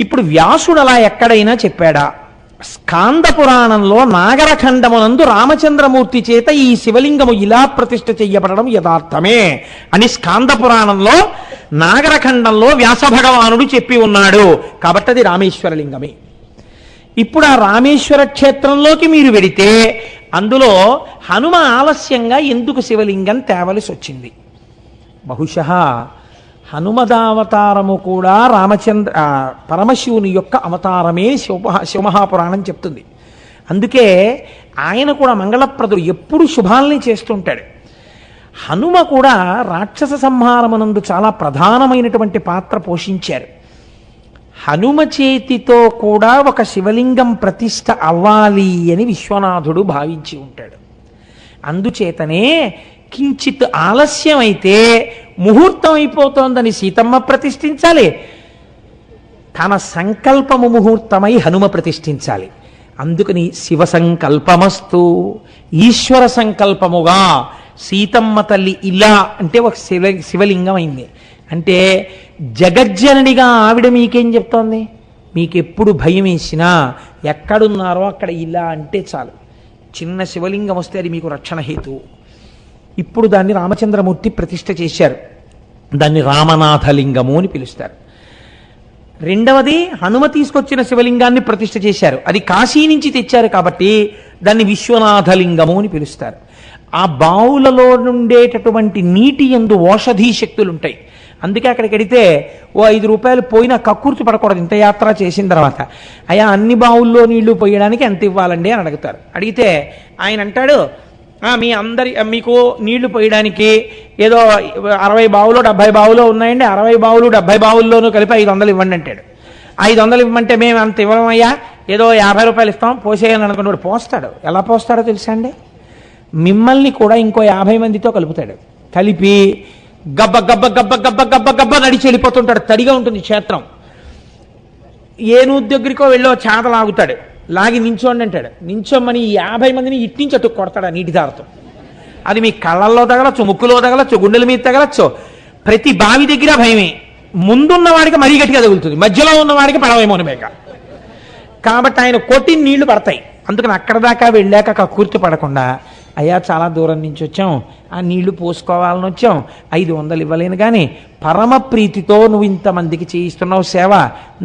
ఇప్పుడు వ్యాసుడు అలా ఎక్కడైనా చెప్పాడా? స్కాంద పురాణంలో నాగరఖండమునందు రామచంద్రమూర్తి చేత ఈ శివలింగము ఇలా ప్రతిష్ఠ చెయ్యబడడం యథార్థమే అని స్కాంద పురాణంలో నాగరఖండంలో వ్యాస భగవానుడు చెప్పి ఉన్నాడు. కాబట్టి అది రామేశ్వరలింగమే. ఇప్పుడు ఆ రామేశ్వర క్షేత్రంలోకి మీరు వెడితే అందులో హనుమ ఆలస్యంగా ఎందుకు శివలింగం తేవలసి వచ్చింది? బహుశః హనుమదావతారము కూడా పరమశివుని యొక్క అవతారమే శివమహాపురాణం చెప్తుంది. అందుకే ఆయన కూడా మంగళప్రదుడు, ఎప్పుడు శుభాల్ని చేస్తుంటాడు. హనుమ కూడా రాక్షస సంహారమునందు చాలా ప్రధానమైనటువంటి పాత్ర పోషించారు. హనుమ చేతితో కూడా ఒక శివలింగం ప్రతిష్ఠ అవ్వాలి అని విశ్వనాథుడు భావించి ఉంటాడు. అందుచేతనే కించిత్ ఆలస్యం అయితే ముహూర్తం అయిపోతోందని సీతమ్మ ప్రతిష్ఠించాలి, తన సంకల్పము ముహూర్తమై హనుమ ప్రతిష్ఠించాలి. అందుకని శివ సంకల్పమస్తు, ఈశ్వర సంకల్పముగా సీతమ్మ తల్లి ఇలా అంటే ఒక శివలింగం అయింది. అంటే జగజ్జననిగా ఆవిడ మీకేం చెప్తోంది? మీకెప్పుడు భయం వేసినా ఎక్కడున్నారో అక్కడ ఇలా అంటే చాలు, చిన్న శివలింగం వస్తే అది మీకు రక్షణ హేతువు. ఇప్పుడు దాన్ని రామచంద్రమూర్తి ప్రతిష్ఠ చేశారు, దాన్ని రామనాథలింగము అని పిలుస్తారు. రెండవది హనుమ తీసుకొచ్చిన శివలింగాన్ని ప్రతిష్ఠ చేశారు, అది కాశీ నుంచి తెచ్చారు కాబట్టి దాన్ని విశ్వనాథలింగము అని పిలుస్తారు. ఆ బావులలో నుండేటటువంటి నీటి యందు ఓషధీ శక్తులు ఉంటాయి. అందుకే అక్కడికి వెడితే ఓ 5 రూపాయలు పోయినా కక్కుర్తి పడకూడదు. ఇంత యాత్ర చేసిన తర్వాత అయ్యా అన్ని బావుల్లో నీళ్లు పోయడానికి ఎంత ఇవ్వాలండి అని అడుగుతారు. అడిగితే ఆయన అంటాడు, మీకు నీళ్లు పోయడానికి ఏదో 60 బావులు 70 బావులు ఉన్నాయండి, 60 బావులు 70 బావుల్లోనూ కలిపి 500 ఇవ్వండి అంటాడు. 500 ఇవ్వమంటే మేము అంత ఇవ్వమయ్యా, ఏదో 50 రూపాయలు ఇస్తాం పోసేయని అనుకున్నాడు. పోస్తాడు. ఎలా పోస్తాడో తెలుసా అండి? మిమ్మల్ని కూడా ఇంకో 50 మందితో కలుపుతాడు. కలిపి గబ్బ గబ్బ గబ్బ గబ్బ గబ్బ గబ్బ నడిచి వెళ్ళిపోతుంటాడు. తడిగా ఉంటుంది క్షేత్రం. ఏ నూతి దగ్గరికో వెళ్ళో చేత లాగుతాడు, లాగి నించోండి అంటాడు. నించోమని 50 మందిని ఇట్టించి అటు కొడతాడు నీటి దారతో. అది మీ కళ్ళల్లో తగలచ్చు, ముక్కులో తగలచ్చు, గుండెల మీద తగలచ్చు. ప్రతి బావి దగ్గర భయమే. ముందున్న వాడికి మరీ గట్టిగా తగులుతుంది, మధ్యలో ఉన్నవాడికి పడవేమో బేక. కాబట్టి ఆయన కొట్టి నీళ్లు పడతాయి. అందుకని అక్కడ దాకా వెళ్ళాక కక్కుర్తి పడకుండా, అయ్యా చాలా దూరం నుంచి వచ్చాం, ఆ నీళ్లు పోసుకోవాలని వచ్చాం, 500 ఇవ్వలేను కానీ పరమ ప్రీతితో నువ్వు ఇంతమందికి చేయిస్తున్నావు సేవ,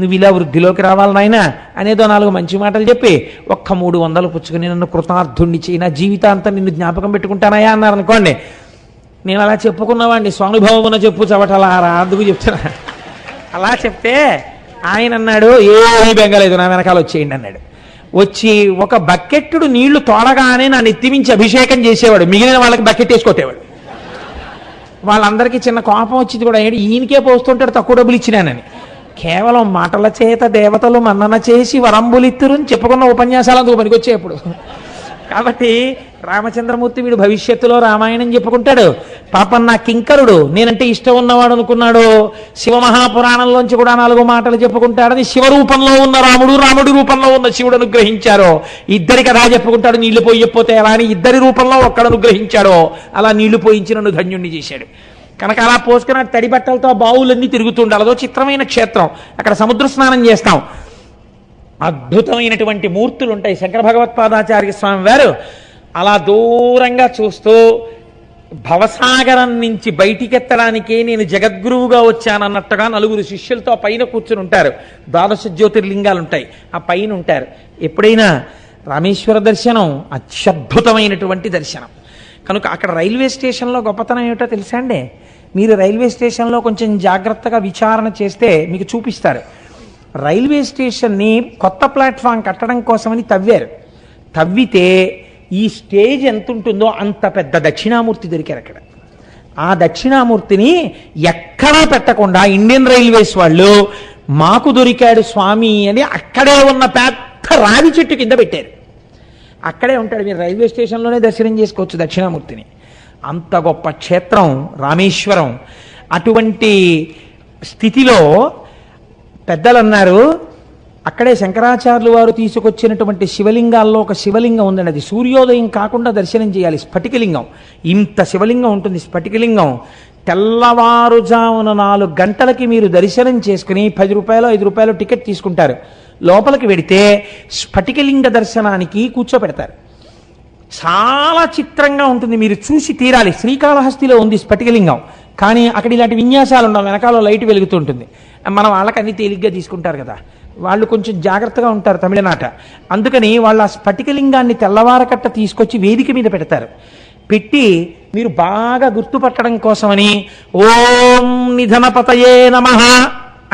నువ్వు ఇలా వృద్ధిలోకి రావాలి నాయనా అనేదో 4 మంచి మాటలు చెప్పి ఒక్క 300 పుచ్చుకుని నన్ను కృతార్థుణ్ణి చేయి, నా జీవితాంతం నిన్ను జ్ఞాపకం పెట్టుకుంటానయ్యా అన్నారు అనుకోండి. నేను అలా చెప్పుకున్నవాడిని, స్వానుభవమున చెప్పు చవటలారా అందుకు చెప్తున్నా. అలా చెప్తే ఆయన అన్నాడు, ఏమీ బెంగలేదు నా వెనకాల వచ్చేయండి అన్నాడు. వచ్చి ఒక బకెట్టుడు నీళ్లు తోడగానే నా నెత్తిమించి అభిషేకం చేసేవాడు, మిగిలిన వాళ్ళకి బకెట్ వేసి కొట్టేవాడు. వాళ్ళందరికీ చిన్న కోపం వచ్చింది కూడా, ఈయనకే పోస్తుంటాడు తక్కువ డబ్బులు ఇచ్చినానని. కేవలం మాటల చేత దేవతలు మన్నన చేసి వరంబులిత్తురుని చెప్పుకున్న ఉపన్యాసాలు అందుకు పనికొచ్చేప్పుడు. కాబట్టి రామచంద్రమూర్తి వీడు భవిష్యత్తులో రామాయణం చెప్పుకుంటాడు. పాపం నా కింకరుడు నేనంటే ఇష్టం ఉన్నవాడు అనుకున్నాడు, శివమహాపురాణంలోంచి కూడా 4 మాటలు చెప్పుకుంటాడని శివరూపంలో ఉన్న రాముడు, రాముడి రూపంలో ఉన్న శివుడు అనుగ్రహించారో. ఇద్దరి కథ చెప్పుకుంటాడు, నీళ్లు పోయకపోతే ఎలా అని. ఇద్దరి రూపంలో ఒక్కడు అనుగ్రహించాడో, అలా నీళ్లు పోయించి నన్ను ధన్యుణ్ణి చేశాడు. కనుక అలా పోసుకున్న తడి బట్టలతో బావులన్నీ తిరుగుతుండాలి. అదో చిత్రమైన క్షేత్రం. అక్కడ సముద్ర స్నానం చేస్తాం. అద్భుతమైనటువంటి మూర్తులు ఉంటాయి. శంకర భగవత్పాదాచార్య స్వామి వారు అలా దూరంగా చూస్తూ భవసాగరం నుంచి బయటికెత్తడానికే నేను జగద్గురువుగా వచ్చానన్నట్టుగా 4 శిష్యులతో పైన కూర్చుని ఉంటారు. 12 జ్యోతిర్లింగాలు ఉంటాయి, ఆ పైన ఉంటారు. ఎప్పుడైనా రామేశ్వర దర్శనం అత్యద్భుతమైనటువంటి దర్శనం. కనుక అక్కడ రైల్వే స్టేషన్లో గొప్పతనం ఏమిటో తెలుసా అండి? మీరు రైల్వే స్టేషన్లో కొంచెం జాగ్రత్తగా విచారణ చేస్తే మీకు చూపిస్తారు. రైల్వే స్టేషన్ని కొత్త ప్లాట్ఫామ్ కట్టడం కోసమని తవ్వారు. తవ్వితే ఈ స్టేజ్ ఎంత ఉంటుందో అంత పెద్ద దక్షిణామూర్తి దొరికారు అక్కడ. ఆ దక్షిణామూర్తిని ఎక్కడా పెట్టకుండా ఇండియన్ రైల్వేస్ వాళ్ళు మాకు దొరికాడు స్వామి అని అక్కడే ఉన్న పెద్ద రావి చెట్టు కింద పెట్టారు. అక్కడే ఉంటాడు. మీరు రైల్వే స్టేషన్లోనే దర్శనం చేసుకోవచ్చు దక్షిణామూర్తిని. అంత గొప్ప క్షేత్రం రామేశ్వరం. అటువంటి స్థితిలో పెద్దలు అన్నారు, అక్కడే శంకరాచార్యులు వారు తీసుకొచ్చినటువంటి శివలింగాల్లో ఒక శివలింగం ఉందండి. అది సూర్యోదయం కాకుండా దర్శనం చేయాలి. స్ఫటికలింగం. ఇంత శివలింగం ఉంటుంది. స్ఫటికలింగం తెల్లవారుజామున 4 గంటలకి మీరు దర్శనం చేసుకుని 10 రూపాయలు 5 రూపాయలు టికెట్ తీసుకుంటారు. లోపలికి వెడితే స్ఫటికలింగ దర్శనానికి కూర్చోపెడతారు. చాలా చిత్రంగా ఉంటుంది, మీరు చూసి తీరాలి. శ్రీకాళహస్తిలో ఉంది స్ఫటికలింగం, కానీ అక్కడ ఇలాంటి విన్యాసాలు ఉండవు. వెనకాల లైట్ వెలుగుతూ ఉంటుంది. మన వాళ్ళకి అన్ని తేలిగ్గా తీసుకుంటారు కదా, వాళ్ళు కొంచెం జాగ్రత్తగా ఉంటారు తమిళనాట. అందుకని వాళ్ళు ఆ స్ఫటికలింగాన్ని తెల్లవారకట్ట తీసుకొచ్చి వేదిక మీద పెడతారు. పెట్టి మీరు బాగా గుర్తుపట్టడం కోసమని ఓం నిధనపతయే నమః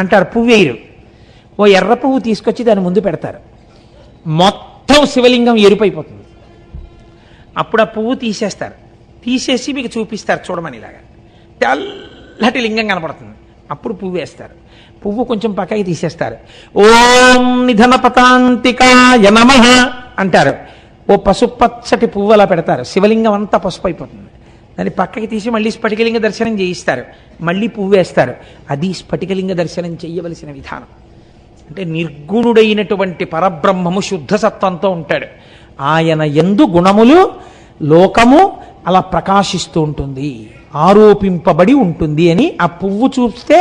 అంటారు. పువ్వేరు ఓ ఎర్ర పువ్వు తీసుకొచ్చి దాని ముందు పెడతారు. మొత్తం శివలింగం ఎరుపైపోతుంది. అప్పుడు ఆ పువ్వు తీసేస్తారు. తీసేసి మీకు చూపిస్తారు చూడమని ఇలాగా. తెల్లటి లింగం కనపడుతుంది. అప్పుడు పువ్వు వేస్తారు. పువ్వు కొంచెం పక్కకి తీసేస్తారు. ఓం నిధన పతాంతికాయ నమః అంటారు. ఓ పసుపచ్చటి పువ్వు అలా పెడతారు. శివలింగం అంతా పసుపు అయిపోతుంది. దాన్ని పక్కకి తీసి మళ్ళీ స్ఫటికలింగ దర్శనం చేయిస్తారు. మళ్ళీ పువ్వు వేస్తారు. అది స్ఫటికలింగ దర్శనం చేయవలసిన విధానం. అంటే నిర్గుణుడైనటువంటి పరబ్రహ్మము శుద్ధ సత్వంతో ఉంటాడు. ఆయన యందు గుణములు లోకము అలా ప్రకాశిస్తూ ఉంటుంది, ఆరోపింపబడి ఉంటుంది అని ఆ పువ్వు చూస్తే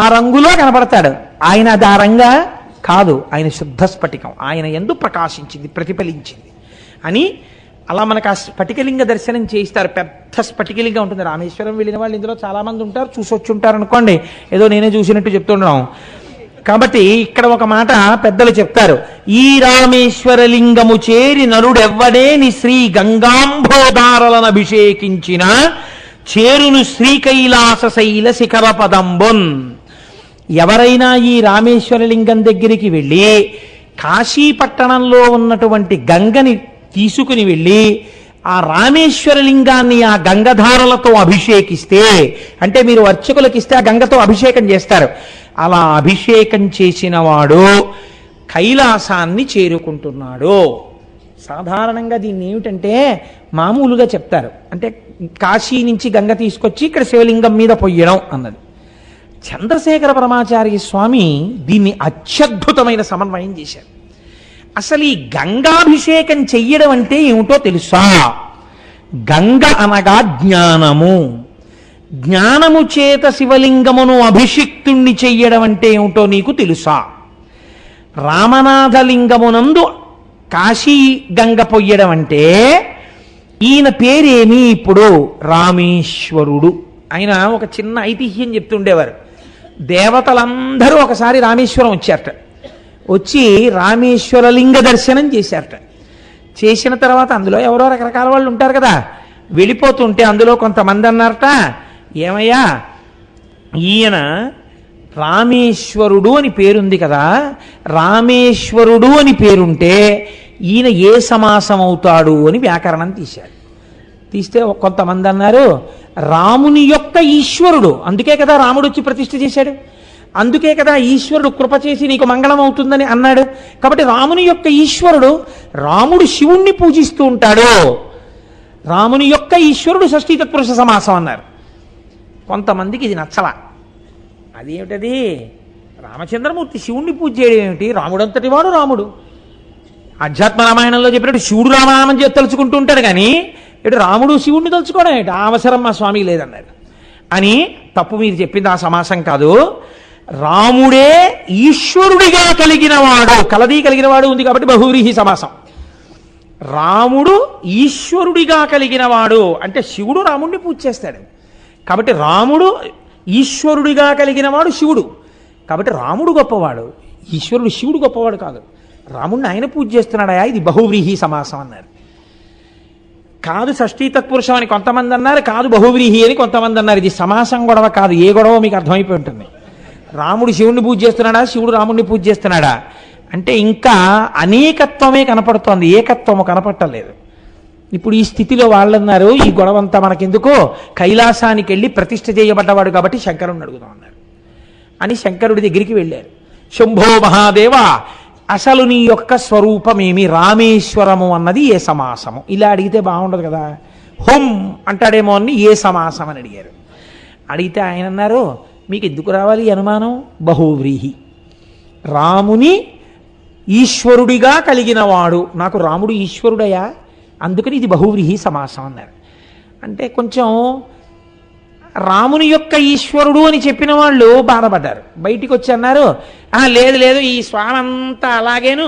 ఆ రంగులో కనబడతాడు. ఆయన అది ఆ రంగా కాదు, ఆయన శుద్ధ స్ఫటికం, ఆయన యందు ప్రకాశించింది, ప్రతిఫలించింది అని అలా మనకు ఆ స్ఫటికలింగ దర్శనం చేయిస్తారు. పెద్ద స్ఫటికలింగం ఉంటుంది. రామేశ్వరం వెళ్ళిన వాళ్ళు ఇందులో చాలామంది ఉంటారు, చూసొచ్చి ఉంటారు అనుకోండి, ఏదో నేనే చూసినట్టు చెప్తున్నాం. కాబట్టి ఇక్కడ ఒక మాట పెద్దలు చెప్తారు. ఈ రామేశ్వర లింగము చేరి నరుడెవ్వడేని శ్రీ గంగాంబోదారలను అభిషేకించిన చేరును శ్రీకైలాస శైల శిఖర పదంబున్. ఎవరైనా ఈ రామేశ్వర లింగం దగ్గరికి వెళ్ళి కాశీ పట్టణంలో ఉన్నటువంటి గంగని తీసుకుని వెళ్ళి ఆ రామేశ్వర లింగాన్ని ఆ గంగధారలతో అభిషేకిస్తే, అంటే మీరు అర్చకులకు ఇస్తే ఆ గంగతో అభిషేకం చేస్తారు, అలా అభిషేకం చేసిన వాడు కైలాసాన్ని చేరుకుంటున్నాడు. సాధారణంగా దీన్ని ఏమిటంటే మామూలుగా చెప్తారు, అంటే కాశీ నుంచి గంగ తీసుకొచ్చి ఇక్కడ శివలింగం మీద పొయ్యడం అన్నది. చంద్రశేఖర పరమాచార్య స్వామి దీన్ని అత్యద్భుతమైన సమన్వయం చేశారు. అసలు ఈ గంగాభిషేకం చెయ్యడం అంటే ఏమిటో తెలుసా? గంగ అనగా జ్ఞానము. జ్ఞానము చేత శివలింగమును అభిషిక్తుణ్ణి చెయ్యడం అంటే ఏమిటో నీకు తెలుసా? రామనాథలింగమునందు కాశీ గంగ పొయ్యడం అంటే ఈయన పేరేమి? ఇప్పుడు రామేశ్వరుడు. ఆయన ఒక చిన్న ఐతిహ్యం చెప్తుండేవారు. దేవతలందరూ ఒకసారి రామేశ్వరం వచ్చారట. వచ్చి రామేశ్వర లింగ దర్శనం చేశారట. చేసిన తర్వాత అందులో ఎవరో రకరకాల వాళ్ళు ఉంటారు కదా, వెళ్ళిపోతుంటే అందులో కొంతమంది అన్నారట, ఏమయ్యా ఈయన రామేశ్వరుడు అని పేరుంది కదా, రామేశ్వరుడు అని పేరుంటే ఈయన ఏ సమాసం అవుతాడు అని వ్యాకరణం తీశారు. తీస్తే కొంతమంది అన్నారు రాముని యొక్క ఈశ్వరుడు, అందుకే కదా రాముడు వచ్చి ప్రతిష్ఠ చేశాడు, అందుకే కదా ఈశ్వరుడు కృప చేసి నీకు మంగళం అవుతుందని అన్నాడు. కాబట్టి రాముని యొక్క ఈశ్వరుడు, రాముడు శివుణ్ణి పూజిస్తూ ఉంటాడు, రాముని యొక్క ఈశ్వరుడు షష్ఠీ తత్పురుష సమాసం అన్నారు. కొంతమందికి ఇది నచ్చల. అదేమిటది, రామచంద్రమూర్తి శివుణ్ణి పూజ చేయడం ఏమిటి, రాముడంతటి వాడు రాముడు. అధ్యాత్మ రామాయణంలో చెప్పినట్టు శివుడు రామనామం చేసి తలుచుకుంటూ ఉంటాడు, కానీ ఇటు రాముడు శివుణ్ణి తలుచుకోవడం ఏంటి, ఆ అవసరం మా స్వామికి లేదన్నాడు. అని తప్పు, మీరు చెప్పింది ఆ సమాసం కాదు. రాముడే ఈశ్వరుడిగా కలిగిన వాడు, కలది కలిగిన వాడు ఉంది కాబట్టి బహువ్రీహి సమాసం. రాముడు ఈశ్వరుడిగా కలిగిన వాడు అంటే శివుడు రాముడిని పూజ చేస్తాడు. కాబట్టి రాముడు ఈశ్వరుడిగా కలిగిన వాడు శివుడు. కాబట్టి రాముడు గొప్పవాడు, ఈశ్వరుడు శివుడు గొప్పవాడు కాదు. రాముడిని ఆయన పూజ చేస్తున్నాడా, ఇది బహువ్రీహి సమాసం అన్నారు. కాదు షష్ఠీ తత్పురుషం అని కొంతమంది అన్నారు, కాదు బహువ్రీహి అని కొంతమంది అన్నారు. ఇది సమాసం గొడవ కాదు, ఏ గొడవ మీకు అర్థమైపోయి ఉంటుంది. రాముడు శివుణ్ణి పూజ చేస్తున్నాడా, శివుడు రాముడిని పూజ చేస్తున్నాడా అంటే ఇంకా అనేకత్వమే కనపడుతోంది, ఏకత్వము కనపట్టలేదు. ఇప్పుడు ఈ స్థితిలో వాళ్ళన్నారు, ఈ గొడవంతా మనకెందుకో, కైలాసానికి వెళ్ళి ప్రతిష్ఠ చేయబడ్డవాడు కాబట్టి శంకరుడిని అడుగుదాం అన్నారు. అని శంకరుడి దగ్గరికి వెళ్ళారు. శంభో మహాదేవ, అసలు నీ యొక్క స్వరూపమేమి, రామేశ్వరము అన్నది ఏ సమాసము? ఇలా అడిగితే బాగుండదు కదా, హోం అంటాడేమో అని ఏ సమాసం అని అడిగారు. అడిగితే ఆయన అన్నారు, మీకు ఎందుకు రావాలి అనుమానం, బహువ్రీహి, రాముని ఈశ్వరుడిగా కలిగిన వాడు, నాకు రాముడు ఈశ్వరుడయా, అందుకని ఇది బహువ్రీహి సమాసం అన్నారు. అంటే కొంచెం రాముని యొక్క ఈశ్వరుడు అని చెప్పిన వాళ్ళు బాధపడ్డారు. బయటికి వచ్చి అన్నారు, లేదు లేదు, ఈ స్వామి అంతా అలాగేను,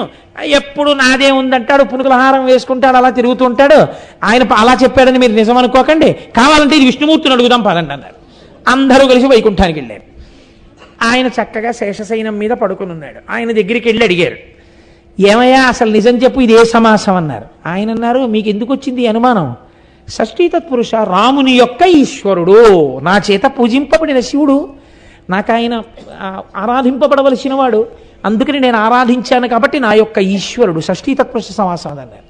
ఎప్పుడు నాదే ఉందంటాడు, పునుకులహారం వేసుకుంటాడు, అలా తిరుగుతుంటాడు, ఆయన అలా చెప్పాడని మీరు నిజం అనుకోకండి, కావాలంటే ఇది విష్ణుమూర్తిని అడుగుదాం పదండి అన్నారు. అందరూ కలిసి వైకుంఠానికి వెళ్ళారు. ఆయన చక్కగా శేషశయనం మీద పడుకుని ఉన్నాడు. ఆయన దగ్గరికి వెళ్ళి అడిగారు, ఏమయ్యా అసలు నిజం చెప్పు, ఇది ఏ సమాసం అన్నారు. ఆయన అన్నారు, మీకు ఎందుకు వచ్చింది అనుమానం, షష్ఠీ తత్పురుష, రాముని యొక్క ఈశ్వరుడు, నా చేత పూజింపబడిన శివుడు, నాకు ఆయన ఆరాధింపబడవలసిన వాడు, అందుకని నేను ఆరాధించాను కాబట్టి నా యొక్క ఈశ్వరుడు, షష్ఠీ తత్పురుష సమాసం అన్నారు.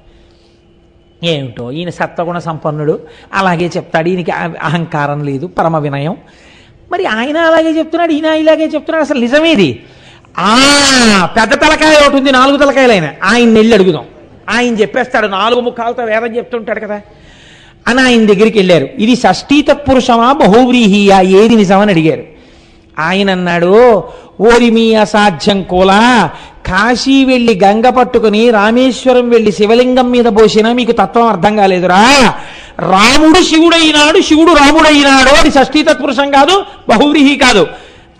ఏమిటో ఈయన సత్వగుణ సంపన్నుడు, అలాగే చెప్తాడు, ఈయనకి అహంకారం లేదు, పరమ వినయం. మరి ఆయన అలాగే చెప్తున్నాడు, ఈయన ఇలాగే చెప్తున్నాడు, అసలు నిజమేది? పెద్ద తలకాయ ఒకటి ఉంది, 4 తలకాయలైన ఆయన వెళ్ళి అడుగుదాం, ఆయన చెప్పేస్తాడు, 4 ముఖాలతో వేదం చెప్తుంటాడు కదా అని ఆయన దగ్గరికి వెళ్ళారు. ఇది షష్ఠీ తత్పురుషమా బహువ్రీహియా, ఏది నిజమని అడిగారు. ఆయన అన్నాడు, ఓరి మీ అసాధ్యం కోలా, కాశీ వెళ్ళి గంగ పట్టుకుని రామేశ్వరం వెళ్ళి శివలింగం మీద పోసినా మీకు తత్వం అర్థం కాలేదురా. రాముడు శివుడైనాడు, శివుడు రాముడైనాడు, అది షష్ఠీ తత్పురుషం కాదు, బహువ్రీహి కాదు,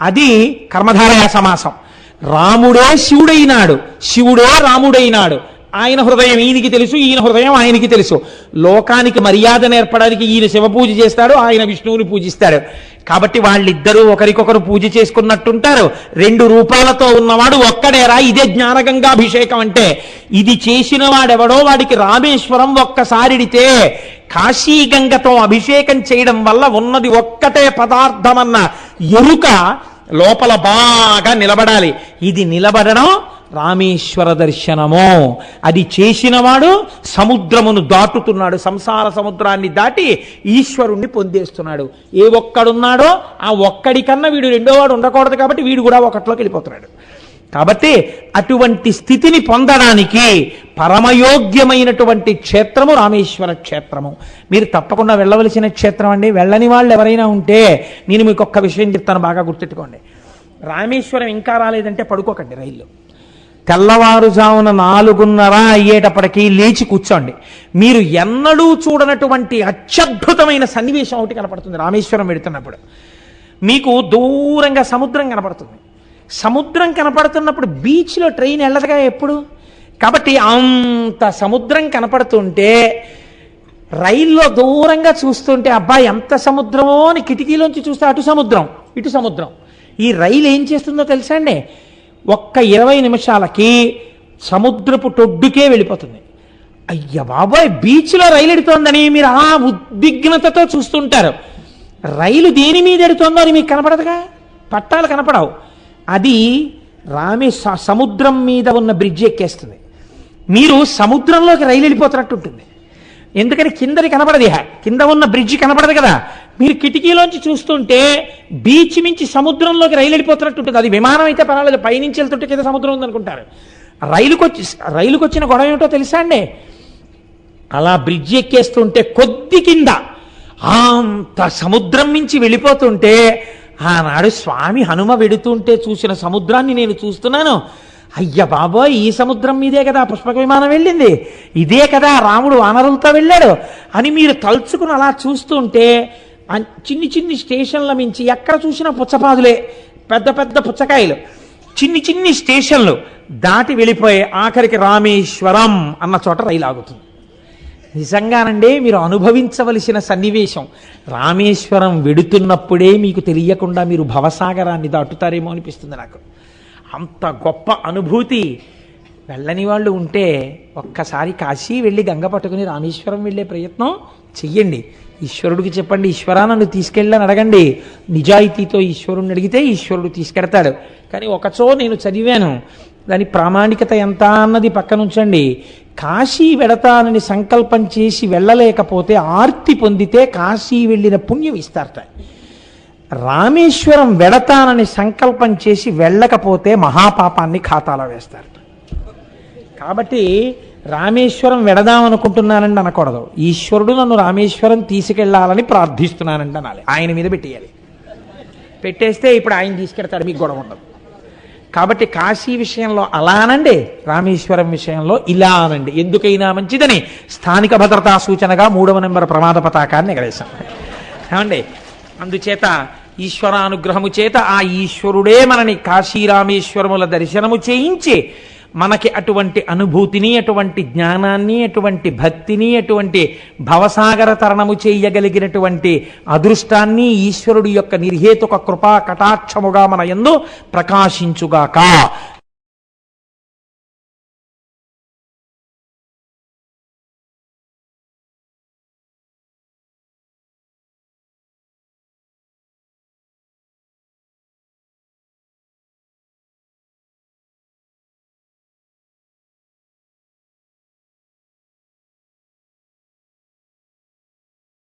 అది కర్మధారయ సమాసం. రాముడే శివుడైనాడు, శివుడే రాముడైనాడు. ఆయన హృదయం ఈయనకి తెలుసు, ఈయన హృదయం ఆయనకి తెలుసు. లోకానికి మర్యాద నేర్పడానికి ఈయన శివ పూజ చేస్తాడు, ఆయన విష్ణువుని పూజిస్తాడు. కాబట్టి వాళ్ళిద్దరూ ఒకరికొకరు పూజ చేసుకున్నట్టుంటారు. 2 రూపాలతో ఉన్నవాడు ఒక్కడేరా, ఇదే జ్ఞానగంగాభిషేకం అంటే. ఇది చేసిన వాడెవడో వాడికి రామేశ్వరం ఒక్కసారిడితే కాశీ గంగతో అభిషేకం చేయడం వల్ల ఉన్నది ఒక్కటే పదార్థమన్న ఎరుక లోపల బాగా నిలబడాలి. ఇది నిలబడడం రామేశ్వర దర్శనము. అది చేసినవాడు సముద్రమును దాటుతున్నాడు, సంసార సముద్రాన్ని దాటి ఈశ్వరుణ్ణి పొందేస్తున్నాడు. ఏ ఒక్కడున్నాడో ఆ ఒక్కడికన్నా వీడు రెండోవాడు ఉండకూడదు, కాబట్టి వీడు కూడా ఒకటిలోకి వెళ్ళిపోతున్నాడు. కాబట్టి అటువంటి స్థితిని పొందడానికి పరమయోగ్యమైనటువంటి క్షేత్రము రామేశ్వర క్షేత్రము. మీరు తప్పకుండా వెళ్ళవలసిన క్షేత్రం అండి. వెళ్ళని వాళ్ళు ఎవరైనా ఉంటే నేను మీకు ఒక్క విషయం చెప్తాను, బాగా గుర్తెట్టుకోండి. రామేశ్వరం ఇంకా రాలేదంటే పడుకోకండి, రైల్లో తెల్లవారుజామున 4:30 అయ్యేటప్పటికీ లేచి కూర్చోండి. మీరు ఎన్నడూ చూడనటువంటి అత్యద్భుతమైన సన్నివేశం ఒకటి కనపడుతుంది రామేశ్వరం వెళుతున్నప్పుడు. మీకు దూరంగా సముద్రం కనపడుతుంది. సముద్రం కనపడుతున్నప్పుడు బీచ్లో ట్రైన్ వెళ్ళదుగా ఎప్పుడు. కాబట్టి అంత సముద్రం కనపడుతుంటే రైల్లో దూరంగా చూస్తుంటే అబ్బా ఎంత సముద్రమో అని కిటికీలోంచి చూస్తే అటు సముద్రం ఇటు సముద్రం. ఈ రైలు ఏం చేస్తుందో తెలుసా అండి, ఒక్క 20 నిమిషాలకి సముద్రపు టొడ్డుకే వెళ్ళిపోతుంది. అయ్య బాబోయ్, బీచ్లో రైలు ఎడుతోందని మీరు ఆ ఉద్విగ్నతతో చూస్తుంటారు. రైలు దేని మీద ఎడుతోందో అని మీకు కనపడదుగా, పట్టాలు కనపడవు. అది సముద్రం మీద ఉన్న బ్రిడ్జ్ ఎక్కేస్తుంది. మీరు సముద్రంలోకి రైలు వెళ్ళిపోతున్నట్టు ఉంటుంది. ఎందుకని కిందది కనపడదు, కింద ఉన్న బ్రిడ్జ్ కనపడదు కదా. మీరు కిటికీలోంచి చూస్తుంటే బీచ్ నుంచి సముద్రంలోకి రైలు వెళ్ళిపోతున్నట్టు ఉంటుంది. అది విమానం అయితే పర్వాలేదు, పైనుంచి వెళ్తుంటే కింద సముద్రం ఉందనుకుంటారు. రైలుకి వచ్చిన గొడవ ఏమిటో తెలుసా అండి, అలా బ్రిడ్జ్ ఎక్కేస్తుంటే కొద్ది కింద అంత సముద్రం నుంచి వెళ్ళిపోతుంటే ఆనాడు స్వామి హనుమ వెడుతుంటే చూసిన సముద్రాన్ని నేను చూస్తున్నాను. అయ్య బాబోయ్, ఈ సముద్రం మీదే కదా పుష్పక విమానం వెళ్ళింది, ఇదే కదా రాముడు వానరులతో వెళ్ళాడు అని మీరు తలుచుకుని అలా చూస్తుంటే చిన్ని చిన్ని స్టేషన్ల మించి ఎక్కడ చూసినా పుచ్చపాదులే, పెద్ద పెద్ద పుచ్చకాయలు, చిన్ని స్టేషన్లు దాటి వెళ్ళిపోయి ఆఖరికి రామేశ్వరం అన్న చోట రైలు ఆగుతుంది. నిజంగానండి మీరు అనుభవించవలసిన సన్నివేశం. రామేశ్వరం వెడుతున్నప్పుడే మీకు తెలియకుండా మీరు భవసాగరాన్ని దాటుతారేమో అనిపిస్తుంది నాకు. అంత గొప్ప అనుభూతి. వెళ్ళని వాళ్ళు ఉంటే ఒక్కసారి కాశీ వెళ్ళి గంగ పట్టుకుని రామేశ్వరం వెళ్ళే ప్రయత్నం చెయ్యండి. ఈశ్వరుడికి చెప్పండి, ఈశ్వరా నన్ను తీసుకెళ్ళని అడగండి. నిజాయితీతో ఈశ్వరుణ్ణి అడిగితే ఈశ్వరుడు తీసుకెడతాడు. కానీ ఒకచో నేను చదివాను, దాని ప్రామాణికత ఎంత అన్నది పక్కనుంచండి. కాశీ వెడతానని సంకల్పం చేసి వెళ్ళలేకపోతే ఆర్తి పొందితే కాశీ వెళ్ళిన పుణ్యం ఇస్తారట. రామేశ్వరం వెడతానని సంకల్పం చేసి వెళ్ళకపోతే మహాపాపాన్ని ఖాతాలో వేస్తారు. కాబట్టి రామేశ్వరం వెడదామనుకుంటున్నానండి అనకూడదు. ఈశ్వరుడు నన్ను రామేశ్వరం తీసుకెళ్లాలని ప్రార్థిస్తున్నానండి అనాలి. ఆయన మీద పెట్టేయాలి. పెట్టేస్తే ఇప్పుడు ఆయన తీసుకెడతాడు, మీకు గొడవ ఉండదు. కాబట్టి కాశీ విషయంలో అలా అనండి, రామేశ్వరం విషయంలో ఇలా అనండి. ఎందుకైనా మంచిదని స్థానిక భద్రతా సూచనగా 3వ నెంబర్ ప్రమాద పతాకాన్ని ఎగరేశాం. ఏమండి, అందుచేత ఈశ్వరానుగ్రహము చేత ఆ ఈశ్వరుడే మనని కాశీ రామేశ్వరముల దర్శనము చేయించి మనకి అటువంటి అనుభూతిని, అటువంటి జ్ఞానాన్ని, అటువంటి భక్తిని, అటువంటి భవసాగర తరణము చేయగలిగినటువంటి అదృష్టాన్ని ఈశ్వరుడి యొక్క నిర్హేతుక కృపా కటాక్షముగా మన యందు ప్రకాశించుగాక.